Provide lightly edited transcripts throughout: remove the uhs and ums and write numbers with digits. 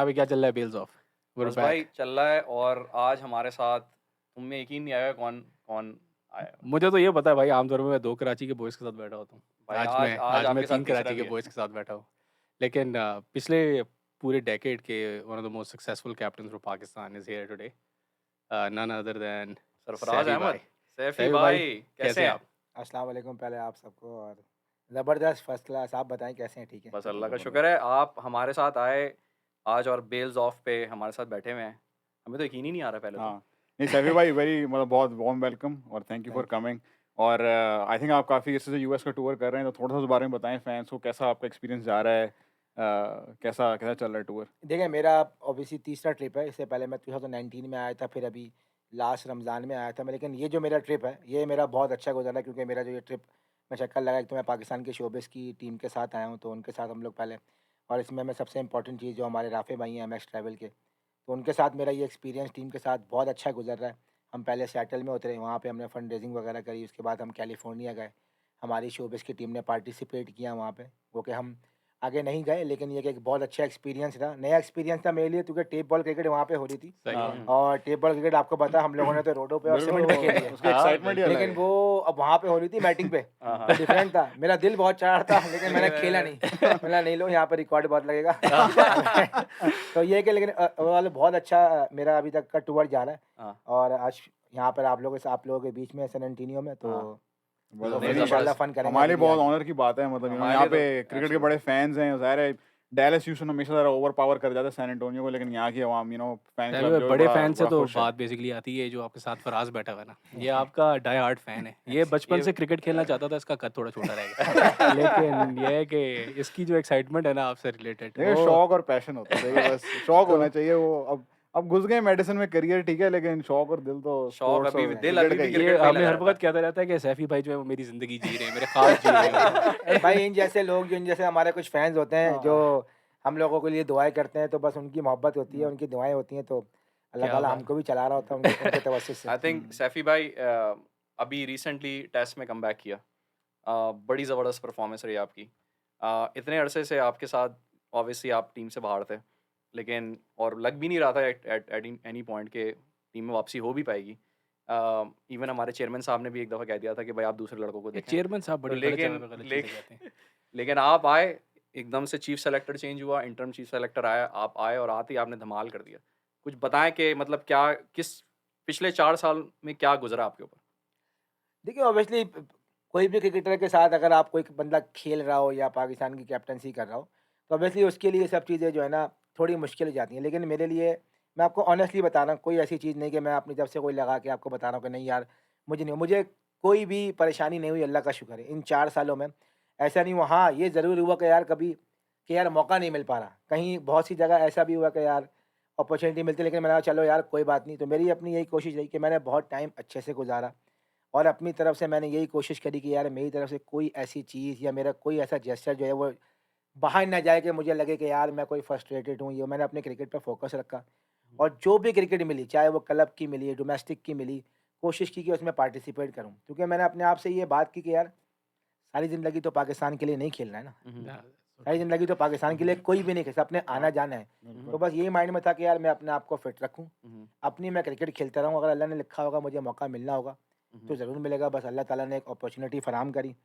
यहाँ पे क्या चल रहा है? बेल्स ऑफ, बस भाई चल रहा है। और आज हमारे साथ तुम में यकीन नहीं आएगा कौन कौन आया। मुझे तो ये पता है भाई, आमतौर पे मैं 2 कराची के बॉयज़ के साथ बैठा होता हूँ। भाई आज आज मैं आपके साथ 3 तीसरा कराची भी के है। बॉयज़ के साथ बैठा हूँ। लेकिन पिछले पूरे डेकेड के one of the most successful captains from Pakistan is here today, none other than Sarfaraz Saifi Ahmed. भाई। सैफी सैफी भाई, भाई कैसे कैसे हैं हैं आप? आप? अस्सलाम वालेकुम पहले आप सबको। और ज़बरदस्त फर्स्ट क्लास। आप बताएं कैसे हैं? ठीक है। बस अल्लाह का शुक्र है आप हमारे साथ आए आज और बेल्स ऑफ पे हमारे साथ बैठे हुए हैं। हमें तो यकीन ही नहीं आ रहा पहले तो। हाँ, नहीं सैफी भाई वेरी मतलब बहुत वार्म वेलकम और thank you for thank you. Coming. और आई थिंक आप काफ़ी इससे यूएस का टूर कर रहे हैं, तो थोड़ा सा उस बारे में बताएं फैंस को, कैसा आपका एक्सपीरियंस जा रहा है, कैसा कैसा चल रहा है टूर? देखिए मेरा ऑब्वियसली तीसरा ट्रिप है। इससे पहले मैं 2019 में आया था, फिर अभी लास्ट रमज़ान में आया था मैं। लेकिन ये जो मेरा ट्रिप है ये मेरा बहुत अच्छा गुजरा है, क्योंकि मेरा जो ये ट्रिप में चक्कर लगा, एक तो मैं पाकिस्तान के शोबिस की टीम के साथ आया हूँ, तो उनके साथ हम लोग पहले, और इसमें मैं सबसे इंपॉर्टेंट चीज़ जो हमारे राफ़े भाई हैं एमएक्स ट्रैवल के, तो उनके साथ मेरा ये एक्सपीरियंस टीम के साथ बहुत अच्छा गुजर रहा है। हम पहले सिएटल में उतरे, वहाँ पे हमने फंड रेजिंग वगैरह करी। उसके बाद हम कैलिफोर्निया गए, हमारी शोबिस की टीम ने पार्टिसिपेट किया वहाँ पे। वो कि हम आगे नहीं गए, लेकिन ये कि एक बहुत अच्छा एक्सपीरियंस रहा, नया एक्सपीरियंस था मेरे लिए, क्योंकि टेप बॉल क्रिकेट वहाँ पे हो रही थी। सही हाँ। है। और टेप बॉल क्रिकेट आपको पता है, हम लोगों ने तो रोडों पे और बिल्कुल सीमेंट पे खेली है, उसकी हाँ, एक्साइटमेंट ही अलग लेकिन है। वो अब वहाँ पे हो रही थी मैटिंग पे, हाँ, तो हाँ। डिफरेंट था। मेरा दिल बहुत चाह रहा था, लेकिन मैंने खेला नहीं। बोला नहीं लो, यहाँ पर रिकॉर्ड बहुत लगेगा। तो ये है कि लेकिन ओवरऑल बहुत अच्छा मेरा अभी तक का टूर जा रहा है। हाँ, और आज यहाँ पर आप लोगों के बीच में सैन एंटोनियो में, तो हाँ। मतलब फिर नहीं, वेरी इंशाल्लाह ज़बरदस्त। फन करेंगे हमारे लिए अभी भी बहुत आगे। ऑनर की बात है, मतलब हमारे यहाँ लिए तो पे क्रिकेट के एब्सोल्युटली। बड़े फैंस हैं। ज़ाहिर है डैलस ह्यूस्टन हमेशा ज़रा ओवर पावर कर जाता है सैन एंटोनियो को, लेकिन यहाँ की आवाम फैन सैफी क्लब भाई, जो है बड़े बड़ा फैन से बड़ा तो खुश है। बात बेसिकली आती है, जो आपके साथ फराज़ बैठा हुआ है ना, ये आपका डाई हार्ड फैन है। ये बचपन ये से क्रिकेट खेलना चाहता था, इसका कद थोड़ा छोटा रहेगा। लेकिन ये है कि इसकी जो एक्साइटमेंट है ना आपसे रिलेटेड, देखिए वो शौक और पैशन होता है, देखिए बस शौक तो होना चाहिए। वो अब घुस गए मेडिसिन में, करियर ठीक है, लेकिन शौक और दिल तो शौक स्पोर्ट्स अभी और भी दिल क्रिकेट अभी का भी ही है। ये क्रिकेट पे ही हमें लगा हर रहता वक़्त है। कहता रहता है कि सैफी भाई जो है वो मेरी ज़िंदगी जी रहे हैं, मेरे ख्वाब जी रहे हैं। भाई इन जैसे लोग, जो इन जैसे हमारे कुछ फैंस होते हैं, जो हाँ, हम लोगों के लिए दुआएं करते हैं, तो बस उनकी मोहब्बत होती है, हाँ। उनकी दुआएं होती हैं, तो अल्लाह क्या ताला बात हमको भी चला रहा होता है उनके उनके तवज्जुह से। आई थिंक सैफी भाई अभी रिसेंटली टेस्ट में कमबैक किया। बड़ी ज़बरदस्त परफॉर्मेंस रही आपकी। इतने अरसे से आपके साथ ऑब्वियसली आप टीम से बाहर थे, लेकिन और लग भी नहीं रहा था एट एनी पॉइंट के टीम में वापसी हो भी पाएगी। इवन हमारे चेयरमैन साहब ने भी एक दफ़ा कह दिया था कि भाई आप दूसरे लड़कों को ये देखें। चेयरमैन साहब तो बड़ी गलत जगह लेकिन पे गलत चीज़ें कहते हैं। लेकिन लेकिन आप आए, एकदम से चीफ सेलेक्टर चेंज हुआ, इंटर्म चीफ सेलेक्टर आया, आप आए और आते ही आपने धमाल कर दिया। कुछ बताएं कि मतलब क्या किस पिछले 4 साल में क्या गुजरा आपके ऊपर? देखिए ऑब्वियसली कोई भी क्रिकेटर के साथ अगर आप कोई बंदा खेल रहा हो या पाकिस्तान की कैप्टनसी कर रहा हो, तो ऑब्वियसली उसके लिए सब चीज़ें जो है ना थोड़ी मुश्किल हो जाती हैं। लेकिन मेरे लिए, मैं आपको ऑनेस्टली बता रहा हूँ, कोई ऐसी चीज़ नहीं कि मैं अपनी तरफ से कोई लगा के आपको बता रहा हूँ कि नहीं यार मुझे कोई भी परेशानी नहीं हुई, अल्लाह का शुक्र है इन 4 सालों में। ऐसा नहीं हुआ, हाँ ये ज़रूर हुआ कि यार कभी कि यार मौका नहीं मिल पा रहा, कहीं बहुत सी जगह ऐसा भी हुआ कि यार अपॉर्चुनिटी मिलती, लेकिन मैंने कहा चलो यार कोई बात नहीं। तो मेरी अपनी यही कोशिश रही कि मैंने बहुत टाइम अच्छे से गुजारा, और अपनी तरफ से मैंने यही कोशिश करी कि यार मेरी तरफ से कोई ऐसी चीज़ या मेरा कोई ऐसा जेस्चर जो है वो बाहर ना जाए कि मुझे लगे कि यार मैं कोई फ्रस्ट्रेटेड हूँ। ये मैंने अपने क्रिकेट पे फ़ोकस रखा, और जो भी क्रिकेट मिली, चाहे वो क्लब की मिली, डोमेस्टिक की मिली, कोशिश की कि उसमें पार्टिसिपेट करूँ। क्योंकि मैंने अपने आप से ये बात की कि यार सारी ज़िंदगी तो पाकिस्तान के लिए नहीं खेलना है ना, सारी ज़िंदगी तो पाकिस्तान के लिए कोई भी नहीं खेल, सबने आना-जाना है। तो बस यही माइंड में था कि यार मैं अपने आप को फिट रखूँ, अपनी मैं क्रिकेट खेलता रहूँ, अगर अल्लाह ने लिखा होगा मुझे मौका मिलना होगा, तो ज़रूर मिलेगा। बस अल्लाह ताला ने एक अपॉर्च्युनिटी फ़राहम करी,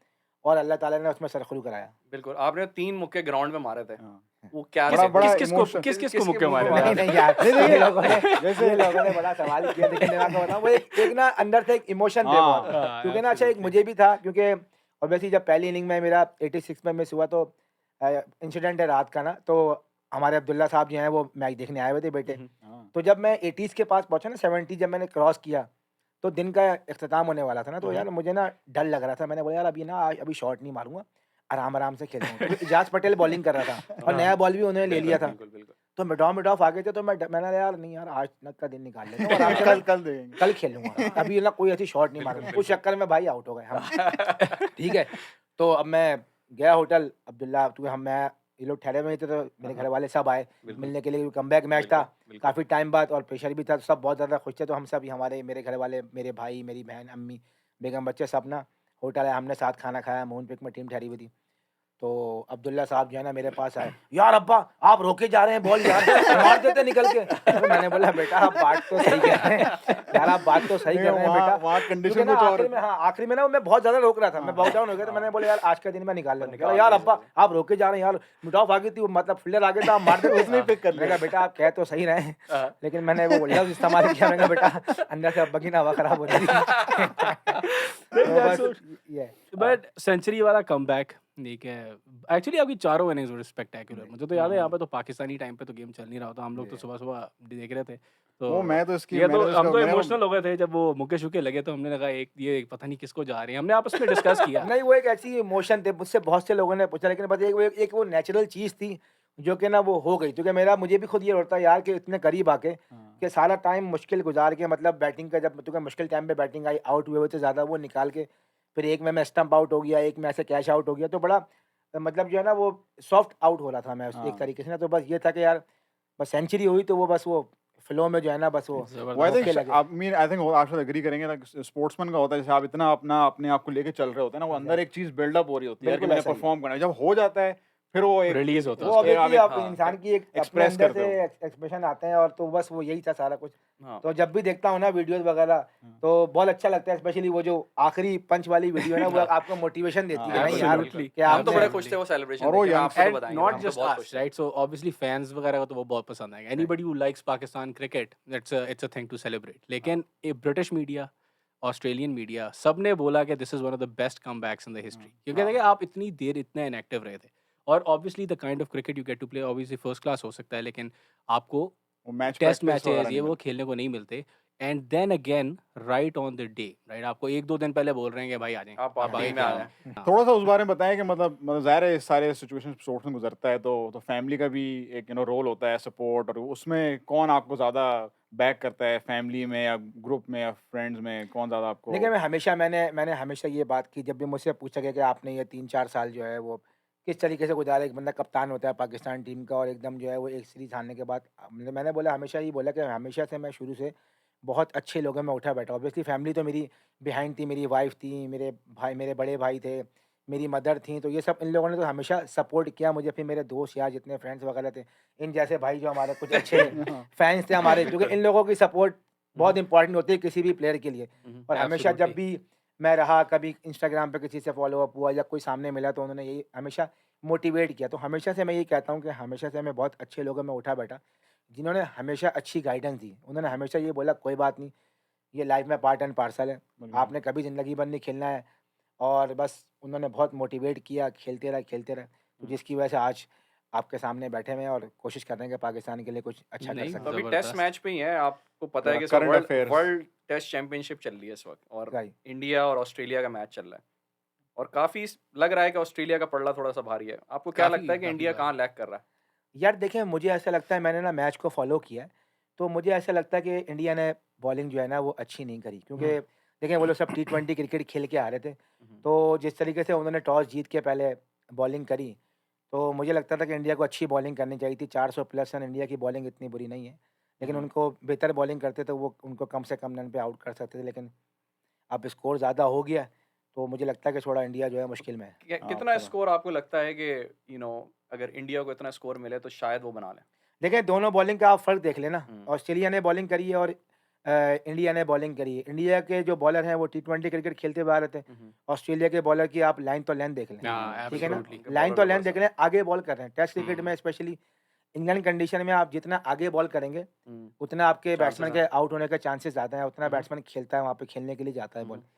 और अल्लाह ताला ने उसमें सरख़ुरू कराया। बिल्कुल, आपने 3 मुक्के ग्राउंड में मारे थे। हाँ। वो क्या बड़ा थे? बड़ा किस किस को इमोशन किस किस को किसके मुक्के मुँह मारे में थे मारा नहीं, आपने? नहीं यार, नहीं ये देखिए लोगों ने जैसे ये लोगों ने बड़ा सवाल किया, लेकिन मैं आपको बताऊँ वो एक ना अंदर से एक इमोशन थे हाँ, बहुत। हाँ, क्योंकि ना अच्छा एक एब्सोल्युटली। मुझे भी था, क्योंकि ऑब्वियसली जब पहली इनिंग में मेरा 86 में मिस हुआ, तो इंसिडेंट है रात का ना, तो हमारे अब्दुल्ला साहब जो हैं वो मैच देखने आए हुए थे बेटे। हाँ, तो जब मैं 80s के पास पहुँचा ना, 70 जब मैंने क्रॉस किया, तो दिन का इख्तिताम होने वाला था ना, तो यार मुझे ना डर लग रहा था। मैंने बोला यार अभी ना अभी शॉट नहीं मारूँगा, आराम-आराम से खेलूँगा। क्योंकि इजाज़ पटेल बॉलिंग कर रहा था, और नया हाँ, बॉल भी उन्होंने ले लिया बिल्कुल, था। बिल्कुल, बिल्कुल। तो मिड ऑफ आ गए थे, तो मैंने कहा यार नहीं यार आज तक का दिन निकाल लेता हूँ आराम से, कल मैं कल देखेंगे। कल खेलूँगा। अभी ना कोई ऐसी शॉट नहीं बिल्कुल, मारूँगा। उस बिल्कुल। चक्कर में भाई आउट हो गए हम। ठीक है? तो अब मैं गया होटल, अब्दुल्ला, क्योंकि मैं ये लोग ठहरे हुए थे, तो मेरे घर वाले सब आए बिल्कुल, मिलने के लिए। कमबैक मैच था बिल्कुल, बिल्कुल। काफ़ी टाइम बाद, और प्रेशर भी था, तो सब बहुत ज़्यादा खुश थे। तो हम सब, मेरे घर वाले, मेरे भाई, मेरी बहन, अम्मी, बेगम, बच्चे सब ना होटल आए, हमने साथ खाना खाया, मून पिक में टीम ठहरी हुई थी। तो अब्दुल्ला साहब जो है ना मेरे पास आए, यार अब्बा आप रोके जा रहे हैं बॉल यार, मार देते निकल के। तो मैंने बोला बेटा आप बात तो सही कर रहे हैं यार, आप बात तो सही नहीं, कर रहे हैं वहाँ बेटा। वहाँ क्योंकि कंडीशन ना कुछ और आखिरी में, हाँ आखिरी में ना मैं बहुत ज्यादा रोक रहा था, मैं हाँ, बहुत डाउन हो गया, तो हाँ। मैंने बोला यार आज का दिन मैं निकाल लेता हूँ। निकाल यार दे अब्बा जल्दी। आप रोके जा रहे हैं यार, मिटाओ भागी थी, मतलब फील्डर आगे था, आप मार देते उसने ही उसने। पिक कर मैंने लिया। कहा बेटा आप कह तो सही रहे हैं, हाँ। लेकिन मैंने वो लफ्ज इस्तेमाल किया, मैंने कहा बेटा अंदर से अब्बा की ना हवा खराब हो रही थी। तो That's बस so ये बट सेंचुरी वाला कमबैक ठीक है। एक्चुअली आपकी चारों इनिंग्स बड़े स्पेक्टेकुलर। मुझे तो याद है यहाँ पे तो पाकिस्तानी टाइम पे तो गेम चल नहीं रहा होता, हम लोग तो जी। सुबह-सुबह देख रहे थे। वो तो मैं तो इसकी ये मैंने तो तो हम इसका तो मैंने वो इमोशनल हो गए थे जब वो मुक्के-शुक्के लगे, तो हमने कहा एक ये पता नहीं किसको जा रहे हैं। हमने आपस में डिस्कस किया। नहीं वो एक ऐसी इमोशन थे, मुझसे बहुत से लोगों ने पूछा, लेकिन बस एक वो नेचुरल चीज़ थी जो कि ना वो हो गई, क्योंकि मेरा मुझे भी खुद ये होता है यार कि इतने करीब आके हाँ, कि सारा टाइम मुश्किल गुजार के, मतलब बैटिंग का जब क्योंकि मुश्किल टाइम पे बैटिंग आई, आउट हुए हुए थे ज़्यादा, वो निकाल के फिर एक में मैं स्टंप आउट हो गया, एक में ऐसे कैश आउट हो गया, तो बड़ा मतलब जो है ना वो सॉफ्ट आउट हो रहा था मैं एक हाँ। तरीके से ना, तो बस ये था कि यार बस सेंचुरी हुई तो वो बस वो फ्लो में जो है ना बस वो वो आई ज़बरदस्त। थिंक मौके लगे। आई थिंक आप शायद एग्री करेंगे ना, स्पोर्ट्समैन का होता है जैसे आप इतना अपना अपने आप को लेके चल रहे होते हैं ना, वो अंदर एक चीज बिल्डअप हो रही होती है यार कि बिल्कुल मैंने ऐसा ही है। परफॉर्म करना है। जब हो जाता है फिर वो एक रिलीज़ होता है वो उसके एक आप ऑब्वियसली एक आप हाँ, इंसान की एक अपने एक्सप्रेस अंदर करते से हो। एक्सप्रेशन आते हैं, और तो बस वो यही था सारा कुछ। हाँ। तो जब भी देखता हूँ ना वीडियोस वगैरह, हाँ, तो बहुत अच्छा लगता है, स्पेशली वो जो आखिरी पंच वाली वीडियो है ना, वो हाँ। आपको मोटिवेशन देती है कि हाँ, नहीं यार एब्सोल्युटली, कि हम तो बड़े आपने खुश थे वो सेलिब्रेशन और वो देख के, मैं यंग आपको तो एंड बताएँगे, नॉट हम तो जस्ट बहुत अस खुश थे। राइट। सो ऑब्वियसली फैंस वगैरह को तो वो बहुत पसंद आएगा। Anybody who likes Pakistan cricket, it's a thing to celebrate. लेकिन a British media, Australian media, सब ने बोला कि this is one of the best comebacks in the history, क्योंकि देखिए हाँ। आप इतनी देर इतने इनएक्टिव रहे थे। और obviously the kind of cricket you get to play obviously first class हो सकता है, लेकिन आपको वो मैच टेस्ट प्रैक्टिस मैचेस वगैरह ये नहीं वो मिलता। खेलने को नहीं मिलते। And then again right on the day, right आपको 1-2 दिन पहले बोल रहे हैं कि भाई आ जाएं, आप आप आगे टीम में आ खेलो। जाएँ। हाँ। थोड़ा सा उस बारे में बताएं कि मतलब ज़ाहिर है इस सारे सिचुएशन स्पोर्ट्स में गुजरता है, तो फैमिली का भी एक रोल होता है सपोर्ट, और उसमें कौन आपको ज़्यादा बैक करता है, फैमिली में या ग्रुप में या फ्रेंड्स में कौन ज़्यादा आपको? देखिए, मैंने हमेशा ये बात की, जब भी मुझसे पूछा गया कि आपने ये 3-4 साल जो है वो किस तरीके से गुज़ारे, एक बंदा कप्तान होता है पाकिस्तान टीम का और एकदम जो है वो एक सीरीज़ हारने के बाद, मैंने बोला हमेशा ही बोला कि हमेशा से मैं शुरू से बहुत अच्छे लोगों में उठा बैठा। ऑब्वियसली फैमिली तो मेरी बिहाइंड थी, मेरी वाइफ़ थी, मेरे बड़े भाई थे, मेरी मदर थी, तो ये सब इन लोगों ने तो हमेशा सपोर्ट किया मुझे। फिर मेरे दोस्त यार जितने फ्रेंड्स वगैरह थे, इन जैसे भाई जो हमारे कुछ अच्छे हाँ, फैन्स थे हमारे, क्योंकि इन लोगों की सपोर्ट बहुत हुँ, इंपॉर्टेंट होती है किसी भी प्लेयर के लिए। हुँ, और हमेशा जब एब्सोल्युटली। भी मैं रहा, कभी इंस्टाग्राम पे किसी से फॉलो अप हुआ या कोई सामने मिला, तो उन्होंने यही हमेशा मोटिवेट किया। तो हमेशा से मैं ये कहता हूँ कि हमेशा से मैं बहुत अच्छे लोगों में उठा बैठा, जिन्होंने हमेशा अच्छी गाइडेंस दी। उन्होंने हमेशा ये बोला कोई बात नहीं, ये लाइफ में पार्ट एंड पार्सल है, बिल्कुल। आपने कभी ज़िंदगी भर नहीं खेलना है। और बस उन्होंने बहुत मोटिवेट किया, खेलते रहे, खेलते रहे। तो हुँ। जिसकी वजह से आज आपके सामने बैठे हुए हैं और कोशिश कर रहे हैं कि पाकिस्तान के लिए कुछ अच्छा कर नहीं, तो सकें। अभी टेस्ट ज़बरदस्त। मैच पे ही हैं, आपको पता है कि इसका current world affairs. World test championship चल रही है इस वक़्त, और राइट। इंडिया और ऑस्ट्रेलिया का मैच चल रहा है। और काफ़ी लग रहा है कि ऑस्ट्रेलिया का पलड़ा थोड़ा-सा भारी है। आपको क्या लगता है कि काफ़ी इंडिया भारी। कहाँ लैग कर रहा है? यार देखिए, मुझे ऐसा लगता है, मैंने ना मैच को फ़ॉलो किया है, तो मुझे ऐसा लगता है कि इंडिया ने बॉलिंग जो है ना वो अच्छी नहीं करी, क्योंकि देखिए वो लोग सब टी20 क्रिकेट खेल के आ रहे थे। हुँ, तो जिस तरीके से उन्होंने टॉस जीत के पहले बॉलिंग करी, तो मुझे लगता था कि इंडिया को अच्छी बॉलिंग करनी चाहिए थी। 400 प्लस रन, इंडिया की बॉलिंग इतनी बुरी नहीं है, लेकिन हुँ। उनको बेहतर बॉलिंग करते तो वो उनको कम से कम रन पे आउट कर सकते थे, लेकिन अब स्कोर ज़्यादा हो गया, तो मुझे लगता है कि थोड़ा इंडिया जो है मुश्किल में है। क्या हाँ, कितना थोड़ा। स्कोर आपको लगता है कि यू नो अगर इंडिया को इतना स्कोर मिले तो शायद वो बना लें? देखिए, दोनों बॉलिंग का आप फ़र्क देख लें ना, हुँ, ऑस्ट्रेलिया ने बॉलिंग करी है और इंडिया ने बॉलिंग करी है। इंडिया के जो बॉलर हैं वो टी20 क्रिकेट खेलते हुए आ रहे थे। हुँ, हुँ। ऑस्ट्रेलिया के बॉलर की आप लाइन तो लेंथ देख लें, हाँ, ठीक है ना? एब्सोल्युटली। उनके लाइन बॉलर तो लेंथ जबरदस्त देख हैं। लें, आगे बॉल कर रहे हैं। टेस्ट क्रिकेट में हुँ। स्पेशली इंग्लैंड कंडीशन में आप जितना आगे बॉल करेंगे, हुँ, उतना आपके चांसेस बैट्समैन हैं। के आउट होने के चांसेस ज़्यादा हैं, उतना हुँ, हुँ, बैट्समैन खेलता है वहाँ पे, खेलने के लिए जाता है हुँ, बॉल। हुँ,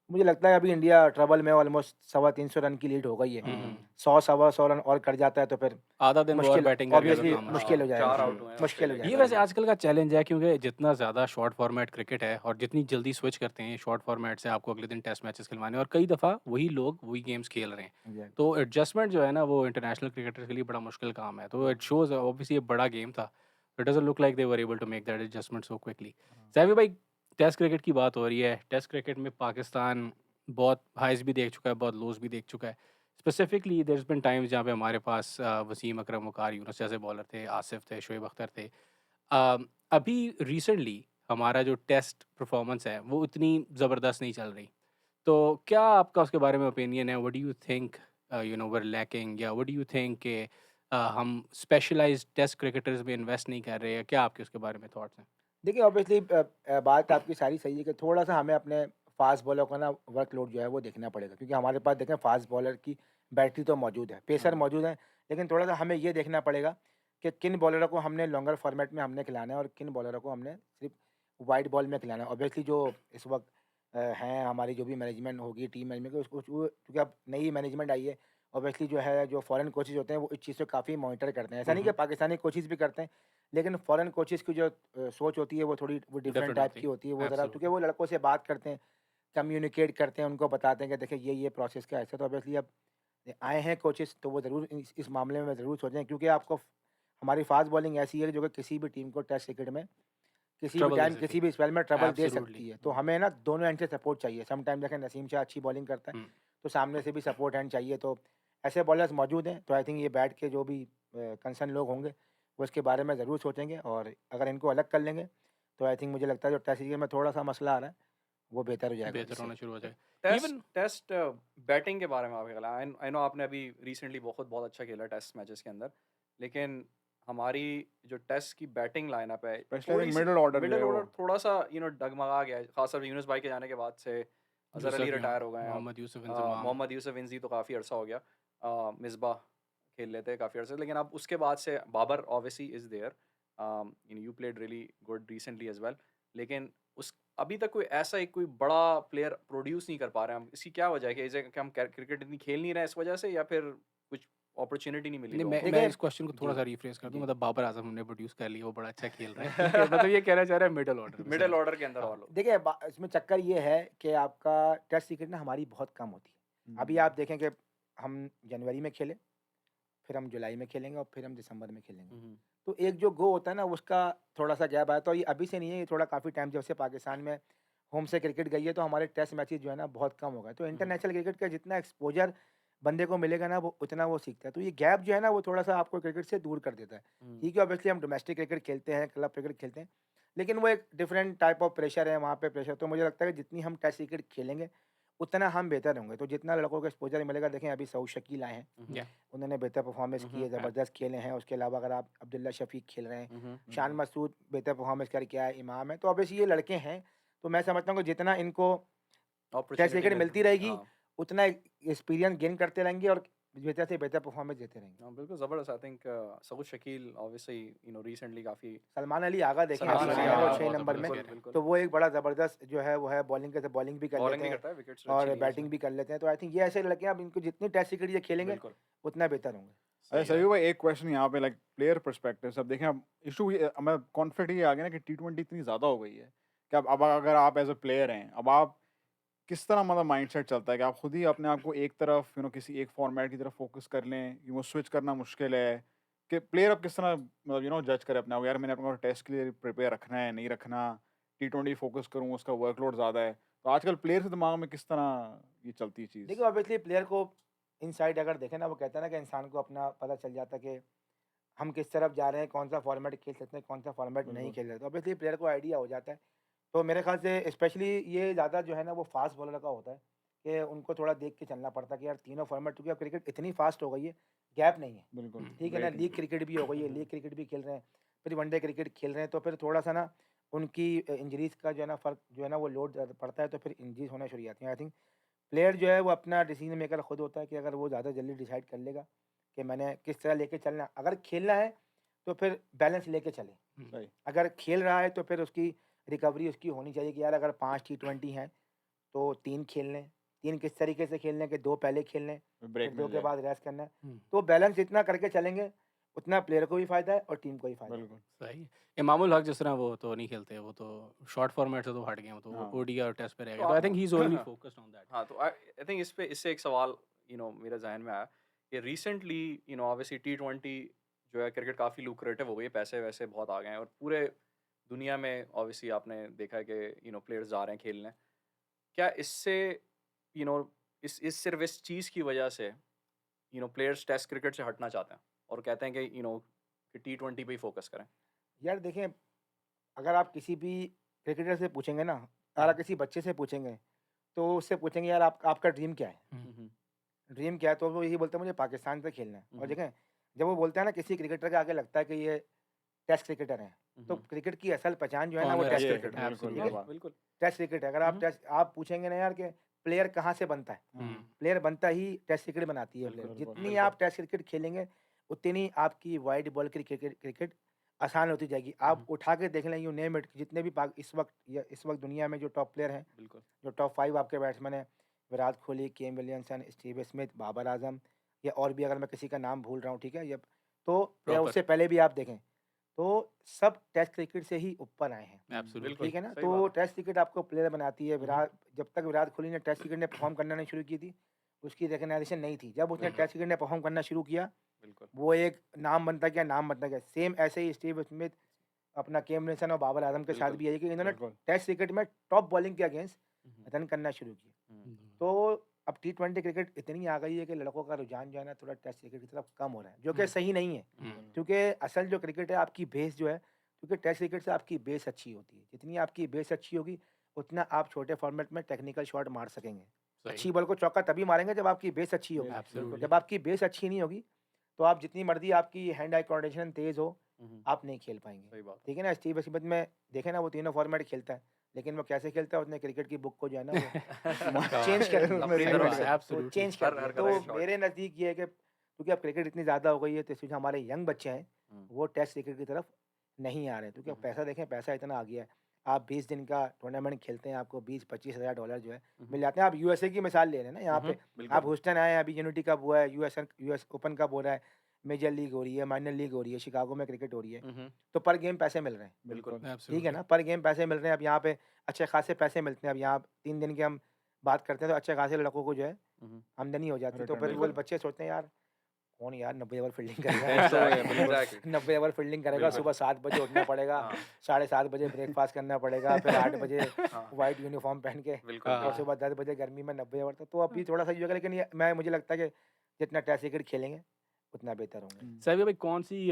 मुझे लगता है अभी इंडिया ट्रबल में, ऑलमोस्ट 350 रन की लीड हो गई है। हुँ, हुँ। 100 सवा 100 रन और कट जाता है तो फिर आधा दिन वो और मुश्किल, बैटिंग करके तो ऑब्वियसली काम मुश्किल हो मुश्किल। जाएगा, 4 आउट हुए हैं मुश्किल हो ऑस्ट्रेलिया के ये जाएगा। वैसे अभी। आजकल का चैलेंज है, क्योंकि जितना ज़्यादा शॉर्ट फॉर्मेट क्रिकेट है और जितनी जल्दी स्विच करते हैं शॉर्ट फॉर्मेट से आपको अगले दिन टेस्ट मैचेस खिलवाने, और कई दफ़ा वही लोग वही गेम्स खेल रहे हैं, एग्ज़ैक्टली। तो एडजस्टमेंट जो है ना वो इंटरनेशनल क्रिकेटर्स के लिए बड़ा मुश्किल काम है। तो इट शोज़ ऑब्वियसली ये बड़ा गेम था, it doesn't look like they were able to make that adjustment so quickly. Saifi भाई, टेस्ट क्रिकेट की बात हो रही है, टेस्ट क्रिकेट में पाकिस्तान बहुत हाइज भी देख चुका है, बहुत लोज भी देख चुका है। स्पेसिफिकली देयर बीन टाइम्स जहाँ पे हमारे पास वसीम अकरम, वकार यूनुस जैसे बॉलर थे, आसिफ थे, शोएब अख्तर थे। अभी रिसेंटली हमारा जो टेस्ट परफॉर्मेंस है वो इतनी ज़बरदस्त नहीं चल रही। तो क्या आपका उसके बारे में ओपिनियन है? What do you think you know were lacking, या व्हाट डू यू थिंक कि हम स्पेशलाइज्ड टेस्ट क्रिकेटर्स में इन्वेस्ट नहीं कर रहे हैं? क्या आपके उसके बारे में थॉट्स हैं? देखिए ऑब्वियसली बात आपकी सारी सही है कि थोड़ा-सा हमें अपने फ़ास्ट बॉलर का ना वर्कलोड जो है वो देखना पड़ेगा, क्योंकि हमारे पास देखें फ़ास्ट बॉलर की बैटरी तो मौजूद है, पेसर हाँ। मौजूद हैं, लेकिन थोड़ा-सा हमें ये देखना पड़ेगा कि किन बॉलरों को हमने लॉन्गर फॉर्मेट में हमने खिलाना है और किन बॉलरों को हमने सिर्फ़ वाइड बॉल में खिलाना है। ऑब्वियसली जो इस वक़्त हैं हमारी जो भी मैनेजमेंट होगी, टीम मैनेजमेंट की उसको वो क्योंकि अब नई मैनेजमेंट आई है, ऑब्वियसली जो है जो फॉरेन कोचेज़ होते हैं वो इस चीज़ को काफ़ी मॉनिटर करते हैं। ऐसा नहीं कि पाकिस्तानी कोचेज़ भी करते हैं, लेकिन फॉरेन कोचेज़ की जो सोच होती है वो थोड़ी वो डिफरेंट डिफरेंट टाइप होती की होती है। वो है, ज़रा क्योंकि एब्सोल्युटली। वो लड़कों से बात करते हैं, कम्युनिकेट करते हैं, उनको बताते हैं कि देखिए ये प्रोसेस का ऐसा। तो ऑब्वियसली अब आए हैं कोचेज़ तो वो ज़रूर इस मामले में ज़रूर सोचें, क्योंकि आपको हमारी फ़ास्ट बॉलिंग ऐसी है जो कि किसी भी टीम को टेस्ट क्रिकेट में किसी भी ट्रबल दे टाइम सकती किसी भी स्पेल में ट्रबल दे एब्सोल्युटली। सकती है। तो हमें ना दोनों एंड से सपोर्ट चाहिए। समटाइम देखें नसीम शाह अच्छी बॉलिंग करता है, हुँ। तो सामने से भी सपोर्ट हैंड चाहिए। तो ऐसे बॉलर्स मौजूद हैं, तो आई थिंक ये बैठ के जो भी कंसर्न लोग होंगे, वो इसके बारे में ज़रूर सोचेंगे और अगर इनको अलग कर लेंगे, तो आई थिंक मुझे लगता है जो टेस्ट क्रिकेट में थोड़ा-सा मसला आ रहा है, वो बेहतर हो जाएगा बेहतर इससे। होना शुरू हो जाएगा। टेस्ट इवन टेस्ट बैटिंग के बारे में आपका ख्याल है? आई नो आपने अभी रिसेंटली बहुत बहुत अच्छा खेला टेस्ट मैचेस के अंदर, लेकिन हमारी जो टेस्ट की बैटिंग लाइनअप है स्पेशली आई थोड़ी थिंक सी मिडल ऑर्डर जो मिडिल है वो ऑर्डर थोड़ा सा डगमगा गया है, खासतौर पर यूनुस भाई के जाने के बाद से। अजहर अली यूसुफ, या रिटायर हो गए हैं अब। मोहम्मद यूसुफ इंजमाम। मोहम्मद यूसुफ इंजी तो काफ़ी अरसा हो गया। मिसबाह खेल लेते हैं काफ़ी अरसे, लेकिन अब उसके बाद से Babar obviously is there. You played really good recently as well, लेकिन उस अभी तक कोई ऐसा एक कोई बड़ा प्लेयर प्रोड्यूस नहीं कर पा रहे हैं हम। इसकी क्या वजह है? कि इसे कि हम क्रिकेट इतनी खेल नहीं रहे हैं इस वजह से, या फिर कुछ अपॉर्चुनिटी नहीं मिली नहीं, लोगों मैं को? मैं देखिए इस क्वेश्चन को जी, थोड़ा-सा रिफ्रेज़ कर दूँ, जी। मतलब बाबर आज़म हमने प्रोड्यूस कर लिया, वो बड़ा अच्छा खेल रहा है, ठीक है? मतलब ये कहना चाह रहा है मिडल ऑर्डर में मिडिल सिर्फ। ऑर्डर के अंदर हाँ। और लोग। देखिए इसमें चक्कर ये है कि आपका टेस्ट क्रिकेट ना हमारी बहुत कम होती है। अभी आप देखें कि हम जनवरी में खेले, फिर हम जुलाई में खेलेंगे और फिर हम दिसंबर में खेलेंगे। हम्म, तो एक जो गो होता है ना उसका थोड़ा-सा गैप आया, तो ये अभी से नहीं है, ये थोड़ा काफ़ी टाइम जब से पाकिस्तान में होम से क्रिकेट गई है, तो हमारे टेस्ट मैचेज़ जो है ना बहुत कम हो गए। तो इंटरनेशनल क्रिकेट का जितना एक्सपोज़र बंदे को मिलेगा ना वो उतना वो सीखता है। तो ये गैप जो है ना वो थोड़ा-सा आपको क्रिकेट से दूर कर देता है। हम्म, ठीक है, ऑब्वियसली हम डोमेस्टिक क्रिकेट खेलते हैं, क्लब क्रिकेट खेलते हैं, लेकिन वो एक डिफरेंट टाइप ऑफ प्रेशर है वहाँ पे प्रेशर। तो मुझे लगता है कि जितनी हम टेस्ट क्रिकेट खेलेंगे, उतना हम बेहतर होंगे। तो जितना लड़कों को एक्सपोज़र मिलेगा, देखें अभी सऊद शकील आए हैं, हम्म, या उन्होंने बेहतर परफॉर्मेंस की है, ज़बरदस्त खेले हैं। उसके अलावा अगर आप अब्दुल्ला शफीक खेल रहे हैं, शान मसूद बेहतर परफॉर्मेंस करके आए, इमाम है, तो ऑब्वियसली ये लड़के हैं। तो मैं समझता हूँ कि जितना इनको टेस्ट अपॉर्चुनिटी क्रिकेट मिलती मिल रहेगी, हाँ। उतना एक्सपीरियंस गेन करते रहेंगे और बेहतर से बेहतर परफॉर्मेंस देते रहेंगे। हाँ, बिल्कुल ज़बरदस्त। I think Saud Shakeel obviously recently काफ़ी सलमान अली आगा देखें अभी सलमान अली आए हैं आगा वो 6 बहुत नंबर ज़बरदस्त में, खेल बिल्कुल, रहे हैं। बिल्कुल। तो वो एक बड़ा ज़बरदस्त जो है वो है, बॉलिंग भी कर बॉलिंग लेते भी हैं करता है, विकेट्स अच्छी और ली हैं बैटिंग उसने। भी कर लेते हैं। तो आई थिंक ये ऐसे लड़के हैं, अब इनको जितनी टेस्ट क्रिकेट ये खेलेंगे, बिल्कुल, उतना बेहतर होंगे। अच्छा सही है। सभी भाई एक क्वेश्चन यहाँ पे लाइक प्लेयर पर्सपेक्टिव से अब देखें अब इशू ये मैं कॉन्फ्लिक्ट ये आ गया ना कि टी20 इतनी ज़्यादा हो गई है कि अब अगर आप एज अ प्लेयर हैं अब आप किस तरह मतलब माइंडसेट चलता है कि आप खुद ही अपने आप को एक तरफ किसी एक फॉर्मेट की तरफ फोकस कर लें कि वो स्विच करना मुश्किल है कि प्लेयर अब किस तरह मतलब जज करे अपने आप को, यार मैंने अपने टेस्ट के लिए प्रिपेयर रखना है नहीं रखना, टी20 फोकस करूँ उसका वर्कलोड ज़्यादा है, तो आजकल प्लेयर के दिमाग में किस तरह ये चलती है चीज़? देखिए ऑब्वियसली प्लेयर को इनसाइड अगर देखें ना, वो कहता है ना कि इंसान को अपना पता चल जाता है कि हम किस तरफ जा रहे हैं, कौन सा फॉर्मेट खेल सकते हैं, कौन सा फॉर्मेट नहीं बिल्कुल। खेल सकते। ऑब्वियसली प्लेयर को आइडिया हो जाता है। तो मेरे ख्याल से स्पेशली ये ज़्यादा जो है ना वो फास्ट बॉलर का होता है कि उनको थोड़ा देख के चलना पड़ता है कि यार तीनों फॉर्मेट, क्योंकि अब क्रिकेट इतनी फास्ट हो गई है, गैप नहीं है। बिल्कुल ठीक है ना, वेट लीग क्रिकेट भी हो गई है, लीग क्रिकेट भी खेल रहे हैं, फिर वनडे क्रिकेट खेल रहे हैं, तो फिर थोड़ा सा ना उनकी इंजरीज़ का जो है ना फ़र्क जो है ना वो लोड पड़ता है, तो फिर इंजरीज़ होना शुरू हो जाती हैं। आई थिंक प्लेयर जो है वो अपना डिसीजन मेकर खुद होता है कि अगर वो ज़्यादा जल्दी डिसाइड कर लेगा कि मैंने किस तरह लेके चलना है। अगर खेलना है तो फिर बैलेंस लेके चले। सही अगर खेल रहा है तो फिर उसकी रिकवरी उसकी होनी चाहिए कि यार अगर 5 टी20 हैं तो 3 खेल लें। 3 किस तरीके से खेलने के, 2 पहले खेल लें, ब्रेक फिर 2 मिल के जाए। बाद रेस्ट करना है। हुँ, तो बैलेंस जितना करके चलेंगे, उतना प्लेयर को भी फ़ायदा है और टीम को भी फ़ायदा है। बिल्कुल सही है। इमामुल हक जिस तरह वो तो नहीं खेलते, वो तो शॉर्ट फॉर्मेट से तो हट गए हैं, वो तो हाँ ओडीआई और टेस्ट पे रह तो गए। तो आई आप think he is only focused on that. हाँ, तो आई थिंक इससे एक सवाल मेरे ज़हन में आया कि रिसेंटली ऑब्वियसली टी20 जो है क्रिकेट काफ़ी लुक्रेटिव हो गई है, पैसे-वैसे बहुत आ गए हैं और पूरे दुनिया में ऑब्वियसली आपने देखा है कि प्लेयर्स जा रहे हैं खेलने। क्या इससे यू नो इस सिर्फ़ इस चीज़ की वजह से प्लेयर्स टेस्ट क्रिकेट से हटना चाहते हैं और कहते हैं कि टी20 पे ही फ़ोकस करें? यार देखें, अगर आप किसी भी क्रिकेटर से पूछेंगे ना, अगर आप किसी बच्चे से पूछेंगे, तो उससे पूछेंगे यार आपका ड्रीम क्या है? हुँ, हुँ, हुँ। ड्रीम क्या है, तो वो यही बोलते हैं मुझे पाकिस्तान से खेलना है। और देखें, जब वो बोलते हैं ना किसी क्रिकेटर के आगे लगता है कि ये टेस्ट क्रिकेटर हैं, तो क्रिकेट की असल पहचान जो है ना वो ऑनर टेस्ट ये क्रिकेट है। बिल्कुल एब्सोल्युटली क्या बात। बिल्कुल टेस्ट क्रिकेट है। अगर आप टेस्ट आप पूछेंगे ना यार कि प्लेयर कहाँ से बनता है, प्लेयर बनता ही टेस्ट क्रिकेट बनाती है प्लेयर। बिल्कुल, जितनी आप टेस्ट क्रिकेट खेलेंगे उतनी आपकी वाइड बॉल की क्रिकेट आसान होती जाएगी। आप उठा के देख लें, यू नेम इट, जितने भी इस वक्त दुनिया में जो टॉप प्लेयर हैं, बिल्कुल जो टॉप 5 आपके बैट्समैन हैं, Virat Kohli, Kane Williamson, Steve Smith, Babar Azam, या और भी अगर मैं किसी का नाम भूल रहा हूँ, ठीक है, या तो या Proper. उससे पहले भी आप देखें तो सब टेस्ट क्रिकेट से ही ऊपर आए हैं। एब्सोल्युटली बिल्कुल ठीक है ना, सही तो बात है। टेस्ट क्रिकेट आपको प्लेयर बनाती है। जब तक विराट कोहली ने टेस्ट क्रिकेट ने परफॉर्म करना नहीं शुरू की थी, उसकी रिकग्नाइजेशन नहीं थी। जब उसने बिल्कुल। टेस्ट क्रिकेट ने परफॉर्म करना शुरू किया, बिल्कुल वो एक नाम बनता गया। सेम ऐसे ही स्टीव स्मिथ, अपना केन विलियमसन और बाबर आजम के साथ बिल्कुल। भी यही कि इन्होंने बिल्कुल टेस्ट क्रिकेट में टॉप बॉलिंग के अगेंस्ट रन करना शुरू किया। हम्म, तो अब T20 क्रिकेट इतनी आ गई है कि लड़कों का रुझान जो है ना थोड़ा टेस्ट क्रिकेट की तरफ कम हो रहा है, जो कि सही नहीं है। क्योंकि असल जो क्रिकेट है आपकी बेस जो है, क्योंकि टेस्ट क्रिकेट से आपकी बेस अच्छी होती है। जितनी आपकी बेस अच्छी होगी उतना आप छोटे फॉर्मेट में टेक्निकल शॉट मार सकेंगे। अच्छी बॉल को चौका तभी मारेंगे जब आपकी बेस अच्छी होगी। Absolutely. जब आपकी बेस अच्छी नहीं होगी तो आप जितनी मर्जी आपकी हैंड आई कोऑर्डिनेशन तेज हो, आप नहीं खेल पाएंगे। सही बात है। ठीक है ना, स्टीव स्मिथ में देखे ना, वो तीनों फॉर्मेट खेलता है, लेकिन वो कैसे खेलता है, उसने क्रिकेट की बुक को जो है ना वो चेंज कर दिया। अपनी तरफ से Absolutely. चेंज कर हर- दिया। हर तो कलर के shot। मेरे नज़दीक ये है कि क्योंकि अब क्रिकेट इतनी ज़्यादा हो गई है, तो इसलिए जो हमारे यंग बच्चे हैं वो टेस्ट क्रिकेट की तरफ नहीं आ रहे हैं। क्योंकि अब पैसा देखें, पैसा इतना आ गया है। आप 20 दिन का टूर्नामेंट खेलते हैं, आपको 20-25 हज़ार डॉलर जो है मिल जाते हैं। आप यूएसए की मिसाल ले रहे हैं ना, यहाँ पे बिल्कुल। आप ह्यूस्टन आए हैं, अभी यूनिटी कप हुआ है, यूएस ओपन कप हो रहा है, मेजर लीग हो रही है, माइनर लीग हो रही है, शिकागो में क्रिकेट हो रही है, तो पर गेम पैसे मिल रहे हैं। बिल्कुल ठीक है ना, पर गेम पैसे मिल रहे हैं। अब यहाँ पे अच्छे खासे पैसे मिलते हैं। अब यहाँ 3 दिन की हम बात करते हैं तो अच्छे खासे लड़कों को जो है आमदनी हो जाती है। तो Return फिर वो बिल्कुल। बच्चे सोचते हैं यार कौन यार 90 ओवर फील्डिंग Exactly, करेगा। exactly. 90 ओवर फील्डिंग करेगा, बिल्कुल। सुबह 7 बजे उठना पड़ेगा, हाँ। 7:30 बजे ब्रेकफास्ट करना पड़ेगा, फिर 8 बजे हाँ, वाइट यूनिफॉर्म पहन के, बिल्कुल और हाँ। सुबह 10 बजे गर्मी में 90 ओवर तक। तो अभी थोड़ा सा ये होगा, लेकिन ये मुझे लगता है कि जितना टेस्ट क्रिकेट खेलेंगे उतना बेहतर होंगे। सैफी भाई, कौन सी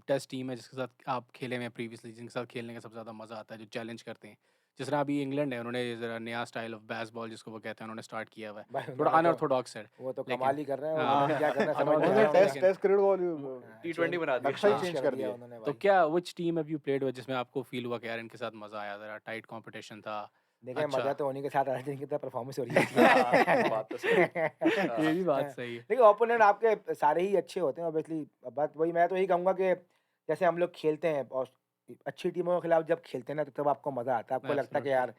टेस्ट टीम है जिसके साथ आप खेले हुए हैं प्रीवियसली, जिनके साथ खेलने का सबसे ज़्यादा मज़ा आता है, जो चैलेंज करते हैं? जिस तरह अभी इंग्लैंड है, उन्होंने ज़रा नया स्टाइल ऑफ बेसबॉल जिसको वो कहते हैं उन्होंने स्टार्ट किया हुआ है, भाई थोड़ा उन्होंने तो अनऑर्थोडॉक्स है। वो तो लेकिन- कमाल ही कर रहे हैं। हाँ। उन्होंने क्या करना समझ नहीं आ उन्होंने रहा टेस्ट है, टेस्ट क्रिकेट को T20 बना दिया। नक्शा ही हाँ। चेंज कर दिया। उन्होंने तो भाई। क्या which team have you played with जिसमें आपको फील हुआ कि यार इनके साथ मज़ा आया, ज़रा टाइट कंपटीशन था? देखिए अच्छा। मजा तो उन्हीं के साथ आ रहा है जिनकी तरह परफॉर्मेंस हो रही हाँ, बात तो सही है। ये भी बात सही है। देखिए ओपोनेंट आपके सारे ही अच्छे होते हैं ऑब्वियसली। बात वही, मैं तो यही कहूँगा कि जैसे हम लोग खेलते हैं और अच्छी टीमों के खिलाफ जब खेलते हैं ना, तो तब आपको मज़ा आता है। आपको लगता है कि यार,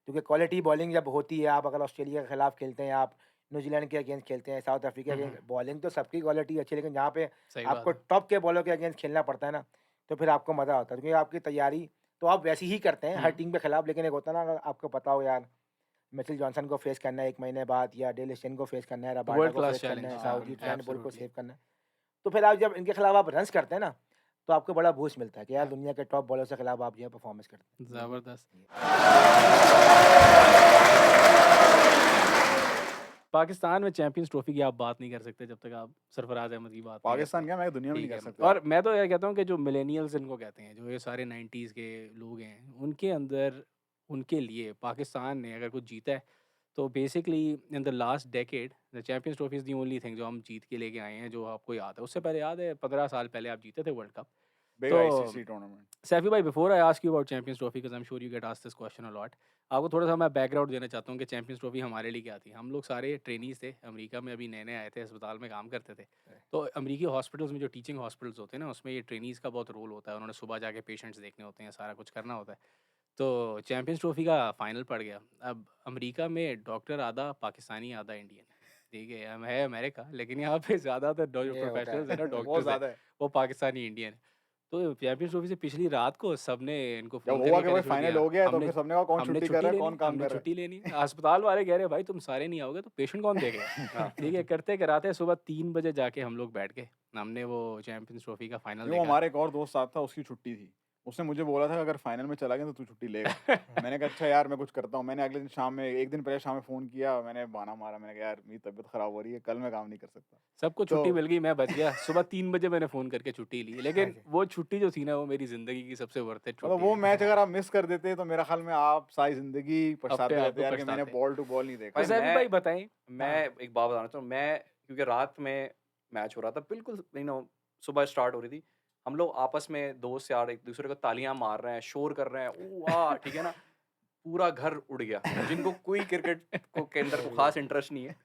क्योंकि क्वालिटी बॉलिंग जब होती है, आप अगर ऑस्ट्रेलिया के खिलाफ खेलते हैं, आप न्यूजीलैंड के अगेंस्ट खेलते हैं, साउथ अफ्रीका के अगेंस्ट, बॉलिंग तो सबकी क्वालिटी अच्छी है, लेकिन जहाँ पे सही आपको बात है। टॉप के बॉलर के अगेंस्ट खेलना पड़ता है ना, तो फिर आपको मज़ा आता है। क्योंकि आपकी तैयारी तो आप वैसी ही करते हैं हर टीम के खिलाफ, लेकिन एक होता है ना, अगर आपको पता हो यार मिचेल जॉनसन को फेस करना है 1 महीने बाद, या डेल स्टेन को फेस करना है, रबाडा वर्ल्ड को क्लास फेस करना चैलेंज है, है, साउदी हाँ, बॉल को absolutely. सेव करना है, तो फिर आप जब इनके खिलाफ आप रन्स करते हैं ना, तो आपको बड़ा बूस्ट मिलता है कि यार दुनिया के टॉप बॉलर के खिलाफ आप जो है परफॉर्मेंस करते हैं। ज़बरदस्त। पाकिस्तान में चैंपियंस ट्रॉफी की आप बात नहीं कर सकते जब तक आप सरफराज अहमद की बात नहीं पाकिस्तान करते। क्या मैं दुनिया में नहीं ठीक कर है। सकता। और मैं तो ये कहता हूँ कि जो मिलेनियल्स इनको कहते हैं, जो ये सारे 90s के लोग हैं, उनके अंदर, उनके लिए पाकिस्तान ने अगर कुछ जीता है तो basically in the last decade the champions trophy is the only thing जो हम जीत के लेके आए हैं, जो आपको याद है। उससे पहले याद है 15 साल पहले आप जीते थे वर्ल्ड कप। बिग तो आईसीसी टूर्नामेंट। सैफी भाई, before I ask you about champions trophy, because I am sure you get asked this question a lot, आपको थोड़ा सा मैं बैकग्राउंड देना चाहता हूँ कि चैंपियंस ट्रॉफी हमारे लिए क्या थी। हम लोग सारे ट्रेनीज थे, अमेरिका में अभी नए-नए आए थे, अस्पताल में काम करते थे। तो अमेरिकी हॉस्पिटल्स में जो टीचिंग हॉस्पिटल्स होते हैं ना, उसमें ये ट्रेनीज का बहुत रोल होता है। उन्होंने सुबह जाके पेशेंट्स देखने होते हैं, सारा कुछ करना होता है। तो चैंपियंस ट्रॉफी का फाइनल पड़ गया। अब अमेरिका में डॉक्टर आधा पाकिस्तानी, आधा इंडियन। ठीक है, हम है अमेरिका, लेकिन यहाँ पे ज़्यादातर जो ये होता है। प्रोफेशनल्स हैं ना, बहुत डॉक्टर्स हैं, ज्यादा है। वो पाकिस्तानी इंडियन है। तो चैंपियंस ट्रॉफी से पिछली रात को सबने इनको जब फ़ोन हुआ करके कि भाई कहना शुरू फाइनल किया, हो गया है, तो हमने फिर सबने कहा कौन हमने छुट्टी कर रहा है, लेनी कौन काम हमने कर रहा है। छुट्टी लेनी है। अस्पताल वाले कह रहे हैं भाई तुम सारे नहीं आओगे तो पेशेंट कौन देखेगा? ठीक है, करते कराते सुबह 3 बजे जाके हम लोग बैठ गए। हमने वो चैंपियंस ट्रॉफी का फाइनल यूँ देखा। हमारे एक और दोस्त साथ था, उसकी छुट्टी थी। उसने मुझे बोला था कि अगर फाइनल में चला गया तो तू छुट्टी लेगा। मैंने कहा अच्छा यार मैं कुछ करता हूँ। मैंने अगले दिन शाम में, एक दिन पहले शाम में फ़ोन किया, मैंने बहाना मारा, मैंने कहा यार मेरी तबीयत ख़राब हो रही है, कल मैं काम नहीं कर सकता। सबको छुट्टी तो- मिल गई, मैं बच गया। सुबह 3 बजे मैंने फ़ोन करके छुट्टी ली। लेकिन अच्छा। वो छुट्टी जो थी ना, वो मेरी ज़िंदगी की सबसे वर्थ इट मतलब छुट्टी वो है। मैच अगर आप मिस कर देते तो मेरा ख्याल में आप सारी ज़िंदगी पछताते अपने आप रहते को यार कि मैंने पछताते। बॉल टू बॉल नहीं देखा। तो भाई सैफी मैं- भाई बताएं। मैं एक बात बताना चाहता हूँ। मैं क्योंकि रात में मैच हो रहा था, बिल्कुल सुबह स्टार्ट हो रही थी, हम लोग आपस में दोस्त यार एक दूसरे को तालियां मार रहे हैं, शोर कर रहे हैं, ओ वाह, ठीक है ना, पूरा घर उड़ गया। जिनको कोई क्रिकेट को के अंदर को खास इंटरेस्ट नहीं है,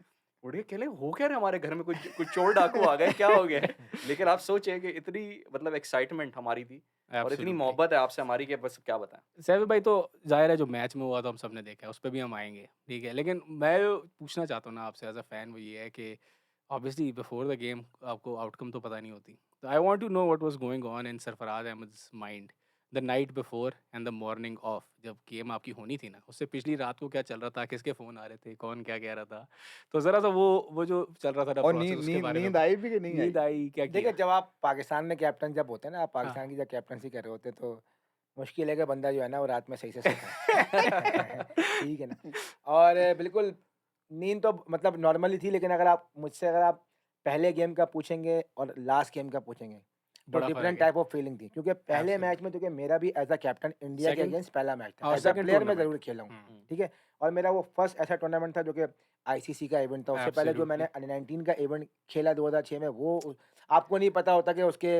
उड़ गए, कहले हो क्या रहा है हमारे घर में, कुछ कुछ चोर डाकू आ गए, क्या हो गया है? लेकिन आप सोचिए कि इतनी मतलब एक्साइटमेंट हमारी थी और इतनी एब्सोल्युटली मोहब्बत है आपसे हमारी कि बस क्या बताएं। सैफी भाई, तो जाहिर है जो मैच में हुआ तो हम सब ने देखा है, उस पे भी हम आएंगे, ठीक है, लेकिन मैं जो पूछना चाहता हूँ ना आपसे एज अ फैन, वो ये है कि ऑब्वियसली बिफोर द गेम आपको आउटकम तो पता नहीं होती, तो I want to know what was going on in Sarfaraz Ahmed's mind the night before and the morning of, जब गेम आपकी होनी थी ना, उससे पिछली रात को क्या चल रहा था, किसके फ़ोन आ रहे थे, कौन क्या कह रहा था, तो ज़रा सा वो जो चल रहा था ना और प्रोसेस, नींद उसके नींद बारे में नींद आई भी कि नहीं नींद आई? आई, क्या देखिए, किया? जब आप पाकिस्तान में कैप्टन जब होते हैं ना, आप हाँ पाकिस्तान की जब कैप्टनसी कर रहे होते हैं, तो मुश्किल है कि बंदा जो है ना वो रात में सही से सोता है। ठीक है ना? और बिल्कुल नींद तो मतलब नॉर्मली थी, लेकिन अगर आप पहले गेम का पूछेंगे और लास्ट गेम का पूछेंगे, तो बड़ा डिफरेंट फ़र्क है, टाइप ऑफ फीलिंग थी। क्योंकि पहले मैच एब्सोल्युटली में देखिए मेरा भी एज़ अ कैप्टन इंडिया के सेकंड अगेंस्ट पहला मैच था। और एज़ अ सेकंड प्लेयर मैं टूर्नामेंट। ज़रूर खेला हूँ, हम्म, ठीक है? और मेरा वो फर्स्ट ऐसा टूर्नामेंट था जो कि आईसीसी का इवेंट था। उससे पहले जो मैंने एब्सोल्युटली अंडर 19 का इवेंट खेला 2006 में, आपको नहीं पता होता कि उसके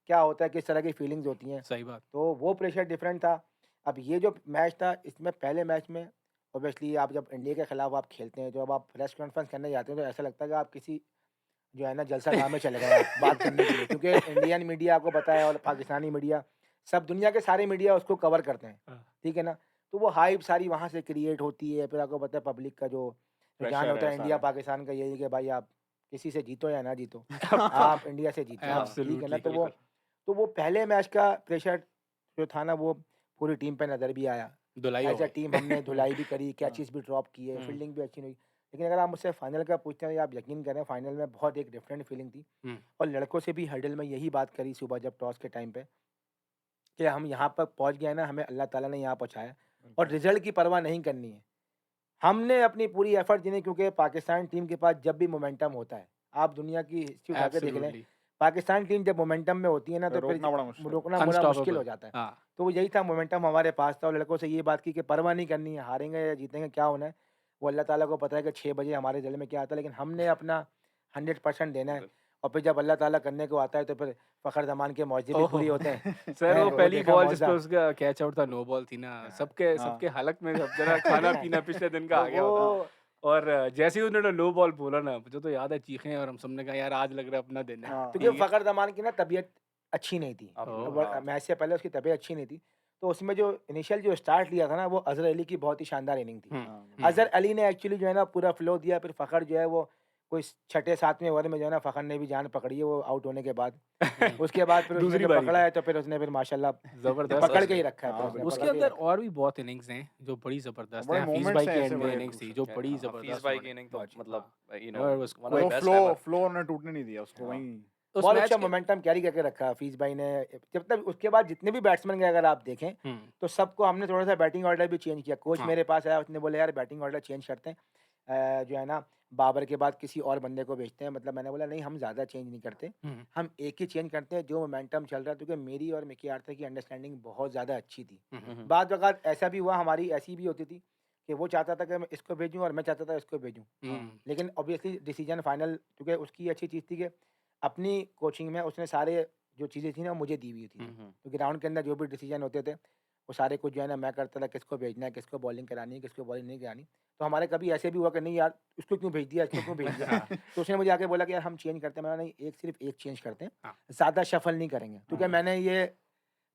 क्या होता है, किस तरह की फीलिंग्स होती हैं। सही बात। तो वो प्रेशर डिफरेंट था। अब ये जो मैच था, इसमें पहले मैच में ऑब्वियसली आप जब इंडिया के खिलाफ आप खेलते हैं, जब आप प्रेस कॉन्फ्रेंस करने जाते हैं, तो ऐसा लगता है कि आप किसी जो है ना जलसागाह में चले गए आप बात करने के लिए। क्योंकि इंडियन मीडिया आपको पता है और पाकिस्तानी मीडिया, सब दुनिया के सारे मीडिया उसको कवर करते हैं, हाँ, ठीक है ना? तो वो हाइप सारी वहाँ से क्रिएट होती है। फिर आपको पता है पब्लिक का जो रुझान प्रेशर होता है है इंडिया सारा। पाकिस्तान का, यही है कि भाई आप किसी से जीतो या ना जीतो, आप इंडिया से जीतो, हाँ, ठीक है ना? एब्सोल्युटली बिल्कुल। तो वो पहले मैच का प्रेशर जो था ना, वो पूरी टीम पे नज़र भी आया। धुलाई हो एज़ अ गई। टीम हमने धुलाई भी करी, हाँ, कैचेस भी ड्रॉप किए, हुँ, फील्डिंग भी अच्छी नहीं हुई। लेकिन अगर आप मुझसे फाइनल का पूछते हैं, या आप यकीन करें, फाइनल में बहुत एक डिफरेंट फीलिंग थी। हुँ, और लड़कों से भी हर्डल में यही बात करी सुबह जब टॉस के टाइम पे, कि हम यहाँ पर पहुँच गए हैं ना, हमें अल्लाह ताला ने यहाँ पहुँचाया है और बिल्कुल। रिज़ल्ट की परवाह नहीं करनी है। हमने अपनी पूरी एफ़र्ट दी, क्योंकि पाकिस्तान टीम के पास जब भी मोमेंटम होता है, आप दुनिया की हिस्ट्री उठा के देख लें, एब्सोल्युटली पाकिस्तान टीम जब मोमेंटम में होती है ना, तो तो फिर रोकना बड़ा मुश्किल है। रोकना बड़ा मुश्किल हो अनस्टॉपेबल। जाता है। हाँ, तो वो यही था, मोमेंटम हमारे पास था और लड़कों से ये बात की कि परवाह नहीं करनी है, हारेंगे या जीतेंगे क्या होना है, वो अल्लाह ताला को पता है कि 6 बजे हमारे दिल में क्या आता है, लेकिन हमने अपना 100% देना है। और फिर जब अल्लाह ताला करने को आता है, तो फिर फ़खर ज़मान के मौज़े भी पूरी ओहो! होते हैं। सर हैं, वो वो पहली देखा बॉल जिस पे मौज़ा। उसका कैच आउट था, नो बॉल थी ना, हाँ, सबके हाँ, सबके हलक में सब जरा खाना-पीना पिछले दिन का तो आ गया वो होता। हाँ, और जैसे ही उन्होंने नो बॉल बोला ना, मुझे तो याद है चीखें, और हम सबने कहा यार आज लग रहा है अपना दिन है, हाँ, क्योंकि ठीक है? फ़खर ज़मान की ना तबीयत अच्छी नहीं थी। आप ओह! हाँ, मैच से पहले उसकी तबीयत अच्छी नहीं थी। तो उसमें जो इनिशियल जो स्टार्ट लिया था ना, वो अज़हर अली की बहुत ही शानदार इनिंग थी। हुँ, हाँ, हुँ, अज़हर हुँ। अली ने एक्चुअली जो है ना पूरा फ्लो दिया, फिर फ़खर जो है वो कोई छठे 7वें ओवर में जो है ना, फ़खर ने भी जान पकड़ी है वो आउट होने के बाद। हुँ, उसके बाद फिर उसने दूसरी जब बारी पकड़ा पे। है, तो फिर उसने फिर माशाल्लाह ज़बरदस्त पकड़ ज़बरदस्त के ही है। रखा है, फिर हाँ, उसने उसके पकड़ बिल्कुल। के ही अंदर रखा है। और भी बहुत इनिंग्स हैं जो बड़ी और ज़बरदस्त बड़े हैं। हफ़ीज़ मोमेंट्स भाई हैं की ऐसे एंड में बड़े इनिंग्स थी क्रूशियल। जो खैर, बड़ी हफ़ीज़ ज़बरदस्त भाई वन की इनिंग तो बहुत अच्छी। मतलब no it was one of वो the best flow ever. Flow उन्होंने टूटने नहीं दिया उसको हाँ, वहीं। उस बहुत मैच अच्छा के। मोमेंटम कैरी करके रखा हफ़ीज़ भाई ने। जब तक उसके बाद जितने भी बैट्समैन गए अगर आप देखें, हुँ, तो सबको हमने थोड़ा-सा बैटिंग ऑर्डर भी चेंज किया। कोच हाँ, मेरे पास आया, उसने बोला यार बैटिंग ऑर्डर चेंज करते हैं। जो है ना, बाबर के बाद किसी और बंदे को भेजते हैं। मतलब मैंने बोला नहीं, हम ज़्यादा चेंज नहीं करते। हुँ, हम एक ही चेंज करते हैं जो मोमेंटम चल रहा है, क्योंकि मेरी और मिकी आर्थर की अंडरस्टैंडिंग बहुत ज़्यादा अच्छी थी। हुँ, हुँ, हुँ, हुँ, बाद वक़्त ऐसा भी हुआ, हमारी ऐसी भी होती थी कि वो चाहता था कि मैं इसको भेजूँ और मैं चाहता था इसको भेजूँ। हुँ, लेकिन ऑब्वियसली डिसीजन फाइनल, क्योंकि उसकी अच्छी चीज़ थी कि अपनी कोचिंग में उसने सारे जो चीज़ें थी ना, वो मुझे दी हुई थी। हुँ, हुँ, हुँ, तो ग्राउंड के अंदर जो भी डिसीजन होते थे, वो सारे कुछ जो है ना मैं करता था, किसको भेजना है, किसको बॉलिंग करानी है, किसको बॉलिंग नहीं करानी। तो हमारे कभी ऐसे भी हुआ कि नहीं यार, इसको क्यों भेज दिया, इसको क्यों भेज दिया? हाँ, तो उसने मुझे आके बोला कि यार हम चेंज करते हैं। मैंने कहा नहीं, एक सिर्फ़ एक चेंज करते हैं, हाँ, ज़्यादा शफ़ल नहीं करेंगे। क्योंकि हाँ, मैंने ये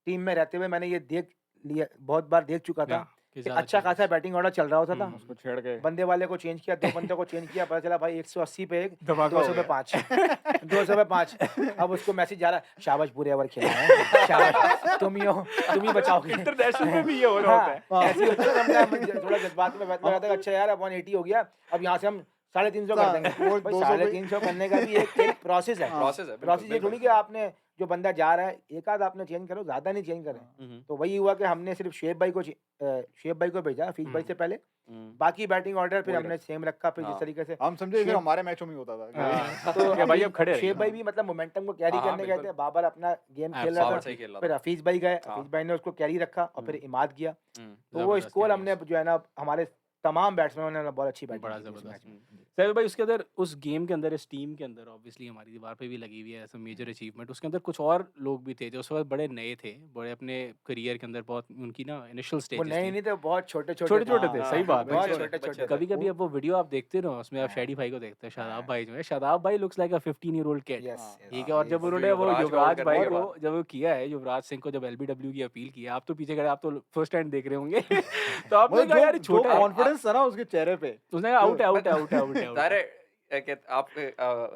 टीम में रहते हुए मैंने ये देख लिया, बहुत बार देख चुका था हाँ, कि कि ज़्यादा अच्छा खासा चेंजेस। बैटिंग ऑर्डर चल रहा होता था। हुँ, उसको छेड़ के बंदे वाले को चेंज किया, 2 बंदों को चेंज किया, पता चला भाई 180 पे 1, धमाका हो 200 पे गया। 5, 200 पे 5। अब उसको मैसेज जा रहा है, शाबाश पूरे ओवर खेला है, शाबाश तुम ही बचाओगे। इंटरनेशनल में भी ये हो रहा होता है। हाँ, ऐसे ही होता है ना, हम थोड़ा जज्बात में मैं कहता अच्छा यार अब 180 हो गया, अब यहाँ से हम 350 कर देंगे। वो भाई 200 पे 350 करने का भी एक प्रोसेस है। हाँ, प्रोसेस है, बिल्कुल, प्रोसेस ये बिल्कुल। थोड़ी कि आपने जो बंदा जा रहा है, एक आध आपने चेंज करो, ज़्यादा नहीं चेंज करें। हाँ, हुँ, हुँ, तो वही हुआ कि हमने सिर्फ शुएब भाई को भेजा हफीज़ भाई हुँ, से पहले। हुँ, बाकी बैटिंग ऑर्डर फिर वही हमने सेम रखा, फिर जिस हाँ, तरीके से हम समझे फिर शुएब हमारे मैचों में ही होता था हाँ, तो कि भाई अभी अब खड़े रहिए। शुएब भाई हाँ, भी मतलब मोमेंटम को कैरी हाँ, हाँ, करने गए बिल्कुल। थे। बाबर अपना गेम खेल रहा बाबर था, सही खेल रहा फिर था। हफीज़ भाई गए, हाँ, हफीज़ भाई ने उसको कैरी रखा और फिर हुँ, इमाद किया। हुँ, तो वो ज़बरदस्त स्कोर हमने इनिंग्स। जो है ना हमारे तमाम बैट्समैनों ने बहुत अच्छी बैटिंग बड़ा की थी इस ज़बरदस्त। मैच में। सैफ भाई उसके अंदर उस गेम के अंदर, इस टीम के अंदर ऑब्वियसली हमारी दीवार पे भी लगी हुई है एज़ अ मेजर अचीवमेंट, उसके अंदर कुछ और लोग भी थे जो उस वक़्त बड़े नए थे, बड़े अपने करियर के अंदर बहुत उनकी ना इनिशियल वो स्टेजेस नए थी। नहीं थे, बहुत छोटे-छोटे थे। छोटे-छोटे थे, हाँ, सही बात है। बहुत बच्चे थे, छोटे-छोटे बच्चे थे। थे। कभी-कभी वो अब वो वीडियो आप देखते हो ना, उसमें आप हाँ, शैडी भाई को देखते हैं, शादाब हाँ। भाई जो है, शादाब भाई लुक्स लाइक अ 15 ईयर ओल्ड किड। यस, हाँ, ठीक यस, है, और ही जब इज़ उन्होंने वो युवराज को आउट युवराज करने भाई के को बाद। जब वो किया है, युवराज सिंह को जब एलबीडब्ल्यू की अपील की है, आप तो पीछे खड़े, आप तो फर्स्ट हैंड देख रहे होंगे। तो आपने मतलब कहा यार ये जो छोटा है। कॉन्फिडेंस था ना उसके चेहरे पे, उसने कहा आउट है, आउट बट है, आउट है, आउट है, आउट ज़ाहिर है। है कि आप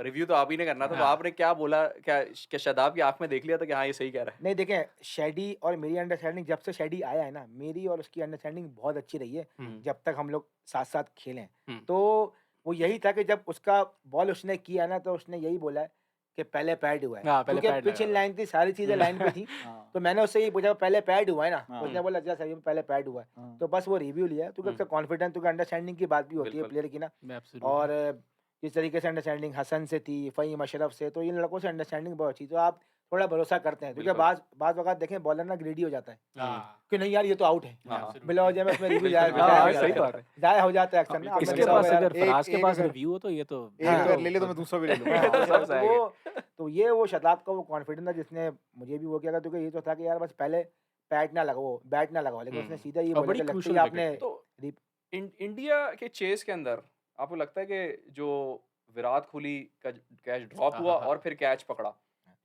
रिव्यू तो आप ही ने करना था, तो हाँ। आपने क्या बोला? क्या शादाब की आँख में देख लिया था कि हाँ, ये सही कह रहा है? नहीं देखें, शैडी और मेरी अंडरस्टैंडिंग जब से शैडी आया है ना, मेरी और उसकी अंडरस्टैंडिंग बहुत अच्छी रही है, हुँ, जब तक हम लोग साथ-साथ खेले हैं। हुँ। तो वो यही था कि जब उसका बॉल उसने किया ना, तो उसने यही बोला है कि पहले पैड हुआ है। हाँ, पहले क्योंकि पैड पिच लगा इन हुआ है। लाइन थी, सारी चीज़ें लाइन पे थी। हाँ, तो मैंने उससे यही पूछा, पहले पैड हुआ है ना? हाँ। उसने बोला, "जी सर, पहले पैड हुआ है।" हाँ। तो बस वो रिव्यू लिया, क्योंकि उसका कॉन्फिडेंस, क्योंकि अंडरस्टैंडिंग की बात भी होती है बिल्कुल। प्लेयर की ना। एब्सोल्युटली। और जिस तरीके से अंडरस्टैंडिंग हसन से थी, फ़हीम अशरफ से, तो इन लड़कों से अंडरस्टैंडिंग बहुत अच्छी, तो आप थोड़ा भरोसा करते हैं, क्योंकि बिल्कुल। बाज़ वक़्त देखें बॉलर ना ग्रीडी हो जाता है हाँ, कि नहीं यार ये तो आउट है। हाँ, हाँ। एब्सोल्युटली। बिला वजह में उसमें रिव्यू बिल्कुल, ज़ाया बिल्कुल। ज़ाया हाँ, हो सही जाता बात है। है, ज़ाया हो जाता है अक्सर ना। बिल्कुल, अब इसके मैंने समझ पास कहा यार, अगर एक- फराज के एक पास अगर- रिव्यू हो तो ये तो एक हाँ, अगर ले ले तो मैं दूसरा भी ले लूँगा। हाँ, सब तो वो ये वो शदाब का वो कॉन्फिडेंस था, जिसने मुझे भी वो किया था, क्योंकि ये तो था कि यार बस पहले पैड ना लगाओ, बैट ना लगाओ, लेकिन उसने सीधा ये और बोला बड़ी कि लगता ही क्रूशियल आपने विकेट थी। तो रिप इंडिया के चेस के अंदर आपको लगता है कि जो विराट कोहली का कैच ड्रॉप हुआ हाँ। और फिर कैच पकड़ा,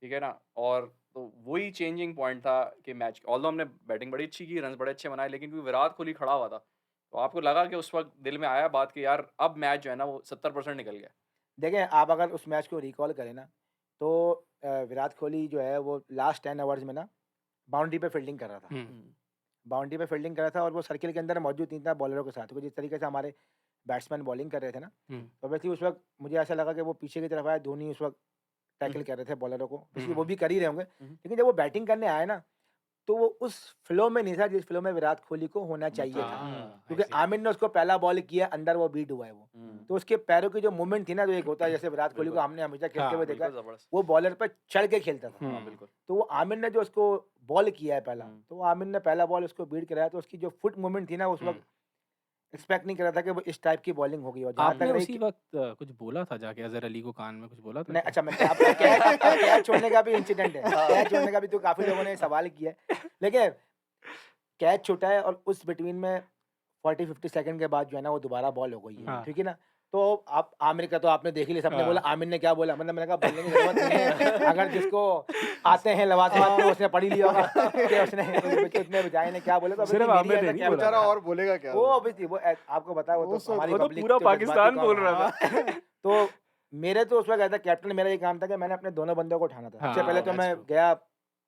ठीक है ना? और तो वही चेंजिंग पॉइंट था कि मैच, ऑल्दो हमने बैटिंग बड़ी अच्छी की, रन्स बड़े अच्छे बनाए, लेकिन क्योंकि विराट कोहली खड़ा हुआ था, तो आपको लगा कि उस वक़्त दिल में आया बात कि यार अब मैच जो है ना वो 70% निकल गया। देखें, आप अगर उस मैच को रिकॉल करें ना, तो विराट कोहली जो है वो लास्ट 10 ओवर्स में ना बाउंड्री पे फील्डिंग कर रहा था। हुँ, बाउंड्री पे फील्डिंग कर रहा था और वो सर्किल के अंदर मौजूद नहीं था बॉलरों के साथ, क्योंकि जिस तरीके से हमारे बैट्समैन बॉलिंग कर रहे थे ना, हुँ, तो ऑब्वियसली उस वक़्त मुझे ऐसा लगा कि वो पीछे की तरफ आए, धोनी उस वक़्त टैकल कर रहे थे बॉलरों को, इसलिए वो भी कर ही रहे होंगे। लेकिन जब वो बैटिंग करने आए ना, तो वो उस फ्लो में नहीं था जिस फ्लो में विराट कोहली को होना चाहिए था। हाँ, क्योंकि ऐसे। आमिर ने उसको पहला बॉल किया, अंदर वो बीट हुआ है वो। तो उसके पैरों की जो मूवमेंट थी ना, जो एक होता है जैसे विराट कोहली को बिल्कुल। हमने हमेशा खेलते हाँ, हुए देखा है, बिल्कुल ज़बरदस्त। वो बॉलर पे चढ़ के खेलता था। हाँ, हुँ, बिल्कुल। तो वो आमिर ने जो उसको बॉल किया है पहला, हुँ। तो वो आमिर ने पहला बॉल उसको बीट कराया, तो उसकी जो फुट मूवमेंट थी ना, उस वक़्त एक्सपेक्ट नहीं कर रहा था कि वो इस टाइप की बॉलिंग होगी। और जहाँ आपने तक रही उसी वक़्त कुछ बोला था जाके अज़हर अली को कान में कुछ बोला था नहीं, क्या? अच्छा, मैं आपका कैच छोड़ने का भी इंसिडेंट है। कैच छोड़ने का भी तो काफ़ी लोगों ने सवाल किया है। लेकिन कैच छूटा है और उस बिटवीन में 40-50 सेकंड के बाद जो है ना, वो दोबारा बॉल हो गई है, हाँ। ठीक है ना? तो आप आमिर का तो आपने देख ही लिया, सबने हाँ। बोला आमिर ने क्या बोला, मतलब मैंने कहा बोलने की ज़रूरत नहीं है। अगर जिसको आते हैं लवाज़िमात तो उसने पढ़ ही लिया होगा कि उसने बेचारे ने क्या बोला, तो सिर्फ obviously आमिर मेरी ने ऐसा नहीं क्या बोला बेचारा था। और बोलेगा क्या? वो ऑब्वियसली वो आपको पता है, वो वो तो सब- हमारी वो तो पब्लिक पूरा तो जज्बाती पाकिस्तान कौम बोल है। रहा था। तो मेरे तो उस वक़्त ऐसा कैप्टन मेरा ये काम था कि मैंने अपने दोनों बंदों को उठाना था। सबसे हाँ, पहले तो that's मैं true. गया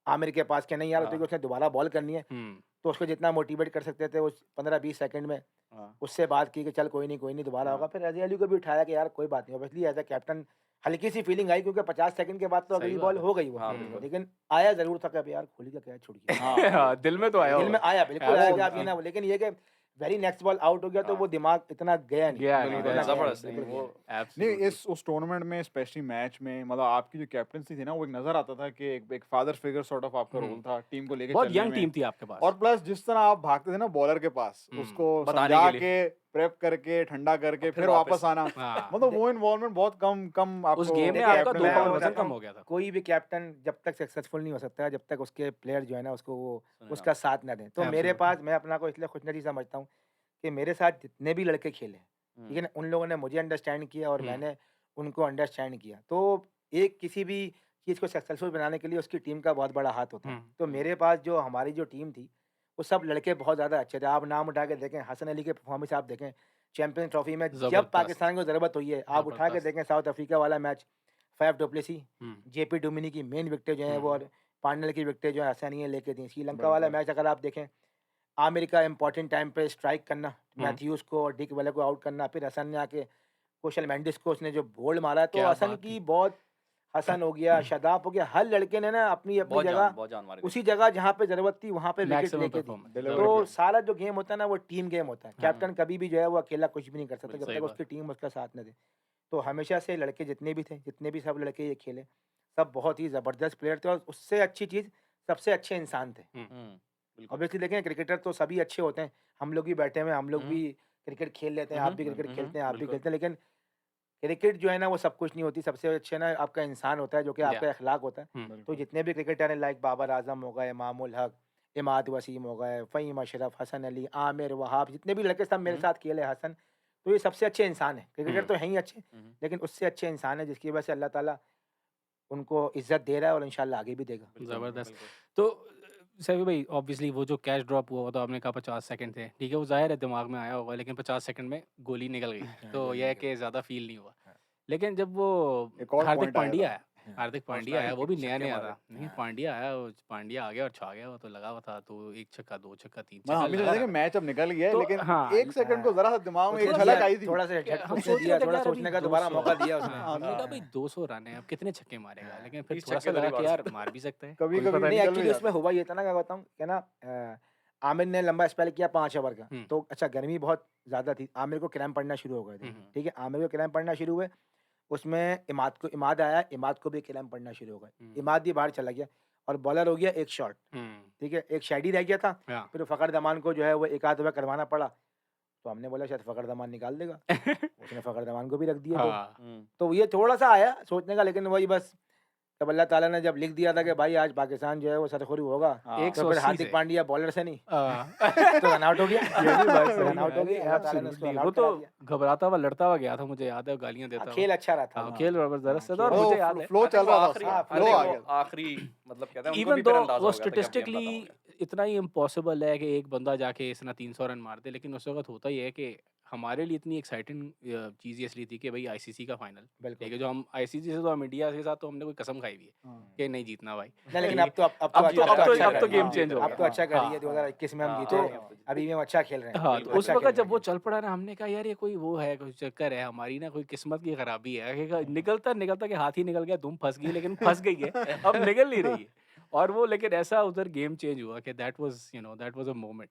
आमिर के पास कि नहीं यार, हाँ। क्योंकि उसने दोबारा बॉल करनी है, हुँ, तो उसको जितना मोटिवेट कर सकते थे उस 15-20 सेकंड में, हाँ। उससे बात की कि चल कोई नहीं दोबारा हाँ। होगा। फिर अज़हर अली को भी उठाया कि यार कोई बात नहीं। ऑब्वियसली एज़ अ कैप्टन हल्की सी फीलिंग आई, क्योंकि 50 सेकंड के बाद तो सही अगली बात बॉल है। हो गई वो। हाँ, बिल्कुल। लेकिन आया ज़रूर था कि अब यार कोहली का कैच छूट गया। हाँ, दिल में तो आया दिल में होगा। आया, बिल्कुल आया कि आप ये Absolutely. ना, लेकिन ये कि वेरी नेक्स्ट बॉल आउट हो गया, तो हाँ। वो दिमाग इतना गया नहीं। गया नहीं, इतना that's गया ज़बरदस्त नहीं, नहीं, बिल्कुल वो गया नहीं। नहीं, Absolutely. इस उस टूर्नामेंट में स्पेशली मैच में मतलब आपकी जो कैप्टनसी थी ना, वो एक नज़र आता था कि एक फादर फिगर सॉर्ट ऑफ आपका रोल था टीम को लेके बहुत चलने यंग में। टीम थी आपके पास। और प्लस जिस तरह आप भागते थे ना बॉलर के पास, हम्म, उसको बताने समझा के के प्रेप करके ठंडा करके और फिर फिर वापस वापस। आना, हाँ, मतलब वो इन्वॉल्वमेंट बहुत कम कम आपको उस गेम में देखिए, आपका कैप्टन 2 मैं पाउंड लेवल वज़न बताता कम हूँ, हो गया था। कोई भी कैप्टन जब तक सक्सेसफुल नहीं हो सकता है, जब तक उसके प्लेयर जो है ना उसको वो सुनेगा। उसका साथ ना दें। तो मेरे Absolutely. पास, मैं अपना को इसलिए खुशनसीब समझता हूँ कि मेरे साथ जितने भी लड़के खेले, ठीक है ना, उन लोगों ने मुझे अंडरस्टैंड किया और हुँ। मैंने उनको अंडरस्टैंड किया। तो एक किसी भी चीज़ को सक्सेसफुल बनाने के लिए उसकी टीम का बहुत बड़ा हाथ होता है। हुँ, तो मेरे पास जो हमारी जो टीम थी, वो सब लड़के बहुत ज़्यादा अच्छे थे। आप नाम उठा के देखें, हसन अली के परफॉर्मेंस आप देखें, चैंपियंस ट्रॉफी में जब ज़बरदस्त। पाकिस्तान को ज़रूरत हुई है, आप उठा के ज़बरदस्त। देखें साउथ अफ्रीका वाला मैच, फैफ डुप्लेसी, हुँ, जेपी डुमिनी की मेन विकेटें जो हैं वो, हुँ। और पांडल की विकेटें जो है हसनिया लेके थी। श्रीलंका बिल्कुल। वाला मैच अगर आप देखें, आमिर का इंपॉर्टेंट टाइम पे स्ट्राइक करना, मैथ्यूज़ को और डिक वेलर को आउट करना, फिर हसन ने आके कुशल मेंडिस को उसने जो बोल्ड मारा, तो क्या हसन बात की थी। बहुत, हसन हो गया, शादाब हो गया, हर लड़के ने ना अपनी अपनी जगह, बहुत जान मारी उसी जगह जहाँ पे ज़रूरत थी वहाँ पे विकेट मैक्सिमम लेके दी। परफॉर्मेंस। Deliver तो किया। सारा जो गेम होता है ना, वो टीम गेम होता है। हाँ। कैप्टन कभी भी जो है वो अकेला कुछ भी नहीं कर सकता बिल्कुल जब सही तक बात। उसकी टीम उसका साथ न दे। तो हमेशा से लड़के जितने भी थे, जितने भी सब लड़के ये खेले, सब बहुत ही ज़बरदस्त प्लेयर थे और उससे अच्छी चीज़, सबसे अच्छे इंसान थे। बिल्कुल। ऑब्वियसली देखें, क्रिकेटर तो सभी अच्छे होते हैं, हम लोग भी बैठे हुए हैं, हम लोग भी क्रिकेट खेल लेते हैं, आप भी हम्म, क्रिकेट खेलते हैं, आप भी बिल्कुल। खेलते हैं, लेकिन क्रिकेट जो है ना वो सब कुछ नहीं होती। सबसे अच्छे ना आपका इंसान होता है, जो कि या आपका अखलाक होता है। तो बिल्कुल जितने भी क्रिकेटर हैं लाइक बाबर आजम हो गए, मामूल हक, इमाद वसीम हो गए, फ़हीम अशरफ, हसन अली, आमिर, वहाब, जितने भी लड़के सब मेरे हम्म, साथ खेले, हसन, तो ये सबसे अच्छे इंसान हैं। क्रिकेटर हम्म तो हैं ही अच्छे, लेकिन उससे अच्छे इंसान हैं जिसकी वजह से अल्लाह ताला उनको इज़्ज़त दे रहा है और इंशाल्लाह आगे भी देगा। बिल्कुल ज़बरदस्त। बिल्कुल तो सैफी भाई ऑब्वियसली वो जो कैच ड्रॉप हुआ तो आपने कहा 50 सेकंड थे, ठीक है, वो ज़ाहिर है दिमाग में आया होगा, लेकिन 50 सेकंड में गोली निकल गई, हाँ, तो गोली यह है निकल कि गई। ज़्यादा फील नहीं हुआ। हाँ, लेकिन जब वो एक और हार्दिक पॉइंट आया पांड्या था आया, हाँ, हार्दिक और उसने पांड्या आया, वो भी छक्के नया-नया मारे था, लेकिन हाँ। पांड्या आया, वो पांड्या आ गया और छा गया, वो तो लगा हुआ था, तो 1 छक्का, 2 छक्का, 3 मतलब छक्का हम भी लगा सोचते रहा हैं कि था। मैच अब निकल गया है, तो लेकिन हाँ, 1 सेकंड को ज़रा सा दिमाग में एक उसने झलक दिया आई थी। थोड़ा सा क्या झट हम उसने सोच दिया, रहे थे कि थोड़ा यार अभी सोचने का दोबारा 200 मौका दिया उसने। हाँ, हमने कहा हाँ, भाई 200 रन है, अब कितने छक्के मारेगा, हाँ। लेकिन फिर 30 थोड़ा-सा छक्के तो लगा नहीं मार कि यार सकता। मार भी सकता है, कभी कोई कभी पता नहीं, नहीं। निकल भी एक्चुअली उसमें जाता है। हुआ ये था ना, क्या बताऊँ क्या ना, आमिर ने लंबा स्पेल किया 5 ओवर का, हुँ, तो अच्छा गर्मी बहुत ज़्यादा थी, आमिर को क्रैम्प पड़ना शुरू हो गए थे, हुँ, हुँ, ठीक है? आमिर को क्रैम्प पड़ना शुरू हुए, उसमें इमाद आया, इमाद को भी क्रैम्प पड़ना शुरू हो गए, हुँ, इमाद भी बाहर चला गया और बॉलर हो गया एक शॉट, हुँ, ठीक है? एक शैडी रह गया था, हाँ। फिर फ़खर जमान को जो है वो एक आध ओवर करवाना पड़ा, तो हमने बोला शायद फ़खर जमान निकाल देगा, उसने फ़खर जमान को भी रख दिए 2। हाँ, तो ये थोड़ा-सा आया सोचने का, लेकिन वही बस जब अल्लाह ताला ने जब लिख दिया था कि भाई आज पाकिस्तान जो है वो सरखुरू होगा, हाँ, तो फिर 180 हार्दिक से पांड्या बॉलर से नहीं, तो रन आउट हो गया। ये भी बात रन सही आउट हो है, गया, अल्लाह ताला ने उसको एब्सोल्युटली रन वो आउट तो करा दिया। घबराता हुआ, लड़ता हुआ गया था, मुझे याद है गालियाँ हाँ, देता हुआ। खेल अच्छा रहा था हाँ, वो। खेल हाँ, ज़बरदस्त था खेल और वो मुझे याद है फ्लो आई चल थिंक वो रहा था आखिरी उसका, हाँ, आई फ्लो थिंक आ वो गया था। आखिरी मतलब कहते हैं उनको इवन भी दो फिर अंदाजा वो हो गया था कि अब गेम स्टैटिस्टिकली खत्म हो गया। इतना ही इम्पॉसिबल है कि एक बंदा जाके इतना 300 रन मार दे, लेकिन उस वक़्त होता ये है कि हमारे लिए इतनी एक्साइटिंग चीज़ ये इसलिए थी कि भाई आईसीसी का फाइनल, बिल्कुल। ठीक है, जो हम आईसीसी से तो हम इंडिया के साथ तो हमने कोई कसम खाई हुई है हाँ, कि नहीं जीतना भाई, नहीं, लेकिन ठीक है। अब तो अब तो अच्छा अब तो अच्छा जीत कर अब तो रहे हैं, रही गेम है। अब चेंज जीत हो रहे अब हैं। तो गया। अच्छा कर रही है, हाँ, 2021 में हम हाँ, जीते, तो नहीं अब तो जीत अभी भी हम अच्छा खेल रहे हैं। हाँ, तो उस अच्छा वक़्त खेल रहे जब वो हैं। चल पड़ा ना, हमने कहा यार ये कोई वो है, कोई चक्कर है, हमारी ना कोई किस्मत की खराबी है कि निकलता-निकलता के हाथ ही निकल गया, दुम फँस गई, लेकिन फँस गई है, अब निकल नहीं रही है। और वो लेकिन ऐसा उधर गेम चेंज हुआ कि दैट वाज़ अ मोमेंट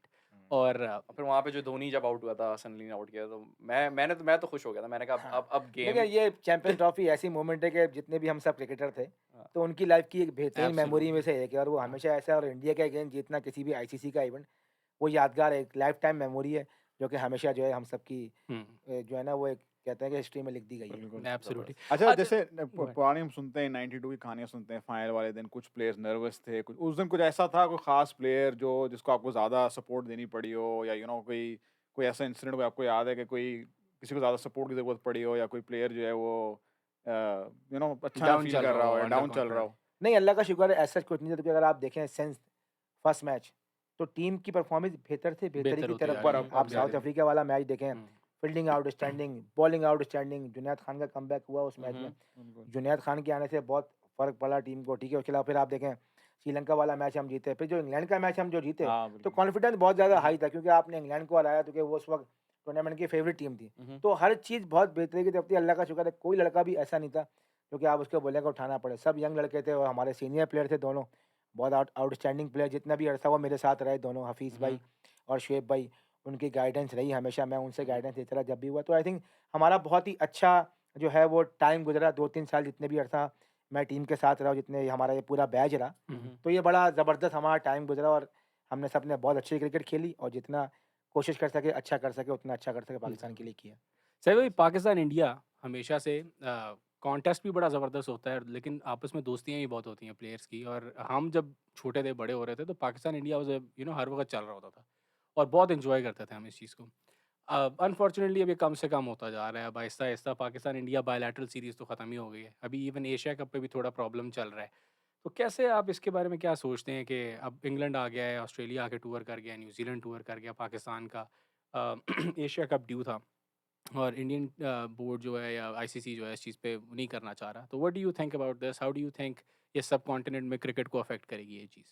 और और फिर वहाँ पे जो धोनी जब आउट हुआ था, सनली ने आउट किया, तो मैं तो खुश हो गया था। मैंने कहा हाँ, अब देखिए गेम ये चैंपियन ट्रॉफी ऐसी मोमेंट है कि जितने भी हम सब क्रिकेटर थे, हाँ, तो उनकी लाइफ की एक बेहतरीन मेमोरी में एब्सोल्युटली से एक है और वो हाँ, हमेशा ऐसा है। और इंडिया का अगेंस्ट जीतना किसी भी आईसीसी का इवेंट, वो यादगार है, एक लाइफ टाइम मेमोरी है, जो कि हमेशा जो है हम सबकी हुँ, जो है ना वो एक कहते हैं कि हिस्ट्री में लिख दी गई है। बिल्कुल। एब्सोल्युटली। अच्छा, अच्छा जैसे गो अहेड। पुरानी हम सुनते हैं 92 की कहानियाँ सुनते हैं, फाइनल वाले दिन कुछ प्लेयर्स नर्वस थे, कुछ उस दिन कुछ ऐसा था, कोई ख़ास प्लेयर जो जिसको आपको ज़्यादा सपोर्ट देनी पड़ी हो, या कोई कोई ऐसा इंसिडेंट कोई आपको याद है कि कोई किसी को ज़्यादा सपोर्ट की ज़रूरत पड़ी हो, या कोई प्लेयर जो है वो अच्छा ना डाउन फ़ील चल कर रहा रहा हो, हो या अंडर डाउन चल रहा कॉन्फिडेंट। हो? नहीं, अल्लाह का शुक्र है ऐसा कुछ नहीं था, क्योंकि अगर आप देखें सिंस फर्स्ट मैच, तो टीम की परफॉर्मेंस बेहतरी बेहतर की होती तरफ जा बढ़ी। रही है, आप साउथ एग्ज़ैक्टली। अफ्रीका वाला मैच देखें, हुँ, fielding outstanding, bowling outstanding, Junaid Khan का कमबैक हुआ उस मैच में। बिल्कुल। जुनैद खान के आने से बहुत फ़र्क पड़ा टीम को, ठीक है। उसके अलावा फिर आप देखें श्रीलंका वाला मैच हम जीते, फिर जो इंग्लैंड का मैच हम जो जीते, हाँ, तो बिल्कुल। कॉन्फिडेंस बहुत ज़्यादा हाई था, क्योंकि आपने इंग्लैंड को हराया, क्योंकि वो उस वक्त टूर्नामेंट की फेवरेट टीम थी। तो हर चीज़ बहुत बेहतरी की तरफ थी। अल्लाह का शुक्र है कोई लड़का भी ऐसा नहीं था जो कि आप उसको बोलेगा उठाना पड़े। सब यंग लड़के थे और हमारे सीनियर प्लेयर थे दोनों, बहुत आउटस्टैंडिंग प्लेयर। जितना भी अरसा वो मेरे साथ रहे दोनों, हफीज़ भाई और शुएब भाई, उनकी गाइडेंस रही हमेशा, मैं उनसे गाइडेंस लेता रहा जब भी हुआ। तो आई थिंक हमारा बहुत ही अच्छा जो है वो टाइम गुजरा, 2-3 साल जितने भी अरसा मैं टीम के साथ रहा हूँ, जितने हमारा ये पूरा बैच रहा, हुँ। तो ये बड़ा ज़बरदस्त हमारा टाइम गुजरा और हमने सब ने बहुत अच्छी क्रिकेट खेली और जितना कोशिश कर सके, अच्छा कर सके, उतना अच्छा कर सके पाकिस्तान के लिए किया। सही भाई, पाकिस्तान इंडिया हमेशा से कॉन्टेस्ट भी बड़ा ज़बरदस्त होता है, लेकिन आपस में दोस्तियाँ भी बहुत होती हैं प्लेयर्स की। और हम जब छोटे थे, बड़े हो रहे थे, तो पाकिस्तान इंडिया वाज़ हर वक़्त चल रहा होता था और बहुत एन्जॉय करते थे हम इस चीज़ को। अनफॉर्चुनेटली अब ये कम से कम होता जा रहा है। अब आहिस्ता-आहिस्ता पाकिस्तान इंडिया बायलैटरल सीरीज़ तो ख़त्म ही हो गई है। अभी इवन एशिया कप पे भी थोड़ा प्रॉब्लम चल रहा है। तो कैसे आप इसके बारे में क्या सोचते हैं कि अब इंग्लैंड आ गया है, ऑस्ट्रेलिया आके टूर कर गया, न्यूज़ीलैंड टूर कर गया, पाकिस्तान का अ, एशिया कप ड्यू था और इंडियन बोर्ड जो है या आईसीसी जो है इस चीज़ पे नहीं करना चाह रहा। तो what do you think about this? How do you think ये सब कॉन्टिनेंट में क्रिकेट को अफेक्ट करेगी ये चीज़?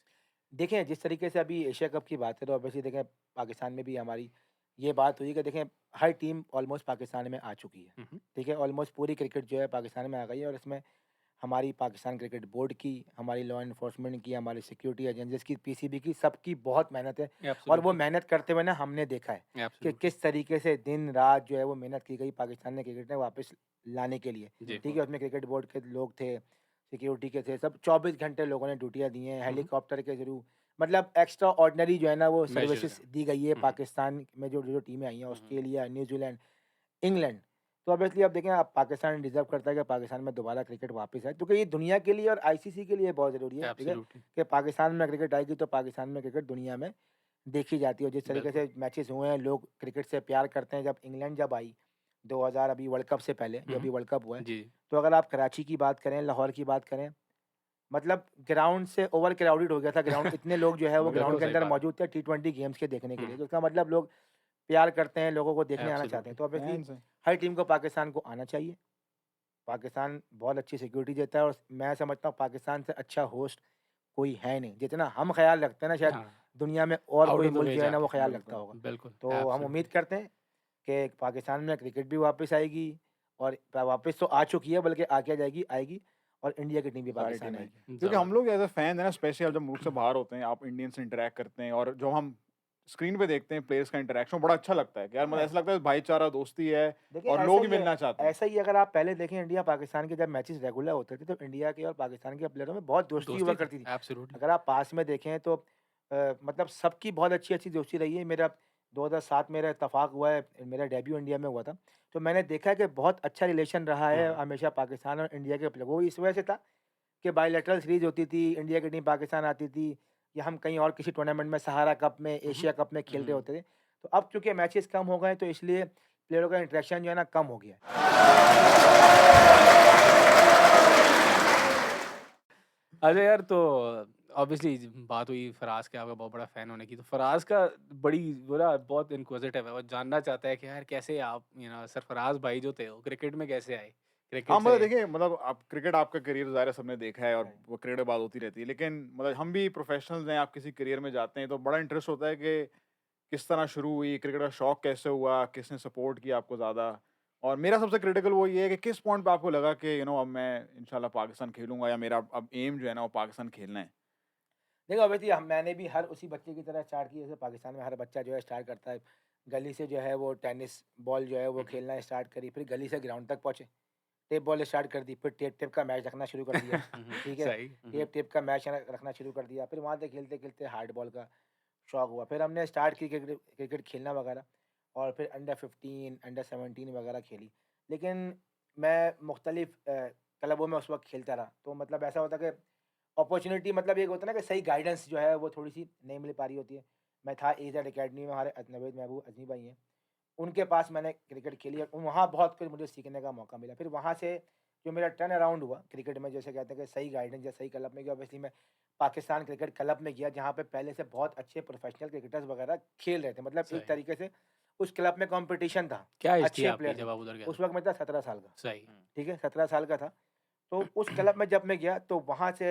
देखें, जिस तरीके से अभी एशिया कप की बात है, तो ऑब्वियसली देखें पाकिस्तान में भी हमारी ये बात हुई कि देखें हर टीम ऑलमोस्ट पाकिस्तान में आ चुकी है, हुँ, हुँ। ठीक है। ऑलमोस्ट पूरी क्रिकेट जो है पाकिस्तान में आ गई है और इसमें हमारी पाकिस्तान क्रिकेट बोर्ड की, हमारी लॉ एनफोर्समेंट की, हमारी सिक्योरिटी एजेंसीज़ की, पीसीबी की, सबकी बहुत मेहनत है। और वो एब्सोल्युटली, मेहनत करते हुए ना हमने देखा है कि एब्सोल्युटली। किस तरीके से दिन-रात जो है वो मेहनत की गई पाकिस्तान ने क्रिकेट में वापस लाने के लिए, जी। ठीक है। उसमें क्रिकेट बोर्ड के लोग थे, सिक्योरिटी के थे, सब 24 घंटे लोगों ने ड्यूटियाँ दी हैं, हुँ, हुँ। हेलीकॉप्टर के थ्रू, मतलब एक्स्ट्रा ऑर्डिनरी जो है ना वो मेजर्स सर्विसेज हैं। दी गई है हम्म, पाकिस्तान में जो जो टीमें आई हैं, हम्म, ऑस्ट्रेलिया, न्यूजीलैंड, इंग्लैंड। तो ऑब्वियसली अब देखें, आप पाकिस्तान डिजर्व करता है कि पाकिस्तान में दोबारा क्रिकेट वापस आए, क्योंकि ये दुनिया के लिए और आईसीसी के लिए बहुत ज़रूरी है, ठीक है, एब्सोल्युटली कि पाकिस्तान में क्रिकेट आएगी तो पाकिस्तान में क्रिकेट दुनिया में देखी जाती है। और जिस तरीके बिल्कुल। से मैचेस हुए हैं, लोग क्रिकेट से प्यार करते हैं। जब इंग्लैंड जब आई 2000 अभी वर्ल्ड कप से पहले, जो अभी वर्ल्ड कप हुआ है, जी तो अगर आप कराची की बात करें, लाहौर की बात करें, मतलब ग्राउंड से ओवर क्राउडेड हो गया था ग्राउंड। इतने लोग जो है वो ग्राउंड बिल्कुल के सही अंदर बात है। मौजूद थे T20 गेम्स के देखने के लिए। हम्म, तो इसका मतलब लोग प्यार करते हैं, लोगों को देखने आना चाहते हैं। एब्सोल्युटली तो ऑब्वियसली फैंस हैं। हर टीम को पाकिस्तान को आना चाहिए। पाकिस्तान बहुत अच्छी सिक्योरिटी देता है और मैं समझता हूँ पाकिस्तान से अच्छा होस्ट कोई है नहीं। जितना हम ख्याल रखते हैं ना, शायद हाँ दुनिया में और आउट कोई ऑफ द मुल्क वे जो है ना वो जाके ख्याल रखता बिल्कुल। होगा। बिल्कुल तो हम उम्मीद एब्सोल्युटली करते हैं कि पाकिस्तान में क्रिकेट भी वापस आएगी, और वापस तो आ चुकी है, बल्कि आगे जाएगी, आएगी, और इंडिया की टीम भी सारी पाकिस्तान टीमें आएगी। क्योंकि हम जबरदस्त लोग एज अ फैन है ना, स्पेशली अब जब मुल्क से बाहर होते हैं, आप इंडियन से इंटरेक्ट करते हैं और जो हम स्क्रीन पे देखते हैं प्लेयर्स का इंटरेक्शन, बड़ा अच्छा लगता है कि यार मतलब हाँ, ऐसा लगता है भाईचारा दोस्ती है देखिए और ऐसा लोग ही ही है। मिलना चाहते हैं। ऐसा ही अगर आप पहले देखें, इंडिया पाकिस्तान के जब मैचेस रेगुलर होते थे, तो इंडिया के और पाकिस्तान के प्लेयरों में बहुत दोस्ती हुआ दोस्ती थी करती थी। एब्सोल्युटली अगर आप पास में देखें तो मतलब सबकी बहुत अच्छी अच्छी दोस्ती रही है। मेरा 2007 मेरा इत्तेफाक हुआ है, मेरा डेब्यू इंडिया में हुआ था। तो मैंने देखा है कि बहुत अच्छा रिलेशन रहा है हाँ हमेशा पाकिस्तान और इंडिया के प्लेयर। वो इस वजह से था कि बायलैटरल सीरीज होती थी, इंडिया की टीम पाकिस्तान आती थी, या हम कहीं और किसी टूर्नामेंट में, सहारा कप में, एशिया कप में खेल रहे हम्म। होते थे। तो अब चूंकि मैचेस कम हो गए, तो इसलिए प्लेयरों का इंटरेक्शन जो है ना कम हो गया है। अच्छा यार, तो ऑब्वियसली बात हुई फराज के, आपका बहुत बड़ा फैन होने की, तो फराज का बड़ी बुरा बहुत इनक्विजिटिव है, वो जानना चाहता है कि यार कैसे आप सरफराज भाई जो थे वो क्रिकेट में कैसे आए, हाँ क्रिकेट मतलब से। देखिए, मतलब आप क्रिकेट, आपका करियर ज़ाहिर है सबने देखा है और राइट। वो क्रिकेट बात होती रहती है, लेकिन मतलब हम भी प्रोफेशनल्स हैं, आप किसी करियर में जाते हैं तो बड़ा इंटरेस्ट होता है कि किस तरह शुरू हुई क्रिकेट का शौक, कैसे हुआ, किसने सपोर्ट किया आपको ज़्यादा। और मेरा सबसे क्रिटिकल वो ये है कि किस पॉइंट पे आपको लगा कि अब मैं इंशाल्लाह पाकिस्तान खेलूंगा या मेरा अब एम जो है ना वो पाकिस्तान खेलना है। देखो ऑब्वियसली मैंने भी हर उसी बच्चे की तरह स्टार्ट की, जैसे पाकिस्तान में हर बच्चा जो है स्टार्ट करता है गली से, जो है वो टेनिस बॉल जो है वो खेलना स्टार्ट करी, फिर गली से ग्राउंड तक पहुँचे, टेप बॉल स्टार्ट कर दी, फिर टेप टेप का मैच रखना शुरू कर दिया, ठीक है, सही। टेप टेप का मैच रखना शुरू कर दिया। फिर वहाँ से खेलते खेलते हार्ड बॉल का शौक हुआ, फिर हमने स्टार्ट की क्रिकेट क्रिकेट खेलना वगैरह, और फिर अंडर 15 अंडर 17 वगैरह खेली। लेकिन मैं मुख्तलिफ क्लबों में उस वक्त खेलता रहा, तो मतलब ऐसा होता कि अपॉर्चुनिटी, मतलब एक होता है ना कि सही गाइडेंस जो है वो थोड़ी सी नहीं मिल पा रही होती है। मैं था एजेड अकेडमी में, हमारे नवेद महबूब अजनी भाई हैं, उनके पास मैंने क्रिकेट खेली और वहाँ बहुत कुछ मुझे सीखने का मौका मिला। फिर वहाँ से जो मेरा टर्न अराउंड हुआ क्रिकेट में, जैसे कहते हैं कि सही गाइडेंस या सही क्लब में गया, ऑब्वियसली मैं पाकिस्तान क्रिकेट क्लब में गया, जहाँ पे पहले से बहुत अच्छे प्रोफेशनल क्रिकेटर्स वगैरह खेल रहे थे। मतलब एक सही। तरीके से उस क्लब में कंपटीशन था, क्या एज थी अच्छे आपकी प्लेयर थे। जब आप उधर गए उस थे? वक्त मैं था 17 साल का, सही। ठीक है, 17 साल का था। तो उस क्लब में जब मैं गया, तो वहाँ से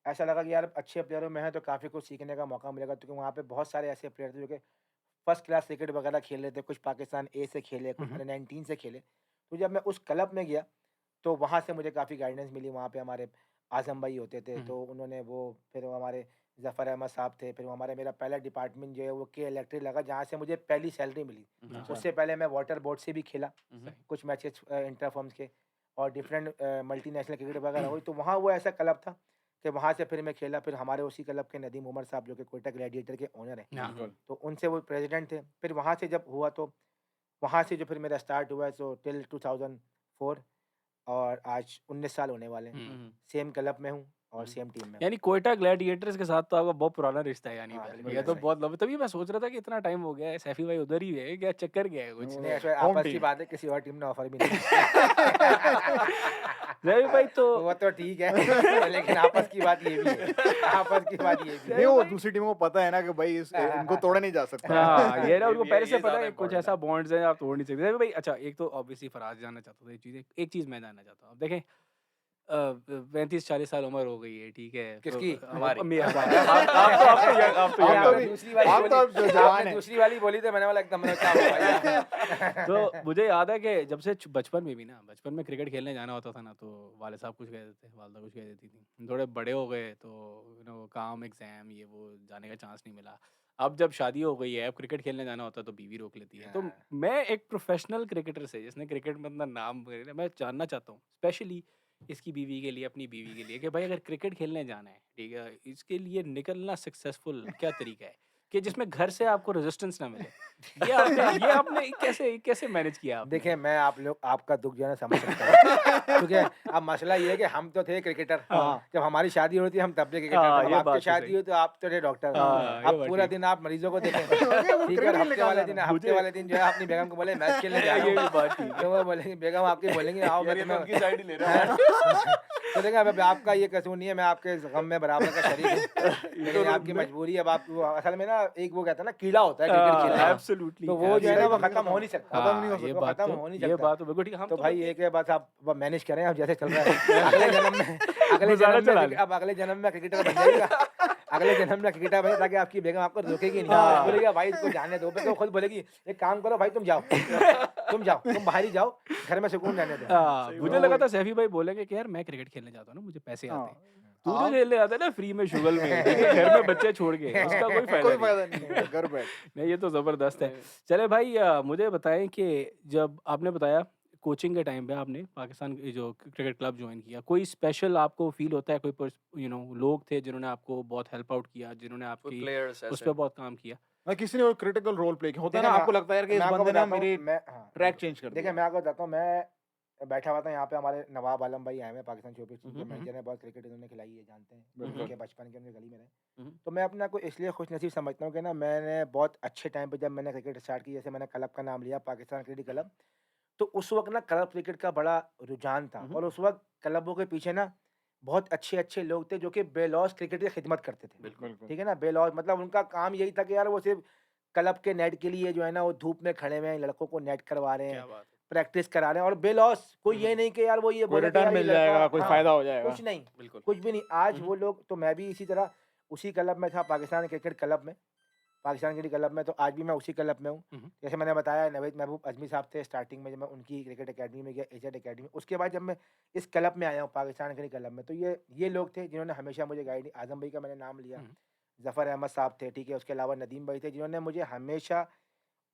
ऐसा लगा कि यार अच्छे प्लेयरों में है तो काफ़ी कुछ सीखने का मौका मिलेगा, क्योंकि वहाँ पे बहुत सारे ऐसे प्लेयर थे जो कि फर्स्ट क्लास क्रिकेट वगैरह खेल रहे थे। कुछ पाकिस्तान ए से खेले, कुछ हम्म, अंडर 19 से खेले। तो जब मैं उस क्लब में गया, तो वहाँ से मुझे काफ़ी गाइडेंस मिली। वहाँ पे हमारे आज़म भाई होते थे, हम्म, तो उन्होंने वो, फिर वो हमारे ज़फ़र अहमद साहब थे, फिर वो हमारे, मेरा पहला डिपार्टमेंट जो है वो के इलेक्ट्रिक लगा, जहाँ से मुझे पहली सैलरी मिली। हाँ, उससे पहले मैं वाटर बोर्ड से भी खेला सही। कुछ मैचेस इंटर फॉर्म्स के, और डिफरेंट मल्टीनेशनल क्रिकेट वगैरह हुई। तो वहाँ वो ऐसा क्लब था कि वहाँ से फिर मैं खेला। फिर हमारे उसी क्लब के नदीम उमर साहब, जो कि कोयटा ग्लैडिएटर के ओनर हैं, हाँ बिल्कुल। तो उनसे वो प्रेसिडेंट थे। फिर वहाँ से जब हुआ, तो वहाँ से जो फिर मेरा स्टार्ट हुआ, तो टिल 2004, और आज 19 साल होने वाले हैं। हम्म। सेम क्लब में हूँ और सेम टीम में हूँ। यानी कोयटा ग्लैडिएटर्स के साथ तो आपका बहुत पुराना रिश्ता है, यानी हाँ, फिर बिल्कुल ये तो ऐसा ही। बहुत लंबा, तभी मैं सोच रहा था कि इतना टाइम हो गया है, सैफी भाई उधर ही है क्या, चक्कर क्या है कुछ? नहीं, ऐसे होम आपस की टीम। बात है, किसी और टीम ने ऑफर भी नहीं सैफी भाई तो वो तो ठीक है, लेकिन आपस की बात ये भी है, आपस की बात ये भी नहीं, है। वो दूसरी टीमों को पता है ना कि भाई इनको तोड़ा नहीं जा सकता। हाँ, ये ना ये उनको भी पहले से ये पता ज़्यादा है कुछ इम्पोर्टेंट ऐसा है। बॉन्ड्स हैं आप तोड़ नहीं सकते। सैफी भाई अच्छा, एक तो ऑब्वियसली फराज जानना चाहता था एक चीज़ मैं जानना चाहता हूँ। अब देखें 35-40 साल उम्र हो गई है, ठीक है, तो किसकी? हमारी। हमारी आप तो यंग, आप तो अरे यंग तो हो। आपने भी दूसरी वाली आप बोली, तो अब जो जवान आपने है। दूसरी वाली बोली, तो मैंने बोला एकदम, मैंने क्या हुआ भाई? तो मुझे याद है कि जब से बचपन में भी ना, बचपन में क्रिकेट खेलने जाना होता था ना, तो वाले साहब कुछ कह देते थे, वालदा कुछ कह देती थी। थोड़े बड़े हो गए तो काम, एग्जाम, ये वो, जाने का चांस नहीं मिला। अब जब शादी हो गई है, अब क्रिकेट खेलने जाना होता है तो बीवी रोक लेती है। तो हाँ। मैं एक प्रोफेशनल क्रिकेटर से, जिसने क्रिकेट में अपना नाम करें, मैं जानना चाहता हूँ स्पेशली इसकी बीवी के लिए, अपनी बीवी के लिए कि भाई अगर क्रिकेट खेलने जाना है, ठीक है, इसके लिए निकलना सक्सेसफुल क्या तरीका है कि जिसमें घर से आपको रेजिस्टेंस ना मिले? ये आपने कैसे मैनेज किया आपने? देखिए, मैं आप लोग आपका दुःख जो है ना समझ सकता हूँ। क्योंकि अब मसला ये है कि हम तो थे क्रिकेटर। हाँ। जब हमारी शादी होती थी हम तब भी क्रिकेटर थे। हाँ, अब ये आपकी बात तो शादी सही। हुई तो आप तो थे डॉक्टर। हाँ, ये अब बात पूरा ठीक। दिन आप मरीजों को देखें। वो ठीक है, और क्रिकेट हफ्ते वाले दिन जो है अपनी बेगम को बोले मैच खेलने जा रहा ये भी हूँ। बात ठीक है। तो वो बोलेंगी बेगम आपकी बोलेंगी आओ मैं यार ये तो तुम्हें उनकी साइड ही ले रहा हैं? है। तो देखिए अब आपका ये कसूर नहीं है, मैं आपके गम में बराबर का शरीक हूँ। ये लेकिन तो आपकी मैं मजबूरी है, अब आप असल में ना एक वो कहते हैं ना कीड़ा होता है क्रिकेट खेलने का। एब्सोल्युटली, तो वो जो है ना वो एब्सोल्युटली। खत्म हो नहीं सकता। खत्म नहीं हो ये वो बात खत्म तो हो नहीं ये सकता। बात तो बिल्कुल ठीक। हम तो तो भाई बस एक है बस आप मैनेज करें अब जैसे चल रहा है। अगले जन्म में गुजारा चला लें। अब अगले जन्म में क्रिकेटर बन जाएगा। अगले जन्म में क्रिकेटर बने ताकि आपकी बेगम आपको रोकेगी नहीं। हाँ। बोलेगी भाई इसको जाने दो। फिर वो खुद बोलेगी एक काम करो भाई तुम जाओ। तुम बाहर ही जाओ, घर में सुकून रहने दो। सही मुझे बात लगा है। था सैफी भाई बोलेंगे कि यार मैं क्रिकेट खेलने जाता हूँ ना, मुझे पैसे आते हैं। हाँ। तू जो हाँ। खेलने आता है ना फ्री में शुगल में, ठीक है, घर में बच्चे छोड़ के, उसका कोई फायदा कोई नहीं। फायदा नहीं है, घर बैठ। नहीं, ये तो ज़बरदस्त है। चले भाई, मुझे बताएं कि जब आपने बताया कोचिंग के टाइम पे आपने पाकिस्तान के जो क्रिकेट क्लब ज्वाइन किया, कोई स्पेशल आपको फील होता है, कोई लोग थे जिन्होंने आपको बहुत हेल्प आउट किया, जिन्होंने कोई आपकी प्लेयर्स उस ऐसे पर बहुत काम किया? किसी ने क्रिटिकल रोल प्ले किया होता है देखिए ना, मैं आपको लगता है यार कि इस मैं आपको बंदे ने बताता हूँ मेरी मैं हाँ ट्रैक चेंज कर देखिए दिया। मैं आपको बताता हूँ मैं बैठा हुआ था यहाँ पे हमारे नवाब आलम भाई आए हुए हैं, पाकिस्तान शोबीज टीम के हम्म, मैनेजर हैं, बहुत क्रिकेट इन्होंने खिलाई है, जानते हैं बिल्कुल। उनके बचपन के, उनके गली में रहे। हम्म, तो मैं अपने आप को इसलिए खुश नसीब समझता हूँ कि ना मैंने बहुत अच्छे टाइम पे जब मैंने क्रिकेट स्टार्ट की, जैसे मैंने क्लब का नाम लिया पाकिस्तान क्रिकेट क्लब, तो उस वक्त ना क्लब क्रिकेट का बड़ा रुझान था हम्म, और उस वक्त क्लबों के पीछे ना बहुत अच्छे अच्छे लोग थे जो कि बेलौस क्रिकेट की खिदमत करते थे। बिल्कुल। ठीक है ना, बेलौस मतलब उनका काम यही था कि यार वो सिर्फ क्लब के नेट के लिए जो है ना वो धूप में खड़े हुए हैं, लड़कों को नेट करवा रहे हैं, क्या बात है। प्रैक्टिस करा रहे हैं और बेलौस कोई ये नहीं कि यार वो ये कोई बोले कि रिटर्न यार ये मिल लड़का जाएगा, कोई हाँ फायदा हो जाएगा। कुछ नहीं, बिल्कुल। कुछ भी नहीं। आज हम्म, वो लोग तो मैं भी इसी तरह उसी क्लब में था, पाकिस्तान क्रिकेट क्लब में, पाकिस्तान क्रिकेट क्लब में, तो आज भी मैं उसी क्लब में हूँ। हम्म, जैसे मैंने बताया नवेद महबूब अजमी साहब थे स्टार्टिंग में, जब मैं उनकी क्रिकेट अकेडमी में गया, एजेड अकेडमी, उसके बाद जब मैं इस क्लब में आया हूँ पाकिस्तान क्रिकेट क्लब में, तो ये लोग थे जिन्होंने हमेशा मुझे गाइड, आजम भाई का मैंने नाम लिया, हम्म, ज़फ़र अहमद साहब थे, ठीक है, उसके अलावा नदीम भाई थे, जिन्होंने मुझे हमेशा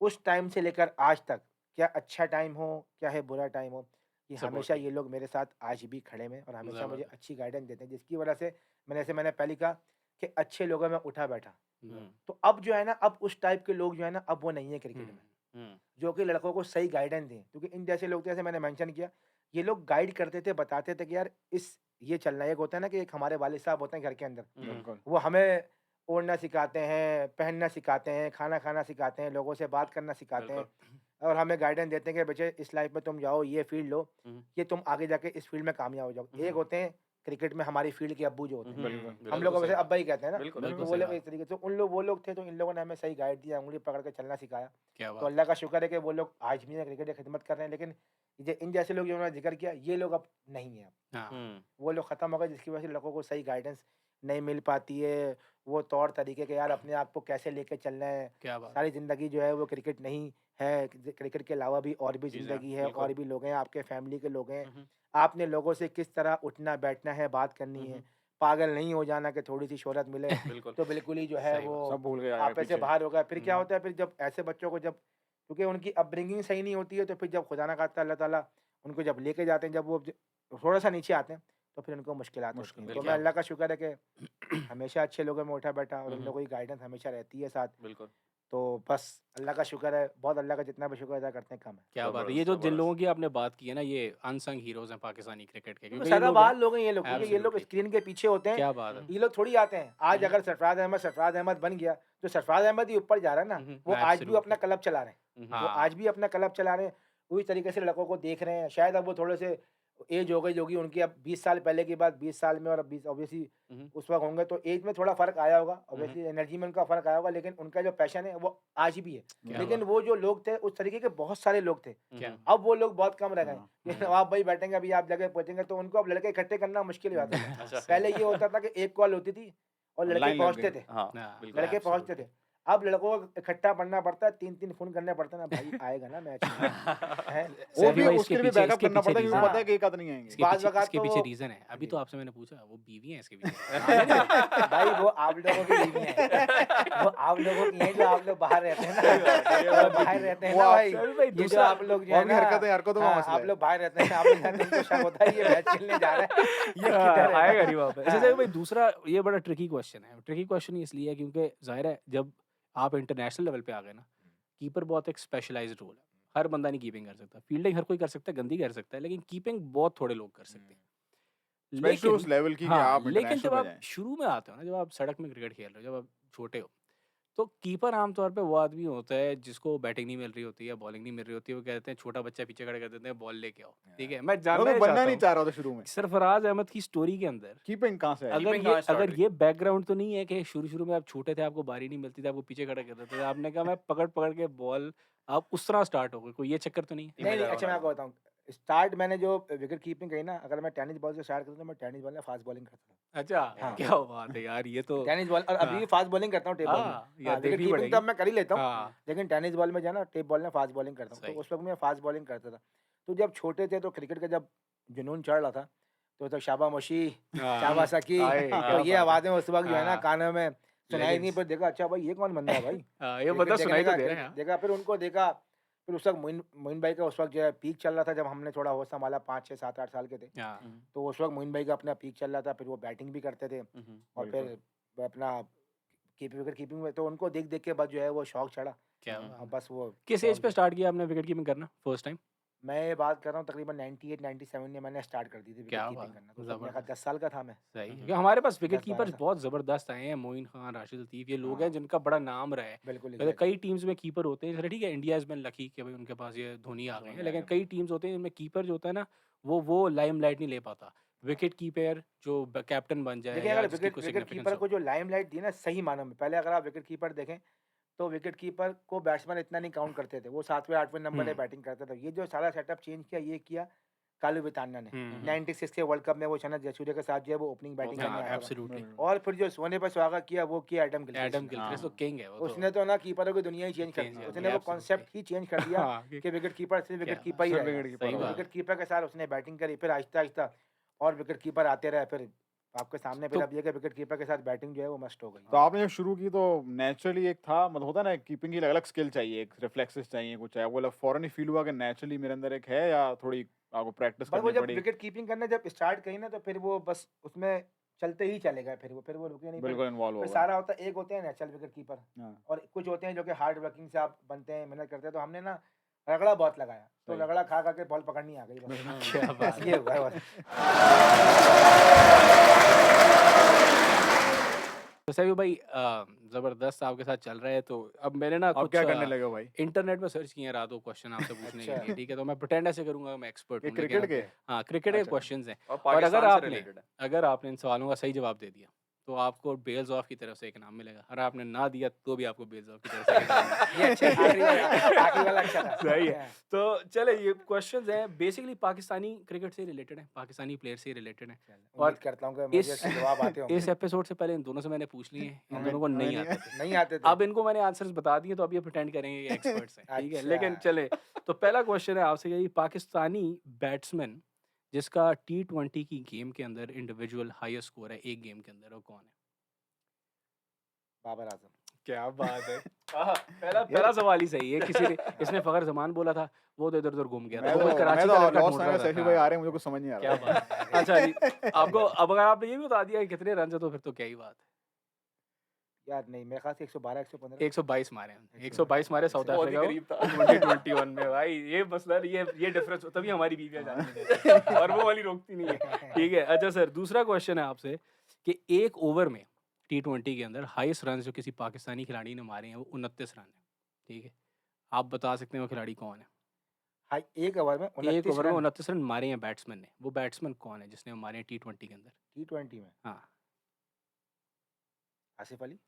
उस टाइम से लेकर आज तक, क्या अच्छा टाइम हो क्या है बुरा टाइम हो, कि Support हमेशा किया। ये लोग मेरे साथ आज भी खड़े में और हमेशा मुझे जबरदस्त। अच्छी गाइडेंस देते हैं, जिसकी वजह से मैंने पहले कहा कि अच्छे लोगों में उठा बैठा। हम्म, तो अब जो है ना, अब उस टाइप के लोग जो है ना, अब वो नहीं है क्रिकेट में, हम्म, जो कि लड़कों को सही गाइडेंस दें, क्योंकि इन जैसे लोग थे, जैसे मैंने मेंशन किया, ये लोग गाइड करते थे, बताते थे कि यार ये चलना है। एक होता है ना कि एक हमारे वालिद साहब होते हैं घर के अंदर, बिल्कुल। वो हमें ओढ़ना सिखाते हैं, पहनना सिखाते हैं, खाना खाना सिखाते हैं, लोगों से बात करना सिखाते हैं बिल्कुल। और हमें गाइडेंस देते हैं कि बच्चे इस लाइफ में तुम जाओ, ये फील्ड लो, हम्म, कि तुम आगे जाके इस फील्ड में कामयाब हो जाओ। एक होते हैं क्रिकेट में हमारी फील्ड के अब्बू जो होते हैं, बिल्कुल। हम बिल्कुल लोग सही वैसे बात। अब्बा ही कहते हैं ना, बिल्कुल तो बिल्कुल वो सही लोग बात। इस तरीके से वो लोग थे, तो इन लोगों ने हमें सही गाइड दिया, उंगली पकड़ के चलना सिखाया। क्या तो बात है। अल्लाह का शुक्र है कि वो लोग आज भी क्रिकेट की खिदमत कर रहे हैं, लेकिन इन जैसे लोग जिन्होंने जिक्र किया, ये लोग अब नहीं है। अब हाँ, वो लोग ख़त्म हो गए, जिसकी वजह से लोगों को सही गाइडेंस नहीं मिल पाती है, वो तौर तरीके के यार अपने आप को कैसे लेके चलना है। क्या बात है। सारी ज़िंदगी जो है वो क्रिकेट नहीं है, क्रिकेट के अलावा भी और भी चीज़ें, ज़िंदगी है, बिल्कुल। और भी लोग हैं, आपके फैमिली के लोग हैं, हम्म, आपने लोगों से किस तरह उठना बैठना है, बात करनी है, पागल नहीं हो जाना कि थोड़ी सी शोहरत मिले बिल्कुल। तो बिल्कुल ही जो है सही बात। वो सब भूल गए आगे आपे से पीछे। बाहर होगा। फिर क्या हम्म, होता है, फिर जब ऐसे बच्चों को जब, क्योंकि उनकी अपब्रिंगिंग सही नहीं होती है, तो फिर जब खुदा ना खास्ता अल्लाह ताला उनको जब लेके जाते हैं, जब वो थोड़ा सा नीचे आते हैं, तो फिर उनको मुश्किलात होती मुश्किल हैं। तो बिल्कुल। मैं अल्लाह का शुक्र है कि हमेशा अच्छे लोगों में उठा बैठा और इन हम्म, लोगों की गाइडेंस हमेशा रहती है साथ। बिल्कुल। तो बस अल्लाह का शुक्र है, बहुत अल्लाह का जितना भी शुक्र अदा करते हैं कम है। क्या बात है। जबरदस्त, ये जो जिन जबरदस्त। लोगों की आपने बात की है ना, ये अनसंग हीरोज हैं पाकिस्तानी क्रिकेट के, क्योंकि क्योंकि ये लोग सदाबहार हैं। लोग हैं ये लोग, क्योंकि ये लोग Absolutely. स्क्रीन के पीछे होते हैं। क्या बात है। ये लोग थोड़ी आते हैं। आज अगर सरफराज अहमद बन गया, तो सरफराज अहमद ही ऊपर जा रहा है ना, वो आज भी Absolutely. अपना क्लब चला रहे हैं, वो हाँ। आज भी अपना क्लब चला रहे हैं, उसी तरीके से लड़कों को देख रहे हैं। शायद अब वो थोड़े से एज हो गई होगी उनकी, अब 20 साल पहले की बात, 20 साल में और अब 20 ऑब्वियसली हम्म, उस वक्त होंगे, तो एज में थोड़ा फ़र्क आया होगा, ऑब्वियसली एनर्जी में उनका फ़र्क आया होगा, लेकिन उनका जो पैशन है वो आज भी है। क्या लेकिन बात। वो जो लोग थे, उस तरीके के बहुत सारे लोग थे, क्या अब वो लोग बहुत कम रह गए। हाँ। ये नवाब भाई बैठेंगे, अभी आप जगह पहुंचेंगे तो उनको अब लड़के इकट्ठे करना मुश्किल हो जाता है। अच्छा। पहले ये होता था कि एक कॉल होती थी और लड़के लाइन लग पहुंचते गई। थे, हाँ, हाँ, बिल्कुल। लड़के Absolutely. पहुंचते थे। अब लड़कों को इकट्ठा पढ़ना पड़ता है, 3-3 फ़ोन करने पड़ते हैं ना, भाई आएगा ना मैच में, हैं? वो सैफी भी भाई उसके इसके लिए भी पीछे बैकअप इसके करना पीछे पड़ता है क्योंकि रीजन पता है है कि एक आध नहीं आएंगे। इसके बाद पीछे वक़्त इसके तो पीछे वो रीजन है अभी जी। तो आपसे मैंने पूछा वो बीवी है इसके पीछे भाई वो आप लोगों की बीवियाँ हैं, वो आप लोगों की हैं जो आप लोग बाहर रहते हैं सही बात है, ये ना, बात वो बाहर ठीक है। रहते हैं वो ना आप भाई, सैफी भाई ये जो दूसरा आप लोग जो वो है अपनी ना, हरकतों का हाँ, मसला आप है। लोग बाहर रहते हैं ना, आप लोग जाते हैं, उनको शक होता है ये मैच खेलने जा रहा है, ये किधर है? आएगा नहीं वापस ऐसे हाँ। सैफी भाई दूसरा ये बड़ा ट्रिकी क्वेश्चन है ट्रिकी क्वेश्चन इसलिए है क्योंकि जाहिर है जब आप इंटरनेशनल लेवल पे आ गए ना कीपर बहुत एक स्पेशलाइज्ड रोल है हर बंदा नहीं कीपिंग कर सकता फील्डिंग हर कोई कर सकता है गंदी कर सकता है लेकिन कीपिंग बहुत थोड़े लोग कर सकते हैं स्पेशली उस लेकिन लेवल की कि हाँ आप लेकिन इंटरनेशनल जब पे आप जाएं। शुरू में आते हो ना जब आप सड़क में क्रिकेट खेल रहे हो जब आप छोटे हो तो कीपर आमतौर पे वो आदमी होता है जिसको बैटिंग नहीं मिल रही होती है बॉलिंग नहीं मिल रही होती है वो कहते हैं छोटा बच्चा पीछे खड़े कर देते हैं बॉल लेके आओ ठीक है मैं मैं जानना तो ये बनना चाहता नहीं हूँ चाह रहा था शुरू में। सरफराज अहमद की स्टोरी के अंदर कीपिंग कहाँ से आई? अगर कीपिंग ये कहाँ स्टार्ट अगर हुई? ये बैकग्राउंड तो नहीं है कि शुरू में आप छोटे थे आपको बारी नहीं मिलती थी आपको पीछे खड़ा कर देते थे आपने कहा मैं पकड़ पकड़ के बॉल आप उस तरह स्टार्ट हो गए कोई ये चक्कर तो नहीं है नहीं, मज़ा अच्छा मैं आ आपको रहा बताऊँ, स्टार्ट मैंने जो विकेट कीपिंग करी ना, अगर मैं टेनिस बॉल से स्टार्ट करता तो मैं टेनिस बॉल में फास्ट बॉलिंग करता था। अच्छा हाँ। क्या बात है यार ये तो टेनिस बॉल और अभी हाँ भी फास्ट बॉलिंग करता हूँ टेप बॉल में। हाँ हाँ, यार विकेट देखनी कीपिंग पड़ेगी तो अब मैं कर ही लेता हूँ, हाँ लेकिन टेनिस बॉल में जो है ना टेप बॉल में फास्ट बॉलिंग करता हूँ, तो सही उस वक़्त मैं फास्ट बॉलिंग करता था। तो जब छोटे थे तो क्रिकेट का जब जुनून चढ़ रहा था, तो शाबामोशी, हाँ शाबाशाकी, आए तो क्या ये बात है आवाज़ें उस वक़्त जो है ना हाँ कानों में सुनाई नहीं, लेजेंड्स पर देखा अच्छा भाई ये कौन बंदा है भाई? हाँ ये क्रिकेट बंदा देखने सुनाई तो का दे रहे हैं क्रिकेट हाँ देखा, फिर उनको देखा, फिर उस वक़्त मोइन भाई का उस वक़्त जो है पीक चल रहा था, जब हमने थोड़ा होश संभाला 5, 6, 7, 8 साल के थे। हाँ तो उस वक़्त मोइन भाई का अपना पीक चल रहा था, फिर वो बैटिंग भी करते थे और बिल्कुल। फिर वो अपना विकेट कीपिंग में, तो उनको देख के बस जो है वो शौक चढ़ा क्या हम्म। बात और है। बस वो किस शौक एज पे जो स्टार्ट किया आपने विकेट कीपिंग करना फर्स्ट टाइम मैं ये बात कर रहा हूँ तकरीबन 98 97 में मैंने स्टार्ट कर दी थी विकेट क्या कीपिंग बात करना, तो तब मेरे ख्याल जबरदस्त 10 साल का था मैं। सही है हम्म। क्योंकि हमारे पास विकेट 10-12 कीपर्स साल। बहुत जबरदस्त आए हैं मोइन खान राशिद लतीफ़ ये लोग हाँ। हैं जिनका बड़ा नाम रहा है बिल्कुल पहले एग्जैक्टली। कई टीम्स में कीपर होते हैं चलो ठीक है इंडिया इज बिन लकी कि भाई उनके पास ये धोनी आ गए धोनी हैं आ लेकिन गए। कई टीम्स होते हैं जिनमें कीपर जो होता है ना वो लाइमलाइट नहीं ले पाता विकेट कीपर जो कैप्टन बन जाए देखिए या अगर जिसकी विकेट कोई विकेट सिग्निफिकेंस कीपर हो को जो लाइमलाइट दी ना सही मानों में, पहले अगर आप विकेट कीपर देखें तो विकेट कीपर को बैट्समैन इतना नहीं काउंट करते थे, वो 7वें 8वें नंबर पे हम्म बैटिंग करता था। ये जो सारा सेटअप चेंज किया, ये किया कालू बितान्या ने। हम्म 96 के वर्ल्ड कप में वो शनद जयसूर्या के साथ जो है वो ओपनिंग बैटिंग हाँ, करने हाँ आया था। एब्सोल्युटली और फिर जो सोने पर सुहागा किया वो किया एडम गिलक्रिस्ट एडम ने। गिलक्रिस्ट तो हाँ। किंग है वो उसने तो ना कीपरों की दुनिया ही चेंज कर चेंज दी, कर उसने दिया वो एब्सोल्युटली कॉन्सेप्ट ही चेंज कर दिया हाँ कि विकेट कीपर सिर्फ विकेट क्या कीपर ही सिर्फ रहेगा। विकेट सही कीपर बात होगा। विकेट कीपर के साथ उसने बैटिंग करी, फिर आहिस्ता आहिस्ता और विकेट कीपर आते रहे, फिर आपके सामने फिर तो अब ये कि विकेट कीपर के साथ बैटिंग जो है वो मस्ट हो गई। तो आपने जब शुरू की तो नेचुरली एक था मतलब होता है ना कीपिंग की अलग स्किल चाहिए एक रिफ्लेक्सेस चाहिए कुछ चाहिए वो फौरन ही फील हुआ कि नेचुरली मेरे अंदर एक है या थोड़ी आपको प्रैक्टिस बस वो करनी जब पड़ी? विकेट कीपिंग करना जब स्टार्ट करी ना तो फिर वो बस उसमें चलते ही चले गए, फिर वो रुके नहीं। बिल्कुल इन्वॉल्व हो फिर गए। सारा होता एक होते हैं नेचुरल विकेट कीपर हाँ, और कुछ होते हैं जो कि हार्ड वर्किंग से आप बनते हैं, मेहनत करते हैं। तो हमने ना रगड़ा बहुत लगाया, तो सही। रगड़ा खा के बॉल पकड़नी आ गई बस। क्या बात बस ये हुआ है बस। तो सभी भाई जबरदस्त आपके साथ चल रहा है तो अब मैंने ना अब कुछ क्या करने लगे हो भाई? इंटरनेट पे सर्च किए हैं रातों क्वेश्चन आपसे पूछने के अच्छा। लिए ठीक है तो मैं प्रिटेंड ऐसे करूंगा मैं एक्सपर्ट ये हूँ लेकिन क्रिकेट के हाँ क्रिकेट के अच्छा। क्वेश्चन्स हैं और और अगर पाकिस्तान से आपने रिलेटेड है। अगर आपने इन सवालों का सही जवाब दे दिया तो आपको बेल्स ऑफ की तरफ से एक नाम मिलेगा और आपने ना दिया तो भी आपको बेल्स ऑफ की तरफ से एक नाम मिलेगा। ये अच्छा आखिरी वाला अच्छा था। सही है। हाँ। तो चले ये क्वेश्चंस हैं बेसिकली पाकिस्तानी क्रिकेट से रिलेटेड है पाकिस्तानी प्लेयर से रिलेटेड है उम्मीद करता हूँ कि मुझे इस इसके जवाब आते होंगे। इस एपिसोड से पहले इन दोनों से मैंने पूछ लिए हैं इन हमें- दोनों को हमें नहीं नहीं आते थे नहीं आते थे। अब इनको मैंने आंसर्स बता दिए तो अब ये प्रिटेंड करेंगे कि एक्सपर्ट्स हैं ठीक है लेकिन अच्छा। चले तो पहला क्वेश्चन है आपसे कि पाकिस्तानी बैट्समैन जिसका T20 की गेम के अंदर इंडिविजुअल हाईएस्ट स्कोर है एक गेम के अंदर वो कौन है बाबर आजम। क्या बात है पहला सवाल ही सही है किसी ने इसने फखर जमान बोला था वो तो इधर उधर घूम गया था मैं वो कोई तो कराची मैं का तो लड़का लॉस ढूंढ रहा एंजल्स था सैफी भाई आ हाँ, रहे हैं मुझे कुछ समझ नहीं आ क्या रहा। बात है अच्छा जी आपको अब अगर आपने ये भी बता दिया कि कितने रन है तो फिर तो क्या ही बात है यार नहीं, मेरे ख्याल से 112 115। 122 मारे हैं 122 मारे साउथ बहुत ही अफ्रीका करीब था। 2021 में भाई ये मसला ये डिफरेंस तभी हमारी बीवियां जानती हैं और वो वाली रोकती नहीं है ठीक है अच्छा सर दूसरा क्वेश्चन है आपसे कि एक ओवर में T20 के अंदर हाईएस्ट रन जो किसी पाकिस्तानी खिलाड़ी ने मारे हैं वो 29 रन है ठीक है आप बता सकते हैं वो खिलाड़ी कौन है हाँ, एक ओवर में एक 29 ओवर में रन 29 रन मारे हैं बैट्समैन ने वो बैट्समैन कौन है जिसने वो मारे हैं T20 के अंदर T20 में। हाँ आसिफ अली,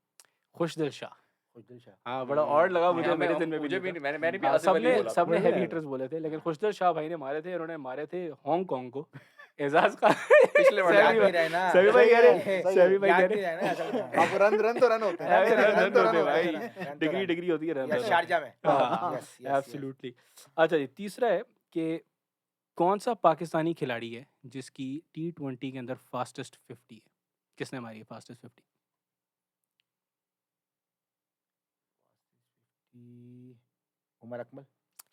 खुशदिल शाह खुशदिल शाह। हाँ बड़ा और लगा मुझे हाँ, मेरे दिन में मुझे भी नहीं था। मैंने भी हाँ, आसिफ अली सबने बोला था। सबने बढ़िया हैवी है। हिटर्स बोले थे लेकिन खुशदिल शाह भाई ने मारे थे उन्होंने मारे थे हांगकांग को एजाज खान पिछले वर्ल्ड याद सैमी कप नहीं रहे ना सैमी भाई कह रहे सही है, सैमी भाई याद कह नहीं रहे रहे ना असल में। अब रन तो रन होते हैं अरे रन रन तो होते रन हैं होते भाई, हैं रन तो डिग्री रन। डिग्री होती है रन यस, रन। शारजा में हाँ, यस यस एब्सोल्युटली। अच्छा जी, तीसरा है कि कौन सा पाकिस्तानी खिलाड़ी है जिसकी T20 के अंदर फास्टेस्ट 50 है? किसने मारी है फास्टेस्ट 50? उमर अकमल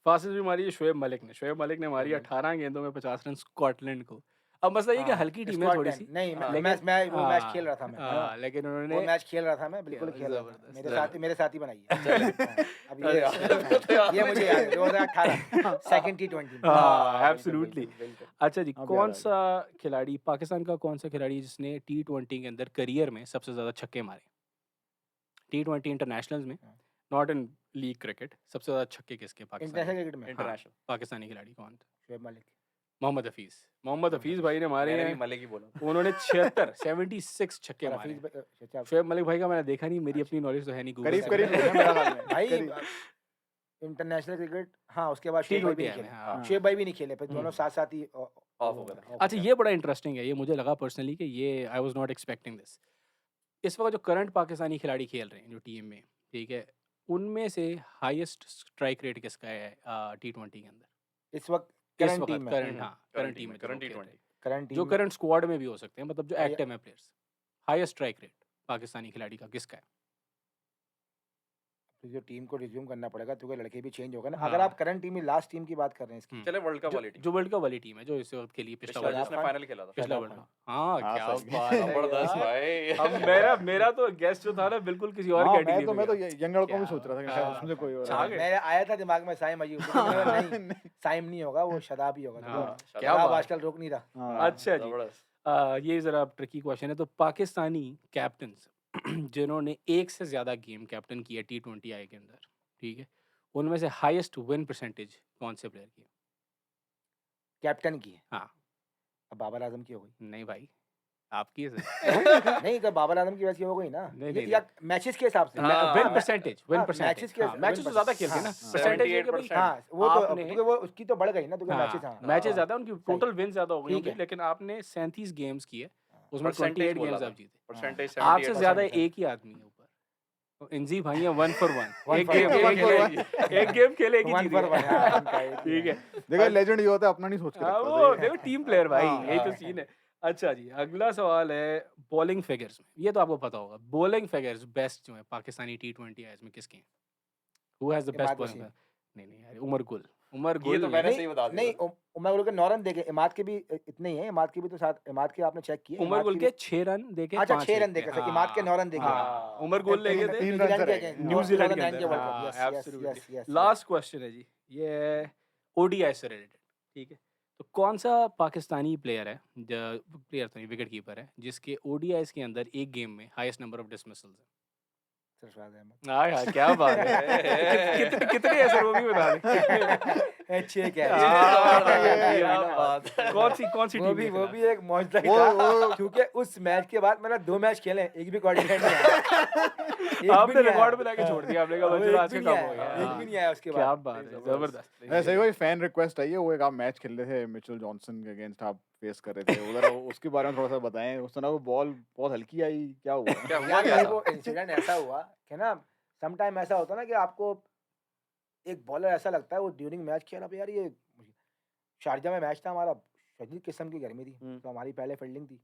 फास्टेस्ट भी मारी है शोएब मलिक ने। शोएब मलिक ने मारी शोएब मलिक। 18 गेंदों में 50 रन स्कॉटलैंड को। अब मसला ये कि हाँ, हल्की टीम है थोड़ी सी, स्कॉटलैंड नहीं हाँ, मैं वो मैच हाँ, खेल रहा था मैं हाँ, लेकिन वो उन्होंने मैच खेल रहा था मैं बिल्कुल क्या खेल रहा था जबरदस्त, मेरे साथ ही बनाई है चले। हाँ, अब अरे ये मुझे याद है 2018 सेकंड T20 में। हाँ, बिल्कुल, एब्सोल्युटली। बिल्कुल, बिल्कुल। अच्छा जी, अब कौन याद आ सा खिलाड़ी पाकिस्तान का कौन सा खिलाड़ी है जिसने T20 के अंदर करियर में सबसे ज्यादा छक्के मारे? T20 इंटरनेशनल्स में, हाँ। नॉट इन लीग क्रिकेट, सबसे ज्यादा छक्के किसके इंटरनेशनल पाकिस्तान क्रिकेट में इंटरनेशनल पाकिस्तानी खिलाड़ी कौन थे? शोएब मलिक मोहम्मद हफीज। मोहम्मद हफीज भाई ने मारे मैंने भी हैं, मलिक ही बोला। उन्होंने 76 छक्के और मारे हफीज हैं। चाचा शोएब मलिक भाई का मैंने देखा नहीं, मेरी अपनी नॉलेज तो है नहीं गूगल करीब से करीब मैंने- है मेरा ख्याल में भाई करीब। इंटरनेशनल क्रिकेट हाँ उसके बाद शोएब भाई भी T20 नहीं है खेले हाँ। हाँ। शोएब भाई भी नहीं खेले फिर दोनों हम्म। साथ साथ ही ऑफ हो गए थे। अच्छा, ये बड़ा इंटरेस्टिंग है, ये मुझे लगा पर्सनली कि ये I was not expecting this. इस वक्त जो करंट पाकिस्तानी खिलाड़ी खेल रहे हैं जो टीम में, ठीक है, उनमें से हाईएस्ट स्ट्राइक रेट किसका है T20 के अंदर इस वक्त इस करंट वक्त? टीम में करंट, हाँ, करंट टीम में जो करंट लोग खेल रहे T20 हैं, करंट जो टीम में करंट स्क्वाड में भी हो सकते हैं, मतलब जो हाई- एक्टिव है players, highest strike rate Pakistani खिलाड़ी का किसका है? तो जो टीम को रिज्यूम करना पड़ेगा क्योंकि लड़के भी चेंज हो गए ना हाँ। अगर आप करंट टीम में लास्ट टीम की बात कर रहे हैं इसकी हम्म। चले वर्ल्ड कप वाली टीम जो वर्ल्ड कप वाली टीम है जो इस वक्त के लिए पिछला पिछला वर्ल्ड जिसने खान। फाइनल खेला था। पिछला शादाब वर्ल्ड खान। हाँ, हाँ, क्या सही। बात है जबरदस्त यार। भाई। अब मेरा तो गेस्ट जो था ना बिल्कुल किसी और हाँ, कैटेगरी मैं तो गया। यंग लड़कों क्या में सोच रहा था कि बात शायद है। उसमें कोई और छा है। गए। मेरे आया था दिमाग में साइम अयूब लेकिन मैंने कहा, नहीं साइम नहीं होगा वो शदाब ही होगा हाँ, क्योंकि क्या शदाब बात आजकल रोक नहीं रहा हाँ। अच्छा जी। जबरदस्त। ये ज़रा ट्रिकी क्वेश्चन है, तो पाकिस्तानी कैप्टन्स जिन्होंने एक से ज़्यादा गेम कैप्टन किया T20 आई के अंदर, ठीक है, उनमें से हाईएस्ट विन परसेंटेज कौन से प्लेयर की है? कैप्टन की है हाँ। अब बाबर आजम की हो गई नहीं भाई, आपकी है सर। नहीं तो बाबर आजम की वैसी हो गई ना नहीं, ये नहीं, या मैचेस के हिसाब से हाँ, विन हाँ, परसेंटेज, विन हाँ, परसेंटेज, matches के- win मैचेस तो ज़्यादा percentage, खेलते हैं ना, हाँ, परसेंटेज ये कि भाई 78% हाँ वो तो आपने- क्योंकि वो उसकी तो बढ़ गई ना क्योंकि मैचेस हाँ मैचेस हाँ, ज़्यादा उनकी टोटल विन ज़्यादा हो गई ठीक होंगी, है। लेकिन आपने 37 गेम्स किए, उसमें Percentage 28 बोला गेम्स था। आप जीते। परसेंटेज आपसे ज़्यादा 78%। एक ही आदमी है ऊपर, तो इंजी भाई है 1 for 1। One एक for game one, one for एक गेम खेले एक ही वन जीत फॉर गए। वन हाँ, इनका एक ही ठीक है, देखो लेजेंड ये होता है अपना नहीं सोच के हाँ, रखता वो सही है। देखो टीम प्लेयर भाई, हाँ, यही तो हाँ। सीन है। अच्छा जी, अगला सवाल है बॉलिंग फिगर्स में, ये तो आपको पता होगा, बॉलिंग फिगर्स बेस्ट जो है पाकिस्तानी T20 है इसमें किसके हैं? Who has the best Imad bowling? Wasim. नहीं नहीं यार, उमर गुल। उमर ये गुल तो मैंने ने- सही बता दिया नहीं था। उमर गुल के 9 रन देखे इमाद के भी इतने ही हैं इमाद के भी तो साथ इमाद के आपने चेक किए उमर इमाद गुल की के भी- 6 रन देके अच्छा 5 6 रन देखे थे इमाद के 9 रन देखे हाँ, उमर गुल ले गए थे तीन न्यूजीलैंड रन के से against, न्यूजीलैंड के 2009 अंदर। के वर्ल्ड हाँ, cup yes absolutely। Yes yes last question है जी, ये ओडीआई से रिलेटेड, ठीक है, तो कौन सा पाकिस्तानी प्लेयर है, प्लेयर तो नहीं, विकेट कीपर है, जिसके ओडीआईस के अंदर एक गेम में हाईएस्ट नंबर ऑफ डिसमिसल्स है? सरफराज अहमद हाँ यार, क्या बात है। कितने ऐसे वो भी बता दे। अच्छे क्या क्या बात है। कौन सी वो टीम भी के वो खिलाफ? भी एक मौजदा ही वो- था वो- क्योंकि उस मैच के बाद मैंने 2 मैच खेले एक भी क्वालिफाई नहीं आया एक भी आपने नहीं रिकॉर्ड आया। बना के छोड़ दिया, आपने कहा वो बच्चों एक आज भी के नहीं कम हो आया, गया। एक भी नहीं आया उसके क्या बाद बात है, जबरदस्त। ऐसे ही कोई फैन रिक्वेस्ट आई है, वो एक आप मैच खेल रहे थे मिचेल जॉनसन के अगेंस्ट, आप फेस कर रहे थे उधर, उसके बारे में थोड़ा सा बताएं। उस समय वो बॉल बहुत हल्की आई, क्या हुआ? क्या हुआ यार क्या भाई था? वो इंसिडेंट ऐसा हुआ कि ना सम टाइम ऐसा होता है ना कि आपको एक बॉलर ऐसा लगता है वो ड्यूरिंग मैच खेला अब यार ये शारजा में मैच था हमारा शदीद किस्म की गर्मी थी तो हमारी पहले फील्डिंग थी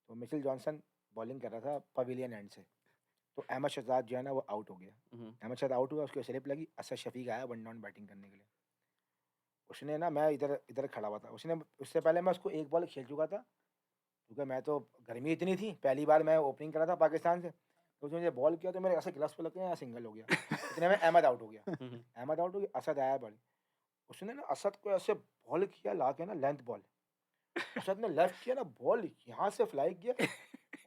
तो मिचेल जॉनसन बॉलिंग कर रहा था पवेलियन एंड से तो अहमद शहजाद जो है ना वो आउट हो गया अहमद शहजाद आउट हुआ उसकी स्लिप लगी असद शफीक आया 1 डाउन बैटिंग करने के लिए उसने ना मैं इधर इधर खड़ा हुआ था उसने उससे पहले मैं उसको एक बॉल खेल चुका था क्योंकि मैं तो गर्मी इतनी थी पहली बार मैं ओपनिंग करा था पाकिस्तान से तो उसने मुझे बॉल किया तो मेरे ऐसे ग्लव्स पे लग गए सिंगल हो गया इतने में अहमद आउट हो गया अहमद आउट हो गया असद आया बॉल उसने ना असद को ऐसे बॉल किया ला के ना लेंथ बॉल असद ने लेफ्ट किया ना बॉल यहाँ से फ्लाई किया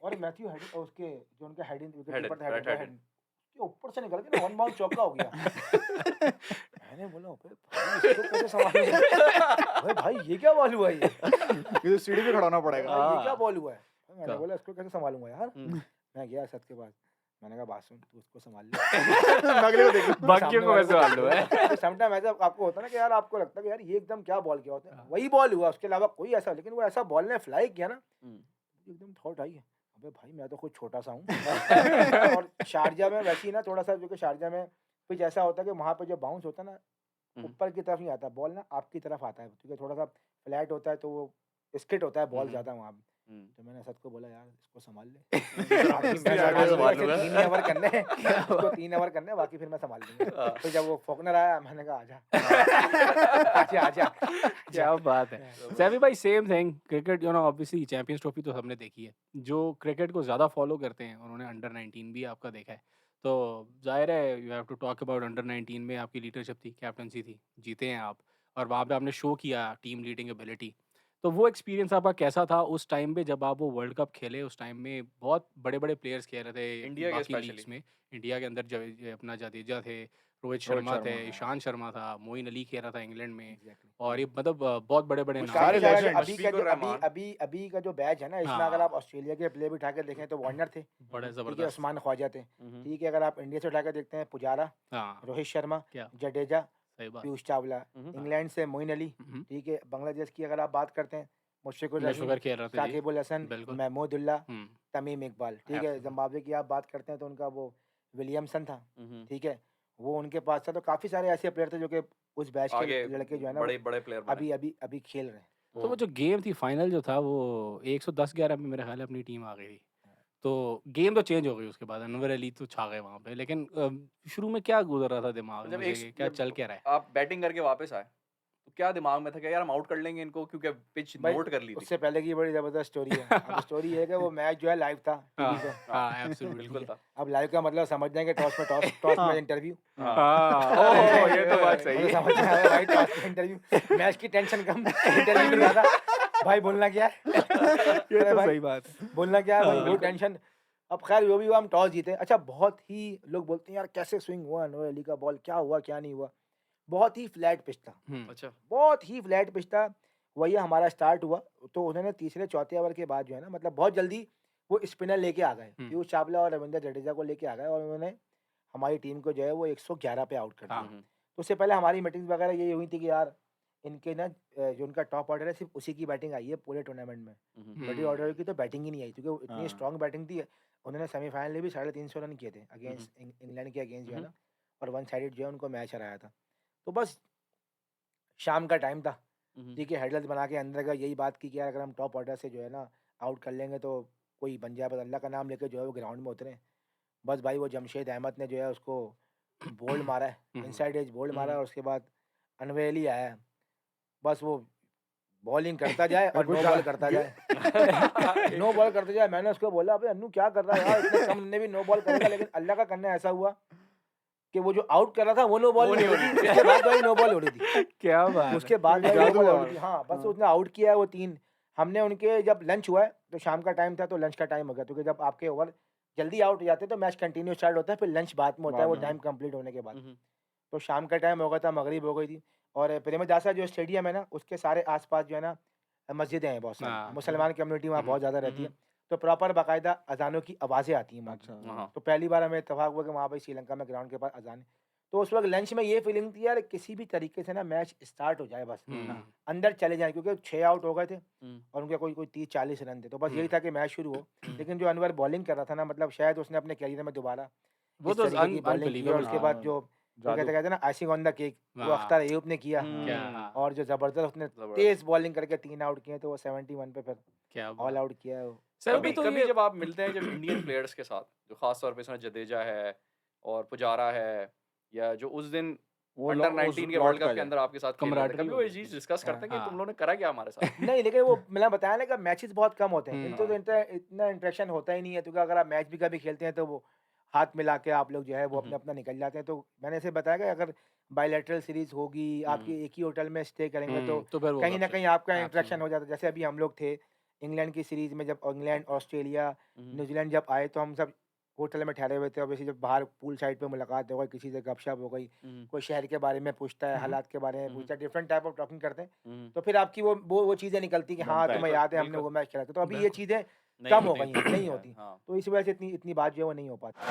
और मैथ्यू हेड उसके जो उनके हेडिंग Headed, right handed। उसके ऊपर से निकल के ना 1 बाउंड चौका हो गया मैंने बोला "अबे भाई इसको कैसे संभालूंगा भाई भाई ये क्या बॉल हुआ ये ये तो सीढ़ी पे खड़ा होना पड़ेगा। भाई ये क्या हाँ। बॉल हुआ है मैंने का- बोला इसको कैसे संभालूंगा यार हम्म। मैं गया असद के पास मैंने कहा बात सुन, तू उसको संभाल ले। मैं अगले को देख लूँ। बाकियों को मैं संभाल लूँ, तो समटाइम ऐसा आपको होता है ना कि यार आपको लगता है कि यार ये एकदम क्या बॉल किया होता है, हाँ। वही बॉल हुआ, उसके अलावा कोई ऐसा, लेकिन वो ऐसा बॉल ने फ्लाई किया ना, हम्म, एकदम थॉट आई, अबे भाई मैं तो खुद छोटा सा हूँ। और शारजा में वैसे ही ना थोड़ा सा, जो कि शारजा में पिच ऐसा होता है कि वहाँ पे जो बाउंस होता है ना, हम्म, ऊपर की तरफ नहीं आता बॉल ना, आपकी तरफ आता है, क्योंकि थोड़ा सा फ्लैट होता है तो वो स्किट होता है बॉल हम्म, ज़्यादा वहाँ पे। हम्म। तो मैंने असद को बोला यार इसको संभाल ले, दूसरा बाकी दूसरी मैं आगे संभाल संभाल लूंगा, लूंगा। इसे 3 ओवर करने हैं, इसको 3 ओवर करने हैं, बाकी फिर मैं संभाल लूंगा। हाँ, फिर जब वो फॉकनर आया मैंने कहा आजा हाँ, आजा आजा क्या बात है। सैफी भाई same thing, cricket obviously champions trophy तो सबने देखी है, जो क्रिकेट को ज़्यादा फॉलो करते हैं उन्होंने अंडर 19 भी आपका देखा है, तो जाहिर है you have to talk about under 19 में आपकी लीडरशिप थी, कैप्टनसी थी, जीते हैं आप, और वहाँ पे आपने शो किया टीम लीडिंग एबिलिटी। तो वो एक्सपीरियंस आपका कैसा था उस टाइम पे जब आप वो वर्ल्ड कप खेले? उस टाइम में बहुत बड़े बड़े प्लेयर्स खेल रहे थे इंडिया के बाकी स्पेशली। लीग्स में, इंडिया के अंदर अपना जडेजा थे, रोहित रोहित शर्मा थे, शर्मा, हाँ। ईशान शर्मा था, मोइन अली खेल रहा था इंग्लैंड में, एग्जैक्टली। और ये मतलब बहुत बड़े-बड़े कुछ नाम सारे काफी थे। सारा legends, अभी का मुशफिकुर जो रहमान। अभी का जो बैच है ना, इसमें अगर आप हाँ, ऑस्ट्रेलिया के प्लेयर भी उठा के देखें तो वार्नर थे, बड़े ठीक है, ज़बरदस्त। उस्मान ख्वाजा थे, हम्म, ठीक है, अगर आप इंडिया से उठा के देखते हैं पुजारा, हाँ, रोहित शर्मा, क्या जडेजा, सही बात। पीयूष चावला, हम्म, इंग्लैंड से मोइन अली, हुँ, ठीक है, बांग्लादेश की अगर आप बात करते हैं मुशफिकुर रहीम, मुशफ़िक़ुर खेल रहे थे जी, शाकिबुल हसन, बिल्कुल। महमूदुल्लाह, हुँ, तमीम इकबाल, ठीक है, एब्सोल्यूटली। जिम्बाब्वे की आप बात करते हैं तो उनका वो विलियमसन था, हम्म। ठीक है, वो उनके पास था, तो काफ़ी सारे ऐसे प्लेयर थे जो कि उस बैच के आगे लड़के जो है ना वो बड़े बड़े प्लेयर बने। अभी अभी अभी खेल रहे हैं। तो वो तो जो गेम थी फाइनल जो था वो 110-11 में मेरे ख़्याल है अपनी टीम आ गई थी। तो गेम तो चेंज हो गई उसके बाद, अनवर अली तो छा गए वहाँ पे, लेकिन शुरू में क्या गुज़र रहा था दिमाग जब में एक कि क्या जब चल क्या रहा है? आप बैटिंग करके वापस आए तो क्या दिमाग में था कि यार हम आउट कर लेंगे इनको, क्योंकि पिच भाई नोट कर ली थी। उससे पहले की बड़ी ज़बरदस्त स्टोरी है। अब स्टोरी ये है कि वो मैच जो है लाइव था टीवी पे। हाँ, हाँ, हाँ, एब्सोल्युटली। बिल्कुल था। अब लाइव का मतलब समझ जाएंगे, टॉस में हाँ। इंटरव्यू, हाँ, हाँ, ओह! ये तो बात सही मतलब है। समझ में आया भाई, टॉस में इंटरव्यू, मैच की टेंशन कम, इंटरव्यू में ज़्यादा। भाई बोलना क्या है? ये अरे तो भाई सही बात है। बोलना क्या है भाई, हाँ, वो बिल्कुल। टेंशन। अब खैर जो भी हुआ, हम टॉस जीते। अच्छा, बहुत ही लोग बोलते हैं यार कैसे स्विंग हुआ अनवर अली का बॉल, क्या हुआ क्या नहीं हुआ। बहुत ही फ्लैट पिच था, हुँ, अच्छा। बहुत ही फ्लैट पिच था। वही हमारा स्टार्ट हुआ तो उन्होंने तीसरे चौथे ओवर के बाद जो है ना, मतलब बहुत जल्दी वो स्पिनर लेके आ गए, हुँ, पीयूष चावला और रविंद्र जडेजा को लेके आ गए, और उन्होंने हमारी टीम को जो है वो 111 पे आउट कर दिया। हाँ, तो उससे पहले हमारी मीटिंग्स वगैरह यही हुई थी कि यार इनके ना जो उनका टॉप ऑर्डर है सिर्फ उसी की बैटिंग आई है पूरे टूर्नामेंट में, मिडिल हुँ, ऑर्डर की तो बैटिंग ही नहीं आई, क्योंकि वो इतनी हाँ। स्ट्रॉन्ग बैटिंग थी। उन्होंने सेमीफाइनल में भी 350 रन किए थे अगेंस्ट इंग्लैंड के अगेंस्ट जो है ना, और वन साइडेड जो है उनको मैच हराया था। तो बस शाम का टाइम था, ठीक है, हेडल्स बना के अंदर का यही बात की कि यार अगर हम टॉप ऑर्डर से जो है ना आउट कर लेंगे तो कोई बन जाए, बस अल्लाह का नाम लेके जो है वो ग्राउंड में उतरे। बस भाई वो जमशेद अहमद ने जो है उसको बोल्ड मारा है, हुँ, इनसाइड एज बोल्ड मारा है, और उसके बाद अनवर अली आया है। बस वो बॉलिंग करता जाए अरे और कुछ नो बॉल करता जाए, नो बॉल करते जाए। मैंने उसको बोला अबे अन्नू क्या कर रहा है यार, इतने कम ने भी नो बॉल करेगा, लेकिन अल्लाह का करना ऐसा हुआ कि वो जो आउट कर रहा था वो नो बॉल वो नहीं हो नहीं रही थी, उसके बाद भाई नो बॉल हो रही थी, क्या बात है। उसके बाद भाई नो जादू बॉल हो और रही थी। हाँ, बस हाँ। उसने आउट किया है वो 3। हमने उनके जब लंच हुआ है तो शाम का टाइम था, तो लंच का टाइम हो गया, क्योंकि जब आपके ओवर जल्दी आउट हो जाते हैं तो मैच कंटिन्यू स्टार्ट होता है, फिर लंच बाद में होता है, बाद वो में। टाइम कंप्लीट होने के बाद। तो शाम का टाइम हो गया था, मगरिब हो गई थी, और प्रेमदासा जो स्टेडियम है ना उसके सारे आसपास जो है ना मस्जिदें हैं बहुत सारी, हाँ, मुसलमान कम्युनिटी वहाँ हुँ, बहुत ज़्यादा रहती है, तो प्रॉपर बाकायदा अजानों की आवाज़ें आती हैं वहाँ की। अच्छा। हाँ, तो पहली बार हमें इत्तेफाक हुआ कि वहाँ पर श्रीलंका में ग्राउंड के पास अजान है। तो उस वक्त लंच में ये फीलिंग थी यार किसी भी तरीके से ना मैच स्टार्ट हो जाए, बस हुँ, अंदर चले जाएं, क्योंकि 6 आउट हो गए थे और उनके कोई कोई 30-40 रन थे, तो बस यही हुँ, था कि मैच शुरू हो। लेकिन जो अनवर बॉलिंग कर रहा था ना, मतलब शायद उसने अपने कैरियर में दोबारा वो इस तो तरीके की बॉलिंग की है, और अनबिलीवेबल उसके था। बाद हाँ, जो जादू। कहते कहते हैं ना आइसिंग ऑन द केक, वो हाँ, अख्तर अयूब ने किया, क्या हाँ, और जो ज़बरदस्त उसने जबरदस्त। तेज़ बॉलिंग करके 3 आउट किए, तो वो 71 पे फिर क्या ऑल बात। आउट किया है वो। सर कभी अभी तो कभी ये जब आप मिलते हैं जब इंडियन प्लेयर्स के साथ, जो खास तौर पे इसमें जडेजा है और पुजारा है, या जो उस दिन वो अंडर उस 19 के लौट वर्ल्ड का कप के जाए। अंदर आपके साथ खेल रहे थे, कमराटरी कभी वो हो ये गई चीज़ थी। डिस्कस करते हैं कि हाँ, तुम लोगों ने करा क्या हमारे साथ? नहीं, लेकिन वो मैंने बताया ना कि मैचेस बहुत कम होते हैं, इनसे तो हुँ, इतना इंटरेक्शन होता ही नहीं है, क्योंकि अगर आप मैच भी कभी खेलते हैं तो वो हाथ मिला के आप लोग जो है वो अपना अपना निकल जाते हैं। तो मैंने ऐसे बताया कि अगर बायलैटरल सीरीज होगी, आपकी एक ही होटल में स्टे करेंगे, तो तो फिर वो कहीं ना गपशप कहीं आपका इंटरेक्शन एब्सोल्युटली। हो जाता है। जैसे अभी हम लोग थे इंग्लैंड की सीरीज में, जब इंग्लैंड ऑस्ट्रेलिया न्यूजीलैंड जब आए, तो हम सब होटल में ठहरे हुए थे, और वैसे जब बाहर पूल साइड पे मुलाकात हो गई, किसी से गपशप हो गई, कोई शहर के बारे में पूछता है, हुँ, हुँ, हालात के बारे में पूछता है, डिफरेंट टाइप ऑफ टॉकिंग करते हैं, हम्म, तो फिर आपकी वो चीज़ें निकलती कि हाँ बनता है। तुम्हें बिल्कुल याद है हमने बिल्कुल वो मैच खेला था। तो अभी ये बिल्कुल। चीज़ें नहीं कम हो होती गई हैं, नहीं होती। हाँ तो इस वजह से इतनी इतनी बात जो है वो नहीं हो पाती।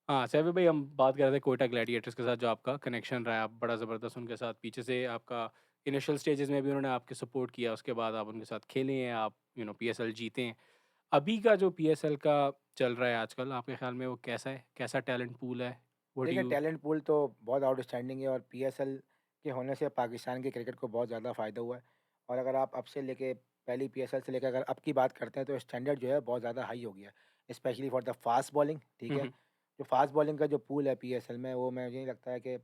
हाँ, सैफी भाई हम बात कर रहे थे कोयटा ग्लैडिएटर्स के साथ जो आपका कनेक्शन रहा है, आप बड़ा ज़बरदस्त उनके साथ पीछे से आपका इनिशियल स्टेजेस में भी उन्होंने आपके सपोर्ट किया, उसके बाद आप उनके साथ खेले हैं, आप पीएसएल जीते हैं। अभी का जो पीएसएल का चल रहा है आजकल, आपके ख्याल में वो कैसा है? कैसा टैलेंट पूल है? व्हाट डू देखिए यू टैलेंट पूल तो बहुत आउटस्टैंडिंग है और पीएसएल के होने से पाकिस्तान के क्रिकेट को बहुत ज़्यादा फ़ायदा हुआ है। और अगर आप अब से लेके पहली पीएसएल से लेकर अगर अब की बात करते हैं तो स्टैंडर्ड जो है बहुत ज़्यादा हाई हो गया है, specially for the fast bowling. ठीक हुँ, है, हुँ। जो फास्ट बॉलिंग का जो पूल है पीएसएल में वो मुझे नहीं लगता है कि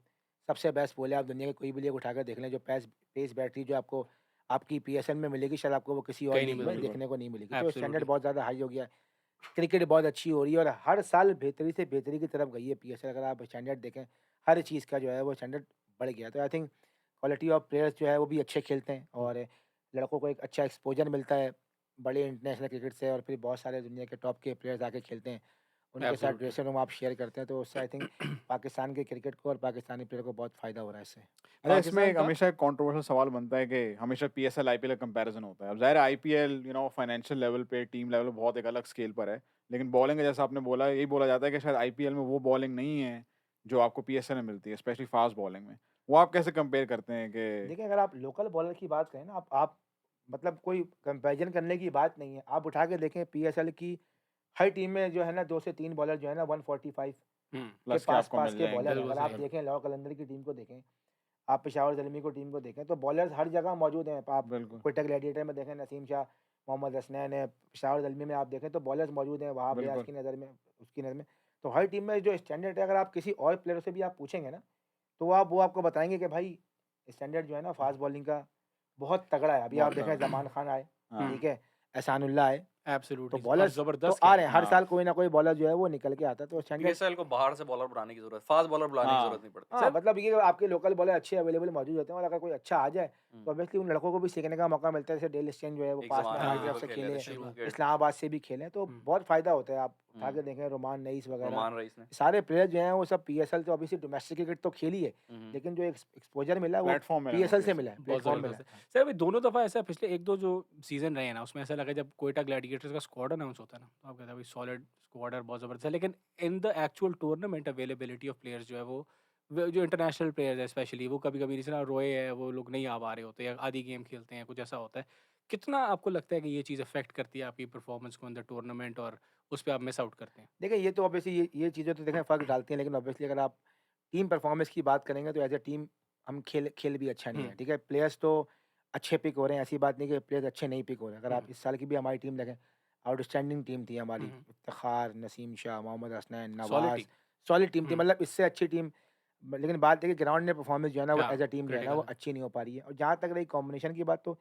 सबसे बेस्ट पूल है। आप दुनिया के कोई भी लीग उठाकर देख लें, जो पेस बैटरी जो आपको आपकी पीएसएल में मिलेगी शायद आपको वो किसी और कहीं नहीं लीग में मिलेगी। देखने को नहीं मिलेगी। तो स्टैंडर्ड एब्सोल्युटली। बहुत ज़्यादा हाई हो गया है, क्रिकेट बहुत अच्छी हो रही है और हर साल बेहतरी से बेहतरी की तरफ गई है पीएसएल। अगर आप स्टैंडर्ड देखें हर चीज़ का जो है वो स्टैंडर्ड बढ़ गया है। तो I think quality of players जो है वो भी अच्छे खेलते हैं हुँ। और लड़कों को एक अच्छा एक्सपोजर मिलता है बड़े इंटरनेशनल क्रिकेट से और फिर बहुत सारे दुनिया के टॉप के प्लेयर्स आके खेलते हैं, उनके साथ एब्सोल्युटली। ड्रेसिंग रूम आप शेयर करते हैं, तो उससे आई थिंक पाकिस्तान के क्रिकेट को और पाकिस्तानी प्लेयर को बहुत फ़ायदा हो रहा है इससे। अच्छा, इसमें पाकिस्तान एक का हमेशा एक कंट्रोवर्शियल सवाल बनता है कि हमेशा पीएसएल आईपीएल का कंपैरिजन होता है। अब ज़ाहिर है आईपीएल फाइनेंशियल लेवल पे, टीम लेवल पे बहुत एक अलग स्केल पर है। लेकिन बॉलिंग का जैसा आपने बोला, यही बोला जाता है कि शायद आईपीएल में वो बॉलिंग नहीं है, जो आपको पीएसएल में मिलती है, स्पेशली फास्ट बॉलिंग में। वो आप कैसे कंपेयर करते हैं कि देखिए, अगर आप लोकल बॉलर की बात करें ना, आप मतलब कोई कंपैरिज़न करने की बात नहीं है। आप उठा के देखें पीएसएल की हर टीम में जो है ना 2 से 3 बॉलर जो है ना 145 हुँ, के प्लस के आपको पास मिल के जाएँगे? बॉलर हैं। बिल्कुल अगर सही आप है। देखें लाहौर कलंदर की टीम को देखें, आप पेशावर ज़ल्मी को टीम को देखें, तो बॉलर्स हर जगह मौजूद हैं। आप बिल्कुल, क्वेटा ग्लैडिएटर में देखें नसीम शाह, मोहम्मद हसनैन है, पेशावर ज़ल्मी में आप देखें तो बॉलर्स मौजूद हैं, वहाब रियाज़ बिल्कुल। की नज़र में उसकी नज़र में। तो हर टीम में जो स्टैंडर्ड है, अगर आप किसी और प्लेयर से भी आप पूछेंगे ना, तो वो आपको बताएँगे कि भाई स्टैंडर्ड जो है ना फास्ट बॉलिंग का बहुत तगड़ा है। अभी आप बहुत देखें तगड़ा। ज़मान खान आए, हुँ, हाँ। ठीक है, एहसानुल्लाह आए, तो एब्सोल्युटली और बॉलर्स तो ज़बरदस्त आ रहे खेलते हैं। हैं। हर हाँ। साल कोई ना कोई बॉलर जो है वो निकल के आता है, तो स्टैंडर्ड पीएसएल को बाहर से बॉलर बुलाने की जरूरत, फास्ट बॉलर बुलाने की जरूरत हाँ। नहीं पड़ती हाँ, सर मतलब ये आपके लोकल बॉलर अच्छे अवेलेबल मौजूद होते हैं और अगर कोई अच्छा आ जाए, तो हम्म, ऑब्वियसली उन लड़कों को भी सीखने का मौका मिलता है। जैसे डेल स्टेन जो है वो एक पास में जमाने में हमारी हाँ, तरफ बिल्कुल से खेले खेले, थे सही शुरू बात। के इस्लामाबाद से भी खेले, तो हुँ, बहुत फ़ायदा होता है। आप उठा के हम्म, देखें रोमान रईस वगैरह, रोमान रईस ने सारे प्लेयर जो हैं वो सब पीएसएल तो ऑब्वियसली डोमेस्टिक क्रिकेट तो खेली है, हम्म, लेकिन जो एक्सपोजर मिला है वो प्लेटफ़ॉर्म मिला ना पीएसएल से पीएसएल मिला है, से। बहुत प्लेटफ़ॉर्म मिला ज़बरदस्त है। है। हाँ। सर अभी दोनों दफ़ा ऐसा पिछले 1-2 जो सीज़न रहे हैं ना, उसमें ऐसा लगा जब कोयटा ग्लैडिएटर्स का स्क्वाड अनाउंस होता है ना, तो आप कहते हैं भाई सॉलिड स्क्वाड है, बहुत ज़बरदस्त है। लेकिन in the actual tournament availability of players जो है वो जो इंटरनेशनल प्लेयर्स है स्पेशली वो कभी-कभी जिस तरह रोए है वो लोग नहीं आ पा रहे होते या आधी गेम खेलते हैं, कुछ ऐसा होता है। कितना आपको लगता है कि ये चीज़ अफ़ेक्ट करती है आपकी परफ़ॉर्मेंस को इन द टूर्नामेंट और उस पे आप मिस आउट करते हैं? देखिए ये तो ऑब्वियसली ये चीज़ें तो देखें फ़र्क डालती हैं, लेकिन ऑब्वियसली अगर आप टीम परफॉर्मेंस की बात करेंगे तो एज़ अ टीम हम खेल खेल भी अच्छा नहीं हुँ, है, ठीक है? प्लेयर्स तो अच्छे पिक हो रहे हैं, ऐसी बात नहीं कि प्लेयर्स अच्छे नहीं पिक हो रहे हैं। अगर हुँ, आप इस साल की भी हमारी टीम देखें, आउटस्टैंडिंग टीम थी हमारी, हुँ, इफ्तिखार, नसीम शाह, मोहम्मद हसनैन, सॉलिड नवाज़, टीम। सॉलिड टीम थी, हुँ, मतलब इससे अच्छी टीम। लेकिन बात है कि ग्राउंड में परफॉर्मेंस जो है ना वो हाँ, एज़ अ टीम जो है ना वो क्रिटिकल है। अच्छी नहीं हो पा रही है। और जहाँ तक रही कॉम्बिनेशन की बात, तो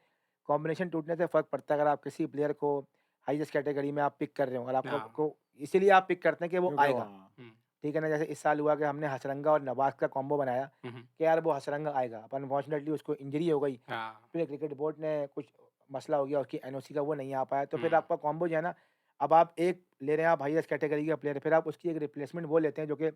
कॉम्बिनेशन टूटने से फ़र्क पड़ता है। अगर आप किसी प्लेयर को हाईएस्ट कैटेगरी में आप पिक कर रहे हो और आपको हाँ, को इसीलिए आप पिक करते हैं कि वो क्योंकि आएगा। वहाँ हुँ, ठीक है ना, जैसे इस साल हुआ कि हमने हसरंगा और नवाज़ का कॉम्बो बनाया हुँ, हुँ, कि यार वो हसरंगा आएगा, पर अनफॉर्चुनेटली उसको इंजरी हो गई। हाँ, फिर क्रिकेट बोर्ड ने कुछ मसला हो गया, उसकी एनओसी का, वो नहीं आ पाया, तो फिर हुँ, आपका कॉम्बो जो है ना, अब आप एक ले रहे हैं आप हाईएस्ट कैटेगरी का प्लेयर, फिर आप उसकी एक रिप्लेसमेंट वो लेते हैं जो कि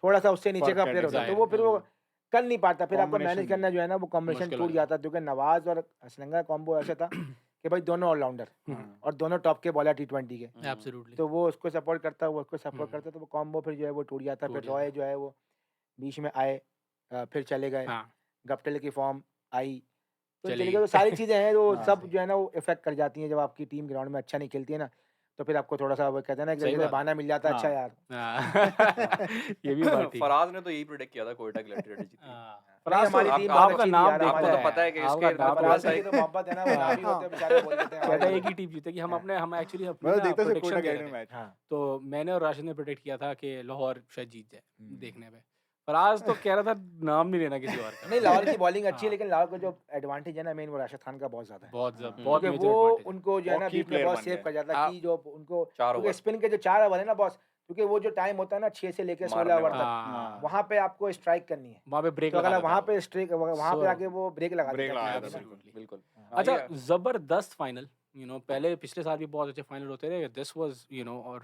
थोड़ा-सा उससे नीचे पर का प्लेयर होता है, तो ज़ाहिर वो है। फिर वो हम्म, कर नहीं पाता, फिर आपको मैनेज कॉम्बिनेशन करना जो है ना वो कॉम्बिनेशन मुश्किल हो टूट जाता जाता है, क्योंकि नवाज़ और हसरंगा का कॉम्बो ऐसा था कि भाई दोनों ऑलराउंडर है। हुँ, हाँ। और दोनों टॉप के बॉलर टी20 के। एब्सोल्युटली। तो वो उसको सपोर्ट करता, वो उसको सपोर्ट हुँ, करता, तो वो कॉम्बो फिर जो है वो टूट जाता। फिर टूट जाता रॉय है। जो है वो बीच में आए, फिर चले गए, हाँ, गप्टिल की फॉर्म आई, तो चली चले गए। गई। तो सारी चीज़ें हैं जो हाँ, सब सही जो है ना वो इफ़ेक्ट कर जाती हैं। जब आपकी टीम ग्राउंड में अच्छा नहीं खेलती है ना, तो फिर आपको थोड़ा-सा वो कहते हैं ना एक सही तरीके से बात है। बहाना मिल जाता है, अच्छा हाँ। यार। हाँ, हाँ ये भी बात ठीक है। फराज ने तो यही प्रिडिक्ट किया था कोयटा ग्लैडिएटर जीतेगी। हाँ, नहीं, फराज तो हमारी टीम बहुत आपका अच्छी थी नाम यार, आपको देखता हमारी तो है, पता है कि आपका इसके नाम फराज देखता भाई है। की तो मोहब्बत है ना, वो ना भी होते हाँ। बेचारे बोल देते हैं कहता हमारे है एक लिए। ही टीम जीतेगी। हम हाँ, अपने हम एक्चुअली अपनी मतलब ना देखते थे प्रेडिक्शन कोयटा दे रहे ग्लैडिएटर थे। मैच। हाँ। तो मैंने और राशिद ने प्रेडिक्ट किया था कि लाहौर शायद जीत जाए हुँ। देखने पे। फराज तो कह रहा था नाम नहीं लेना किसी और का। नहीं, लाहौर की बॉलिंग अच्छी है, हाँ, लेकिन लाहौर का जो एडवांटेज है ना मेन, वो राशिद खान का बहुत ज़्यादा है। हाँ। बहुत क्योंकि मेजर वो एडवांटेज है। उनको जो है वो ना की बीच में प्लेयर बहुत बन सेव गए। कर जाता है, आप कि जो उनको, 4 क्योंकि ओवर स्पिन के जो 4 ओवर है ना बॉस, क्योंकि वो जो टाइम होता है ना 6 से लेके 16 मारने ओवर वाला तक, हाँ, वहाँ पे आपको स्ट्राइक करनी है। वहाँ पे ब्रेक तो लगा अगर आप देता वहाँ है वो। पे स्ट्राइक वहाँ पे सो आके वो ब्रेक लगा देते ब्रेक हैं लगाया टीम था की ना। बिल्कुल। बिल्कुल बिल्कुल हाँ। हाँ अच्छा, ये ज़बरदस्त फाइनल पहले पिछले साल भी बहुत अच्छे फाइनल होते रहे। This was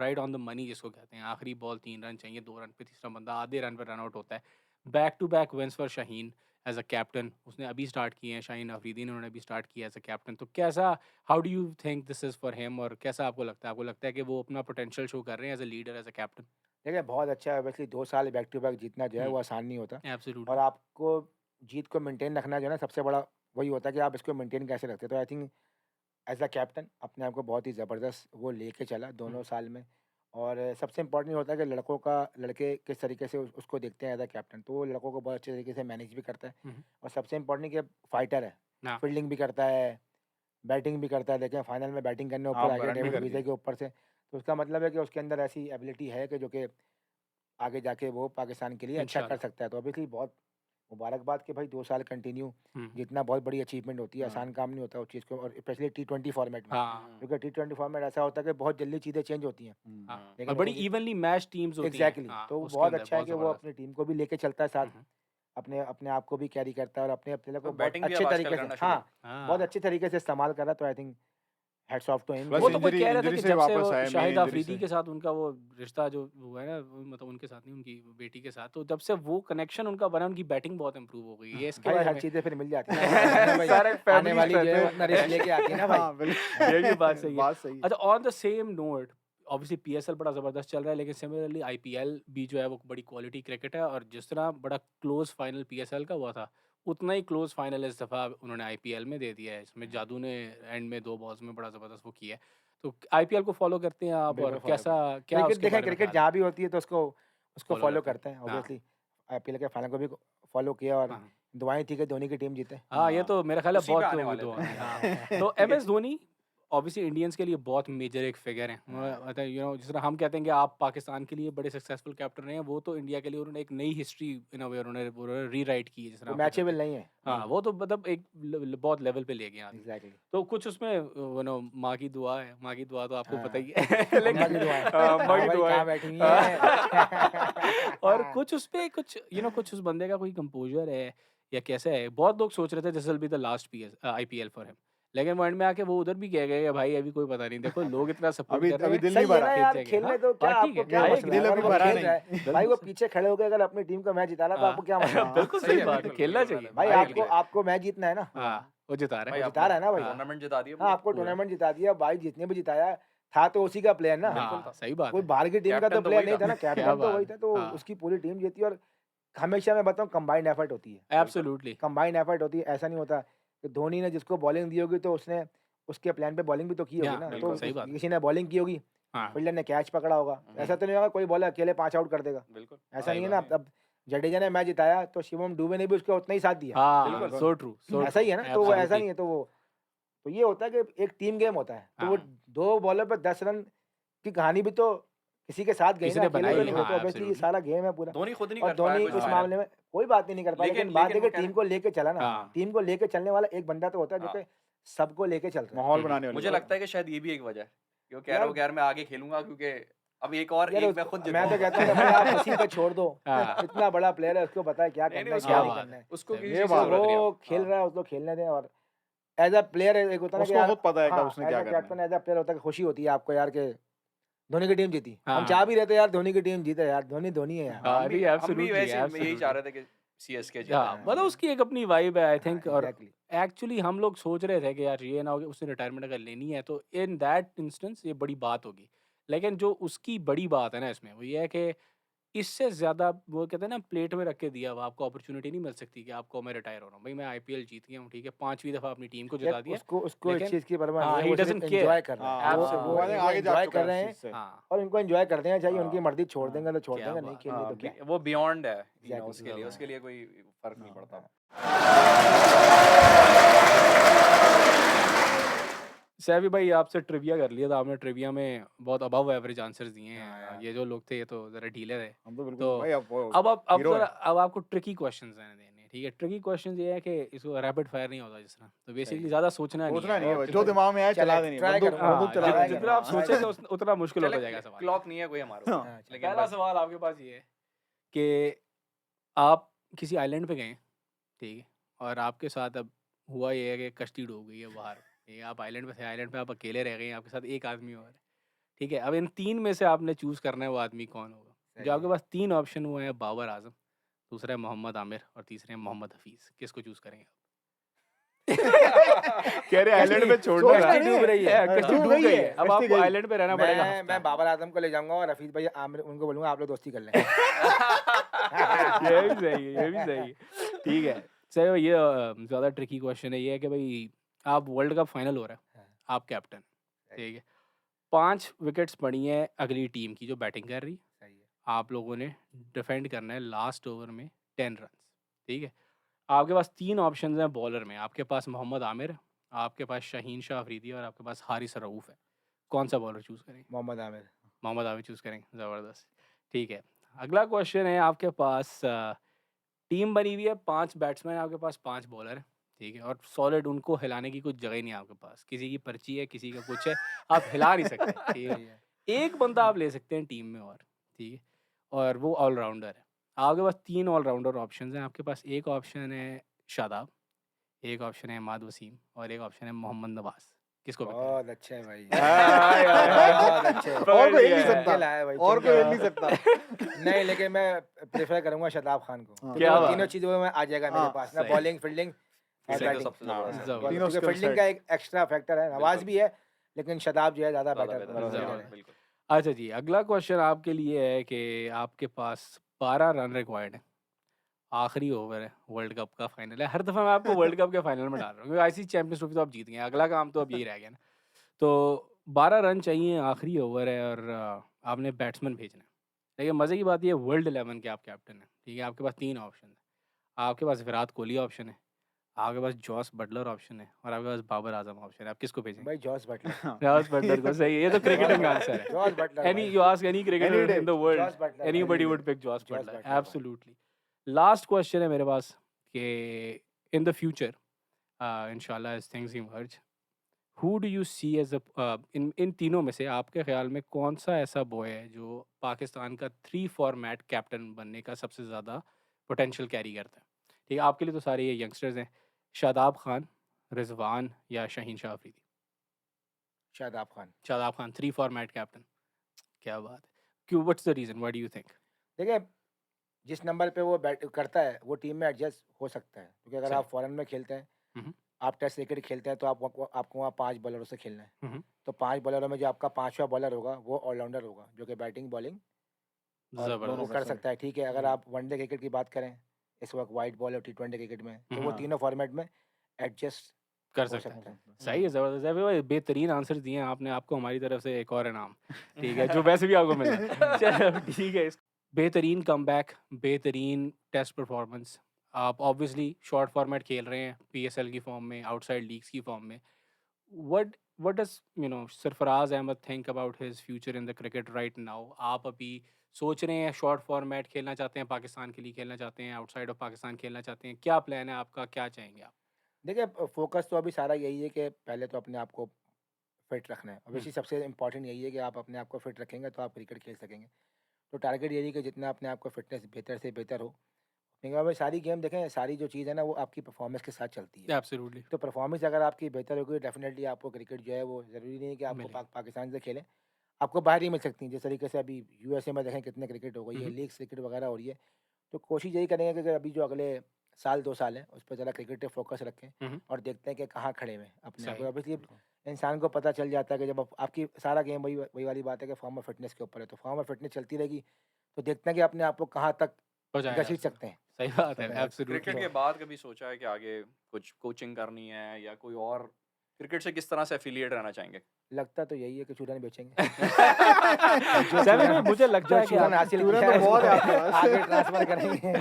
right on the money जिसको कहते हैं। आखिरी बॉल 3 रन चाहिए, 2 रन पे तीसरा बंदा आधे रन पे रन आउट होता है। Back to back wins for Shaheen as a captain, उसने अभी स्टार्ट किए हैं, शाहीन अफरीदी ने उन्होंने अभी स्टार्ट किया एज अ कैप्टन, तो कैसा, how do you think this is for him, और कैसा आपको लगता है कि वो अपना पोटेंशियल शो कर रहे हैं as a leader, as a captain? देखिए बहुत अच्छा है, ऑब्वियसली 2 साल बैक टू बैक जीतना जो है वो आसान नहीं होता, और एब्सोल्युटली। आपको जीत को मेंटेन रखना जो है ना सबसे बड़ा वही होता है कि आप इसको मेंटेन कैसे रखते हैं। तो I think as a captain अपने आप को बहुत ही ज़बरदस्त वो लेके चला दोनों साल में, और सबसे इम्पोर्टेंट होता है कि लड़के किस तरीके से उसको देखते हैं एज़ अ कैप्टन, तो वो लड़कों को बहुत अच्छे तरीके से मैनेज भी करता है, और सबसे इम्पोर्टेंट कि फाइटर है, हाँ। फील्डिंग भी करता है, बैटिंग भी करता है। देखें फाइनल में बैटिंग करने ऊपर आ हाँ, गया रन भी डेविड कर विजय दिए। के ऊपर से, तो उसका मतलब है कि उसके अंदर ऐसी एबिलिटी है कि जो कि आगे जाके वो पाकिस्तान के लिए अच्छा कर इंशाल्लाह। सकता है। तो ऑब्वियसली बहुत मुबारकबाद कि भाई 2 साल कंटिन्यू हुँ। जीतना बहुत बड़ी अचीवमेंट होती है, हाँ। आसान काम नहीं होता उस चीज़ को, और स्पेशली टी20 फॉर्मेट में, हाँ, क्योंकि टी20 फॉर्मेट ऐसा होता है कि बहुत जल्दी चीज़ें चेंज होती हैं। हुँ। हाँ। और लेकिन बड़ी क्रिकेट इवनली मैच टीम्स होती हैं। एग्जैक्टली हाँ, तो वो उसके बहुत अंदर अच्छा है बहुत कि वो ज़बरदस्त। अपनी टीम को भी लेके चलता है साथ, हुँ, हुँ। अपने अपने आप को भी कैरी करता है, और अपने प्लेयर को बहुत बैटिंग भी अच्छे अब आजकल तरीके से, करना शुरू हाँ, बहुत हाँ। अच्छे तरीके से इस्तेमाल कर रहा है। तो I think hats off to him बस वो कि तो कोई इंजरी कह रहा था इंजरी कि से जब से वापस वो आए, मेन शाहिद इंजरी अफरीदी से। के साथ उनका वो रिश्ता जो हुआ है ना, मतलब उनके साथ नहीं, उनकी बेटी के साथ, तो जब से वो कनेक्शन उनका बना, उनकी बैटिंग बहुत इम्प्रूव हो गई है। इसके भाई बारे हर में चीज़ें फिर मिल जाती है ना भाई, सारे आने फैमिली वाली जो है वो स्ट्रेंथ अपना रिस्क है। लेके आती है ना भाई। हाँ, बिल्कुल। ये भी बात सही है। बात सही है। अच्छा, on the same note, obviously PSL बड़ा ज़बरदस्त चल रहा है, लेकिन सिमिलरली आईपीएल भी जो है वो बड़ी क्वालिटी क्रिकेट है, और जिस तरह बड़ा क्लोज फाइनल पीएसएल का हुआ था, उतना ही क्लोज फाइनल इस दफ़ा उन्होंने आईपीएल में दे दिया है। इसमें जादू ने एंड में 2 बॉल्स में बड़ा ज़बरदस्त वो किया है। तो आईपीएल को फॉलो करते हैं आप, और बिल्कुल फॉलो कैसा, करते हैं। क्या क्रिकेट उसके देखें, बारे में क्रिकेट ख्याल है? जहाँ भी होती है तो उसको उसको फॉलो फॉलो करते हैं। करते हैं हाँ, ऑब्वियसली। आईपीएल के फाइनल को भी फॉलो किया, और हाँ। दुआएं थी कि धोनी की टीम जीते। हाँ, ये तो मेरा ख्याल है उसी पे बहुत आने लोगों की वाले दुआ थे। थी। हाँ। तो एमएस धोनी ऑब्वियसली इंडियंस के लिए बहुत मेजर एक फिगर हैं। मतलब जिस तरह हम कहते हैं कि आप पाकिस्तान के लिए बड़े सक्सेसफुल कैप्टन रहे हैं, वो तो इंडिया के लिए उन्होंने एक नई हिस्ट्री इन अ वे उन्होंने रीराइट की है, जिस तरह वो आपको कहते मैचेबल हैं। नहीं है। हाँ, वो तो मतलब एक बहुत लेवल पे ले गए आदमी। एग्जैक्टली। तो कुछ उसमें माँ की दुआ है, माँ की दुआ तो आपको पता हाँ, ही है। अम्मा की लेकिन दुआएं, अम्मा हाँ की भाई दुआ कहाँ है। बैठी हुई हैं। और कुछ उसपे कुछ कुछ उस बंदे का कोई कंपोज़र है या कैसा है, बहुत लोग सोच रहे थे this will be the last IPL for him, लेकिन वो एंड में आके वो उधर भी कह गए कि भाई अभी कोई पता नहीं, देखो लोग इतना सपोर्ट अभी कर रहे अभी हैं, दिल नहीं सही है ना भरा। जीत यार, जाएंगे। खेलने हाँ, दो, क्या बात ठीक आपको है, क्या आई मसला है? दिल अगर अभी वो भरा खेल रहा है, नहीं। भाई वो बिल्कुल पीछे खड़े होकर अगर अपनी टीम का मैच जिताना तो हाँ, आपको क्या मसला है? बिल्कुल सही सही है, बात है, बिल्कुल, खेलना बिल्कुल चाहिए। भाई I आई agree. आपको आपको मैच जीतना है ना, हाँ, वो जिता रहे भाई हैं। वो आपने जिता रहा है ना भाई। हाँ, टूर्नामेंट जिता दिया हाँ, पूरा। आपको पूरा। टूर्नामेंट जिता दिया भाई, जितने भी जिताया था तो उसी का प्लेयर ना, बिल्कुल हाँ, था। सही बात कोई है। बाहर की टीम का तो कैप्टन तो प्लेयर वही नहीं था। था ना, क्या कैप्टन तो बात वही है। था, तो हाँ, उसकी पूरी टीम जीती। और हमेशा मैं बताऊँ कंबाइंड एफर्ट होती है, एब्सोल्युटली। कंबाइंड एफर्ट होती है। ऐसा नहीं होता कि धोनी ने जिसको बॉलिंग दी होगी तो उसने उसके प्लान पे बॉलिंग भी तो की होगी या ना, तो बिल्कुल सही बात है। किसी ने बॉलिंग की होगी, हाँ, फील्डर ने कैच पकड़ा होगा। ऐसा तो नहीं होगा कोई बॉलर अकेले 5 आउट कर देगा, बिल्कुल। ऐसा सही नहीं है बात ना। अब जडेजा ने मैच जिताया तो शिवम दुबे ने भी उसका उतना ही साथ दिया, हाँ, बिल्कुल। सो ट्रू, सो ऐसा ट्रू, ही है ना। तो वो ऐसा एब्सोल्युटली। नहीं है, तो ये होता है कि एक टीम गेम होता है, तो वो हाँ, 2 बॉलर पे 10 रन की कहानी भी तो किसी के साथ गई किसी ना, ने अकेले बनाई तो है। नहीं हुई। तो हाँ, ऑब्वियसली ये एब्सोल्युटली। सारा गेम है पूरा, धोनी खुद नहीं और कर पाया धोनी कुछ इस फाइनल। मामले में कोई बात नहीं कर पाया, लेकिन लेकिन बात है वो कि कह रहे टीम को लेके चला ना, हाँ, टीम को लेके चलने वाला एक बंदा तो होता है जो हाँ। कि सबको लेके चल रहा है। माहौल बनाने वाली मुझे बात लगता है कि शायद ये भी एक वजह है कि वो कह यार रहा हो कि यार मैं आगे खेलूंगा, क्योंकि अब एक और यार एक मैं उसको खुद मैं तो जितवाऊंगा। कहता हूँ कि भाई आप उसी पे छोड़ दो, हाँ, इतना बड़ा प्लेयर है, उसको पता है क्या नहीं करना नहीं है उसको क्या क्या नहीं बात करना है। उसको सही किसी ये चीज की बात तो है। जरूरत नहीं वो अब। खेल हाँ। रहा है, उसको खेलने दें। और एज अ प्लेयर एक होता है ना कि उसको यार, खुद पता है कब हाँ, उसने एज क्या अ करना कैप्टन है। एज अ प्लेयर होता है कि खुशी होती है आपको यार के धोनी की टीम जीती। हम हाँ, चाह भी रहते यार धोनी की टीम जीते यार, धोनी धोनी है यार। हाँ, हम भी नहीं, हम भी एब्सोल्युटली, वैसे यही चाह एब्सोल्युटली। रहे थे कि सीएसके जीते। हाँ, मतलब उसकी एक अपनी वाइब है आई हाँ, थिंक, और एग्जैक्टली। एक्चुअली हम लोग सोच रहे थे कि यार ये ना हो कि उसने रिटायरमेंट अगर लेनी है तो इन दैट इंस्टेंस ये बड़ी बात होगी, लेकिन जो उसकी बड़ी बात है ना इसमें वो ये है कि इससे ज़्यादा वो कहते हैं ना प्लेट में रख के दिया हुआ, आपको अपॉर्चुनिटी नहीं मिल सकती कि आपको मैं रिटायर हो रहा हूँ भाई, मैं आईपीएल जीत गया हूँ, ठीक है, 5वीं दफ़ा अपनी टीम को यार जिता दिया, उसको उसको इस लेकिन चीज़ की परवाह नहीं हाँ, है, ही वो सिर्फ डजंट केयर। एंजॉय कर रहे हैं। हाँ, वो वो एब्सोल्युटली। आगे जा एंजॉय चुका कर है रहे उस हैं, चीज से। हाँ, और उनको एंजॉय कर देना चाहिए। उनकी हाँ, मर्जी छोड़ हाँ, देंगे तो छोड़ क्या देंगे, नहीं बात खेलनी हाँ, तो क्या। वो बियॉन्ड है Exactly. उसके लिए, हाँ। उसके लिए कोई फर्क नहीं हाँ। पड़ता। सैफी भाई आपसे ट्रिविया कर लिया था आपने, ट्रिविया में बहुत अबव एवरेज आंसर्स दिए हाँ हैं, यार। ये जो लोग थे ये तो ज़रा ढीले थे। हम तो बिल्कुल तो भाई अब वो अब हीरो ज़रा है। अब आपको ट्रिकी क्वेश्चंस हैं देने, ठीक है, ट्रिकी क्वेश्चंस ये है कि इसको रैपिड फायर नहीं होता जिस तरह, तो बेसिकली सही है। ज़्यादा सोचना नहीं सोचना है। नहीं है ओके भाई, जो भाई, दिमाग में आए चले चला देनी है। ट्राई बंदूक करूंगा, बंदूक हाँ, चला ट्राई देनी है। जितना आप करूंगा, ट्राई सोचेंगे करूंगा। उतना मुश्किल होता चले जाएगा सवाल। क्लॉक नहीं है कोई हमारे हाँ। पास, हाँ, चलो। लेकिन पहला बस सवाल आपके पास ये है कि आप किसी आइलैंड पे गए, ठीक है, और आपके साथ अब हुआ ये है कि कश्ती डूब गई है बाहर, ठीक है, आप आइलैंड पे थे, आइलैंड पे आप अकेले रह गए हैं, आपके साथ एक आदमी और है, ठीक है, अब इन 3 में से आपने चूज़ करना है वो आदमी कौन होगा। सही जो आपके है। पास 3 ऑप्शन हुए हैं बाबर आज़म, दूसरा है मोहम्मद आमिर और तीसरे हैं मोहम्मद हफीज़। किसको चूज़ करेंगे आप? कह रहे आइलैंड पे छोड़ना सोच है। नहीं डूब रही है। कश्ती डूब डूब गई गई है, है। अब कश्ती आपको गई। आइलैंड पे रहना पड़ेगा मैं हफ्ता। बाबर आजम को ले जाऊंगा और हफीज भाई आमिर उनको बोलूंगा आप लोग दोस्ती कर लें। ये भी सही है, ये भी सही है। ठीक है। सर ये ज़्यादा ट्रिकी क्वेश्चन है, ये है कि भाई आप वर्ल्ड कप फाइनल हो रहा है, हाँ। आप कैप्टन, ठीक है। 5 विकेट्स पड़ी हैं अगली टीम की जो बैटिंग कर रही है। सही है। आप लोगों ने डिफेंड करना है लास्ट ओवर में 10 रन्स, ठीक है। आपके पास 3 ऑप्शंस हैं बॉलर में, आपके पास मोहम्मद आमिर, आपके पास शाहीन शाह अफरीदी और आपके पास हारिस रऊफ़ है। कौन सा बॉलर चूज़ करेंगे? मोहम्मद आमिर। मोहम्मद आमिर चूज़ करेंगे, ज़बरदस्त। ठीक है, अगला क्वेश्चन है आपके पास टीम बनी हुई है 5 बैट्समैन, आपके पास 5 बॉलर हैं, ठीक है। और सॉलिड उनको हिलाने की कुछ जगह ही नहीं है आपके पास, किसी की पर्ची है, किसी का कुछ है, आप हिला नहीं सकते, ठीक है। सही है। एक बंदा आप ले सकते हैं टीम में और, ठीक है, और वो ऑलराउंडर है। आपके पास 3 ऑलराउंडर ऑप्शंस हैं, आपके पास एक ऑप्शन है शादाब, एक ऑप्शन है इमाद वसीम और एक ऑप्शन है मोहम्मद नवाज़। किसको पिक करेंगे? बहुत अच्छे है भाई। आय, आय, आय। बहुत अच्छे। और कोई हिल नहीं पकड़ सकता। चुन के लाया भाई, और चुन कोई के हिल नहीं सकता। नहीं, लेकिन मैं प्रेफर करूंगा शादाब खान को, हाँ। क्योंकि क्या वो बात तीनों है। चीज़ों में आ जाएगा मेरे हाँ, पास ना, सही। बॉलिंग, फील्डिंग और फील्डिंग तो बैटिंग। सबसे ज़बरदस्त है। ज़बरदस्त। तीनों क्योंकि skill फील्डिंग set। का एक एक्स्ट्रा फैक्टर है, नवाज बिल्कुल। भी है, लेकिन शादाब जो है ज़्यादा ज़्यादा बेटर बेहतर है, फील्डर है। बिल्कुल। अच्छा जी, अगला क्वेश्चन आपके लिए है कि आपके पास 12 रन रिक्वायर्ड है, आखिरी ओवर है, वर्ल्ड कप का फाइनल है। हर दफ़ा मैं आपको वर्ल्ड कप के फाइनल में डाल रहा हूँ क्योंकि आईसीसी चैंपियंस ट्रॉफी तो आप जीत गए हैं, अगला काम तो अब यही रह गया ना। तो 12 रन चाहिए, आखिरी ओवर है और आपने बैट्समैन भेजना है। देखिए मज़े की बात ये है, वर्ल्ड 11 के आप कैप्टन हैं, ठीक है। आपके पास 3 ऑप्शन है, आपके पास विराट कोहली ऑप्शन है, आपके पास जॉस बटलर ऑप्शन है और आपके पास बाबर आजम ऑप्शन है। आप किसको भेजेंगे? भाई जॉस बटलर। जॉस बटलर को, सही है, ये तो क्रिकेटिंग आंसर है। जॉस बटलर Any भाई। you ask any cricketer Any day, in the world, Joss Butler भाई। anybody day. would pick Joss Joss Butler. Butler भाई। Absolutely. Last question है मेरे पास कि in the future, inshallah as things emerge, who do you see as a इन तीनों में से आपके ख्याल में कौन सा ऐसा बॉय है जो पाकिस्तान का 3 फॉर्मेट कैप्टन बनने का सबसे ज़्यादा पोटेंशियल कैरी करता है? ठीक है, आपके लिए तो सारे ये यंगस्टर्स हैं, शादाब खान, रिजवान या शाहीन शाह अफरीदी? शादाब खान। शादाब खान 3 फॉर्मेट कैप्टन, क्या बात है। क्यों, what's the reason, what do you think? देखिए, जिस नंबर पे वो बैट करता है वो टीम में एडजस्ट हो सकता है, क्योंकि अगर सही। आप फॉरेन में खेलते हैं, हम्म। आप टेस्ट क्रिकेट खेलते हैं, तो आपको वहाँ 5 बॉलरों से खेलना है। हम्म। तो 5 बॉलरों में जो आपका 5वां बॉलर होगा वो ऑलराउंडर होगा, जो कि बैटिंग बॉलिंग और वो ज़बरदस्त। कर सकता है, ठीक है। अगर हम्म। आप वनडे क्रिकेट की बात करें इस वक्त, वाइट बॉल और T20 क्रिकेट में, तो वो हाँ। तीनों फॉर्मेट में एडजस्ट कर हो सकता है। सकता है। सही है, ज़बरदस्त है भाई, बेहतरीन आंसर दिए हैं आपने। आपको हमारी तरफ से एक और इनाम, ठीक है, जो वैसे भी आपको मिलना है। चलो ठीक है। बेहतरीन कमबैक, बेहतरीन टेस्ट परफॉर्मेंस। आप ऑब्वियसली शॉर्ट फॉर्मेट खेल रहे हैं पीएसएल की फॉर्म में, आउटसाइड लीग्स की फॉर्म में। What does Sarfaraz Ahmed think about his future in the cricket right now? आप अभी सोच रहे हैं शॉर्ट फॉर्मेट खेलना चाहते हैं, पाकिस्तान के लिए खेलना चाहते हैं, आउटसाइड ऑफ पाकिस्तान खेलना चाहते हैं, क्या प्लान है आपका, क्या चाहेंगे आप? देखिए, फोकस तो अभी सारा यही है कि पहले तो अपने आप को फिट रखना है। ऑब्वियसली सबसे इंपॉर्टेंट यही है कि आप अपने आप को फिट रखेंगे तो आप क्रिकेट खेल सकेंगे। तो टारगेट यही है कि जितना अपने आप को फिटनेस बेहतर से बेहतर हो, क्योंकि भाई सारी गेम देखें, सारी जो चीज़ है ना वो आपकी परफॉर्मेंस के साथ चलती है। एब्सोल्युटली तो परफॉर्मेंस अगर आपकी बेहतर होगी, डेफिनेटली आपको क्रिकेट जो है वो ज़रूरी नहीं है कि आपको मिलेगी। पाकिस्तान से खेलें, आपको बाहर ही मिल सकती हैं। जिस तरीके से अभी यूएसए में देखें कितने क्रिकेट हो गई है, हम्म। लीग्स क्रिकेट वगैरह हो रही है। तो कोशिश यही करेंगे कि अभी जो अगले साल 2 साल हैं उस पर ज़रा क्रिकेट पे फोकस रखें हम्म। और देखते हैं कि कहाँ खड़े हुए हैं अपने आप को। सही। ऑब्वियसली इंसान को पता चल जाता है कि जब आपकी सारा गेम वही वही वाली बात है कि फॉर्म ऑफ फिटनेस के ऊपर है, तो फॉर्म ऑफ फिटनेस चलती रहेगी तो देखते हैं कि अपने आप को कहाँ तक पहुंचाया जा घसीट सकता सकते हैं। सही बात है, तो एब्सोल्युटली। क्रिकेट के बाद कभी सोचा है कि आगे कुछ कोचिंग करनी है या कोई और क्रिकेट से किस तरह से एफिलिएट रहना चाहेंगे? लगता तो यही है कि चूरन बेचेंगे। सैमी भाई, मुझे लगता जो है कि चूरन आप हासिल चूरन किया तो है बहुत है उसको आपके पास। आगे ट्रांसफर करेंगे।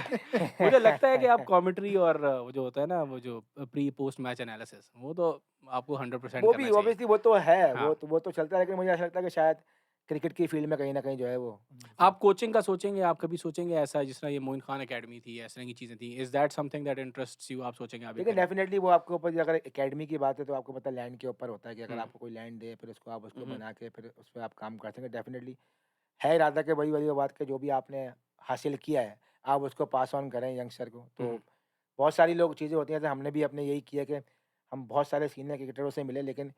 मुझे लगता है कि आप कमेंट्री और वो जो होता है ना, वो जो प्री पोस्ट मैच एनालिसिस, वो तो आपको 100% वो करना भी चाहिए। ऑब्वियसली वो तो है, हाँ। वो तो चलता है, लेकिन मुझे ऐसा लगता है कि शायद क्रिकेट की फील्ड में कहीं ना कहीं जो है वो आप कोचिंग का सोचेंगे, आप कभी सोचेंगे ऐसा जिस तरह ये मोइन खान एकेडमी थी, इस तरह की चीज़ें थी? Is that something that interests you? आप सोचेंगे अभी लेकिन करें? डेफिनेटली वो आपके ऊपर, अगर एकेडमी की बात है तो आपको पता है लैंड के ऊपर होता है कि अगर हम्म। आपको कोई लैंड दे, फिर उसको आप उसको हम्म। बना के फिर उस पर आप काम कर सकें। डेफिनेटली है इरादा कि वही वाली बात के जो भी आपने हासिल किया है आप उसको पास ऑन करें यंगस्टर को। तो हम्म। बहुत सारी लोग चीज़ें होती हैं, जैसे हमने भी अपने यही किया कि हम बहुत सारे सीनियर क्रिकेटरों से मिले, लेकिन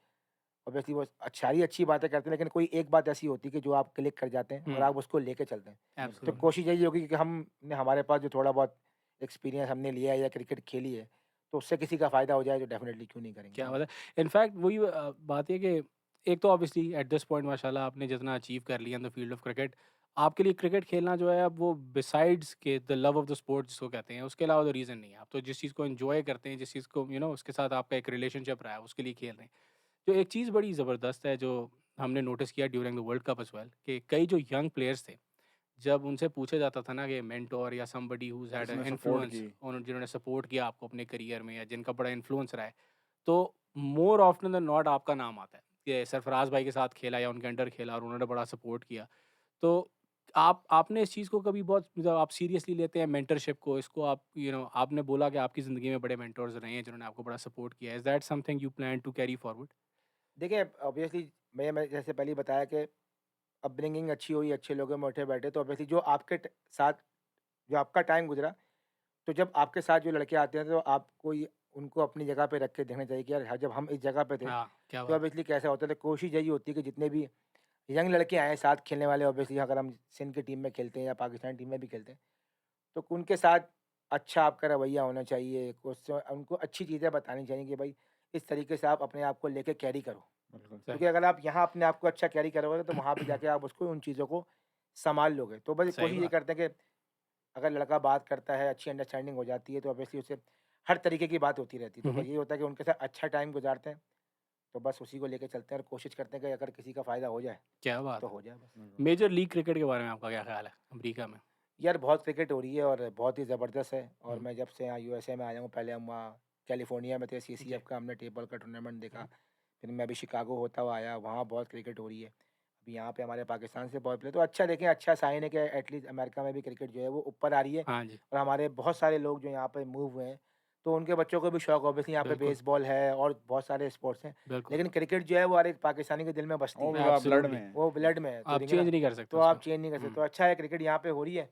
ऑब्वियसली वो सारी अच्छी बातें करते हैं, लेकिन कोई एक बात ऐसी होती है कि जो आप क्लिक कर जाते हैं और हम्म आप उसको लेके चलते हैं। तो एब्सोल्युटली कोशिश यही होगी कि हमने हमारे पास जो थोड़ा बहुत एक्सपीरियंस हमने लिया है या क्रिकेट खेली है, तो उससे किसी का फ़ायदा हो जाए तो डेफ़िनेटली क्यों नहीं करेंगे। क्या बात है। इनफैक्ट वही बात है कि एक तो ऑब्वियसली एट दिस पॉइंट माशाल्लाह आपने जितना अचीव कर लिया in the field of cricket, आपके लिए क्रिकेट खेलना जो है अब वो बिसाइड्स के the love of the sport जिसको कहते हैं, उसके अलावा तो रीज़न नहीं है। आप तो जिस चीज़ को एंजॉय करते हैं, जिस चीज़ को उसके साथ आपका एक रिलेशनशिप रहा है, उसके लिए खेल रहे हैं। जो एक चीज़ बड़ी ज़बरदस्त है जो हमने नोटिस किया during the world cup as well, कि कई जो यंग प्लेयर्स थे, जब उनसे पूछा जाता था ना कि मेंटोर या समबडी हुज़ हैड जिसने सपोर्ट इन्फ्लुएंस, की उन्होंने जिन्होंने सपोर्ट किया आपको अपने करियर में या जिनका बड़ा इन्फ्लुएंस रहा है, तो मोर ऑफ्टन देन नॉट आपका नाम आता है कि सरफराज भाई के साथ खेला या उनके अंडर खेला और उन्होंने बड़ा सपोर्ट किया। तो आपने इस चीज़ को कभी बहुत मतलब आप सीरियसली लेते हैं मेंटरशिप को, इसको आप आपने बोला कि आपकी ज़िंदगी में बड़े मेंटर्स रहे हैं जिन्होंने आपको बड़ा सपोर्ट किया है। Is that something you plan to carry forward? देखिए, ऑब्वियसली मैं जैसे पहले ही बताया कि अपब्रिंगिंग अच्छी हुई, अच्छे लोगों में उठे बैठे, तो ऑब्वियसली जो आपके साथ जो आपका टाइम गुजरा, तो जब आपके साथ जो लड़के आते हैं तो आपको उनको अपनी जगह पे रख के देखना चाहिए कि यार जब हम इस जगह पे थे हाँ, क्या तो बात है। ऑब्वियसली कैसा होता है। तो कोशिश यही होती है कि जितने भी यंग लड़के आए साथ खेलने वाले, ऑब्वियसली अगर हम सिंध की टीम में खेलते हैं या पाकिस्तान टीम में भी खेलते हैं, तो उनके साथ अच्छा आपका रवैया होना चाहिए, उनको अच्छी चीज़ें बतानी चाहिए कि भाई इस तरीके से आप अपने आप को लेके कैरी करो। बिल्कुल सही, क्योंकि अगर आप यहाँ अपने आप को अच्छा कैरी करोगे तो वहाँ पे जाके आप उसको उन चीज़ों को सँभाल लोगे। तो बस सही कोशिश ये बात। करते हैं कि अगर लड़का बात करता है, अच्छी अंडरस्टैंडिंग हो जाती है, तो ऑब्वियसली उससे हर तरीके की बात होती रहती है। तो हुँ, बस हुँ। ये होता है कि उनके साथ अच्छा टाइम गुज़ारते हैं, तो बस उसी को लेके चलते हैं और कोशिश करते हैं कि अगर किसी का फ़ायदा हो जाए, क्या बात तो है। हो जाए बस। बिल्कुल मेजर लीग क्रिकेट के बारे में आपका क्या ख़्याल है अमेरिका में? यार बहुत क्रिकेट हो रही है और बहुत ही ज़बरदस्त है, और हुँ, मैं जब से यहाँ यूएसए में आया हूँ, पहले हम वहाँ कैलिफ़ोर्निया में थे, जी। सीसीएफ का हमने टेबल का टूर्नामेंट देखा। हुँ, फिर मैं अभी शिकागो होता हुआ आया, वहाँ बहुत क्रिकेट हो रही है। अभी यहाँ पे हमारे पाकिस्तान से बहुत प्लेयर, तो अच्छा देखें, अच्छा साइन है कि एटलीस्ट अमेरिका में भी क्रिकेट जो है वो ऊपर आ रही है। हाँ जी, और हमारे बहुत सारे लोग जो यहाँ पे मूव हुए हैं, तो उनके बच्चों को भी शौक, ऑब्वियसली यहाँ पे बिल्कुल, बेसबॉल है और बहुत सारे स्पोर्ट्स हैं। बिल्कुल। लेकिन क्रिकेट जो है वो हर एक पाकिस्तानी के दिल में बसती वो है, भी ब्लड एब्सोल्युटली। में है वो ब्लड में है, तो आप ठीक है चेंज ना? नहीं कर सकते तो आप उसको। चेंज नहीं कर सकते। हुँ। तो अच्छा है क्रिकेट यहाँ पे हो रही है,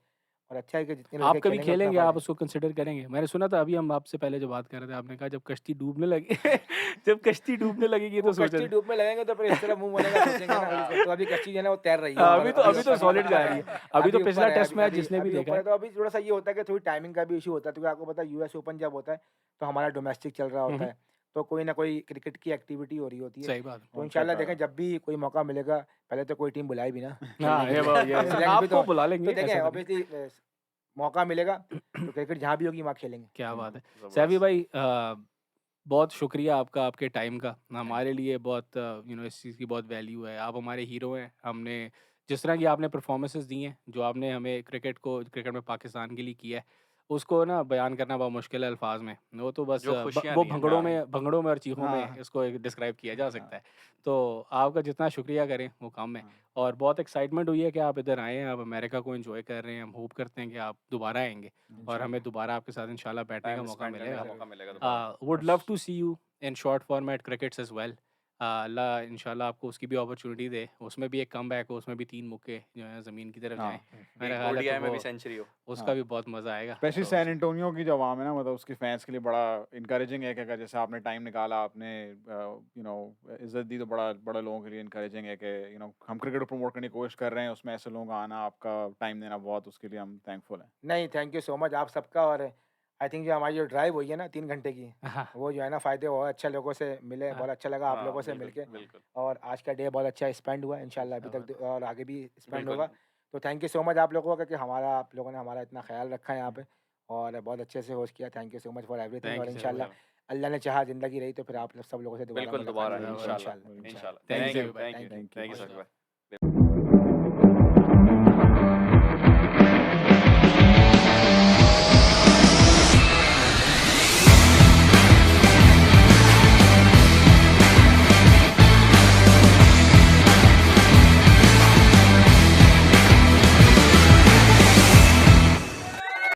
और अच्छा है कि जितने आप लड़के कभी खेलेंगे उतना खेलेंगे, आप फ़ायदा है। उसको कंसिडर करेंगे? मैंने सुना था अभी हम आपसे पहले जो बात कर रहे थे, आपने कहा जब कश्ती डूबने लगे जब कश्ती डूबने लगेगी वो तो सोच कश्ती रहे थे। डूबने लगेंगे तो फिर इस तरफ मुँह मोड़ने का सोचेंगे हाँ, ना। बिल्कुल। तो अभी कश्ती जो है ना वो तैर रही है हाँ, ऊपर, अभी तो सॉलिड जा रही है। अभी तो अभी पिछला ऊपर है, टेस्ट अभी मैच अभी जिसने भी अभी देखा ऊपर है। है। तो अभी थोड़ा-सा ये होता है कि थोड़ी टाइमिंग का भी इश्यू होता है, क्योंकि आपको पता है यूएस ओपन जब होता है, तो हमारा डोमेस्टिक चल रहा हुँ, होता हुँ। है, तो कोई ना कोई क्रिकेट की एक्टिविटी हो रही होती है। सही बात है। तो वर्ल्ड कप इंशाल्लाह है देखें जब भी कोई मौका मिलेगा, पहले तो कोई टीम बुलाए भी ना खेलने हाँ, के ये लिए, वो ये सिलेक्ट भी आपको बुला तो लेंगे, देखें ऐसा तो नहीं। ऑब्वियसली मौका मिलेगा तो क्रिकेट जहाँ भी होगी वहाँ खेलेंगे। क्या बात है। सैफी ज़बरदस्त। भाई बहुत शुक्रिया आपका आपके टाइम का। थैंक हमारे यू। लिए बहुत इस चीज़ की बहुत वैल्यू है। आप हमारे हीरो हैं। हमने जिस तरह की आपने परफॉर्मेंसेस दी हैं, जो आपने हमें क्रिकेट में पाकिस्तान के लिए किया है, उसको ना बयान करना बहुत मुश्किल है अल्फाज में। वो तो बस जो खुशियाँ वो ली हैं भंगड़ों ज़िंदगी में। में और चीखों में हाँ इसको एक डिस्क्राइब किया जा सकता हाँ है। तो आपका जितना शुक्रिया करें वो कम है। हाँ और बहुत एक्साइटमेंट हुई है कि आप इधर आए हैं, आप अमेरिका को एंजॉय कर रहे हैं। हम होप करते हैं कि आप दोबारा आएंगे और हमें इंशाल्लाह। दोबारा आपके साथ इंशाल्लाह बैठने का टाइम मौका स्पेंड करने का मिलेगा। मौका ज़रूर। मिलेगा दोबारा। वुड लव बस to see you in short format crickets as well. अल्लाह इंशाल्लाह आपको उसकी भी अपॉर्चुनिटी दे, उसमें भी एक कमबैक हो, उसमें भी 3 मुक्के जो हैं ज़मीन की तरफ जाएँ। हाँ मेरा एक ख्याल है तो ओडीआई में वो भी सेंचुरी हो। उसका हाँ भी बहुत मज़ा आएगा। स्पेशली तो सैन एंटोनियो की जो आवाम है ना, मतलब उसके फैंस के लिए बड़ा इनकरेजिंग है कि अगर जैसे आपने टाइम निकाला, आपने इज्जत दी, तो बड़ा बड़ा लोगों के लिए इनकरेजिंग है कि हम क्रिकेट को प्रमोट करने की कोशिश कर रहे हैं, उसमें ऐसे लोगों का आना, आपका टाइम देना, बहुत उसके लिए हम थैंकफुल हैं। नहीं, थैंक यू सो मच आप सबका। और आई थिंक जो हमारी जो ड्राइव हुई है ना 3 घंटे की, हाँ, वो जो है ना फ़ायदे हुआ, अच्छे लोगों से मिले, हाँ, बहुत अच्छा लगा आप हाँ, लोगों से बिल्कुल, मिलके। बिल्कुल, और आज का डे बहुत अच्छा स्पेंड हुआ, इंशाल्लाह अभी क्या तक बात है। और आगे भी स्पेंड बिल्कुल। होगा। तो थैंक यू सो मच आप लोगों का कि हमारा आप लोगों ने हमारा इतना ख़्याल रखा है यहाँ पे, और बहुत अच्छे से होस्ट किया। Thank you so much for everything. Thank और यू सैफी इंशाल्लाह भाई। अल्लाह ने चाहा ज़िंदगी रही तो फिर आप सब लोगों से दोबारा बिल्कुल मुलाकात दोबारा ज़रूर होगी ज़रूर, इंशाल्लाह, इंशाल्लाह, बिल्कुल इंशाल्लाह। इंशाल्लाह। Thank you thank you, Saifi भाई। Thank you, thank you. Thank you माशाल्लाह। साकिब भाई।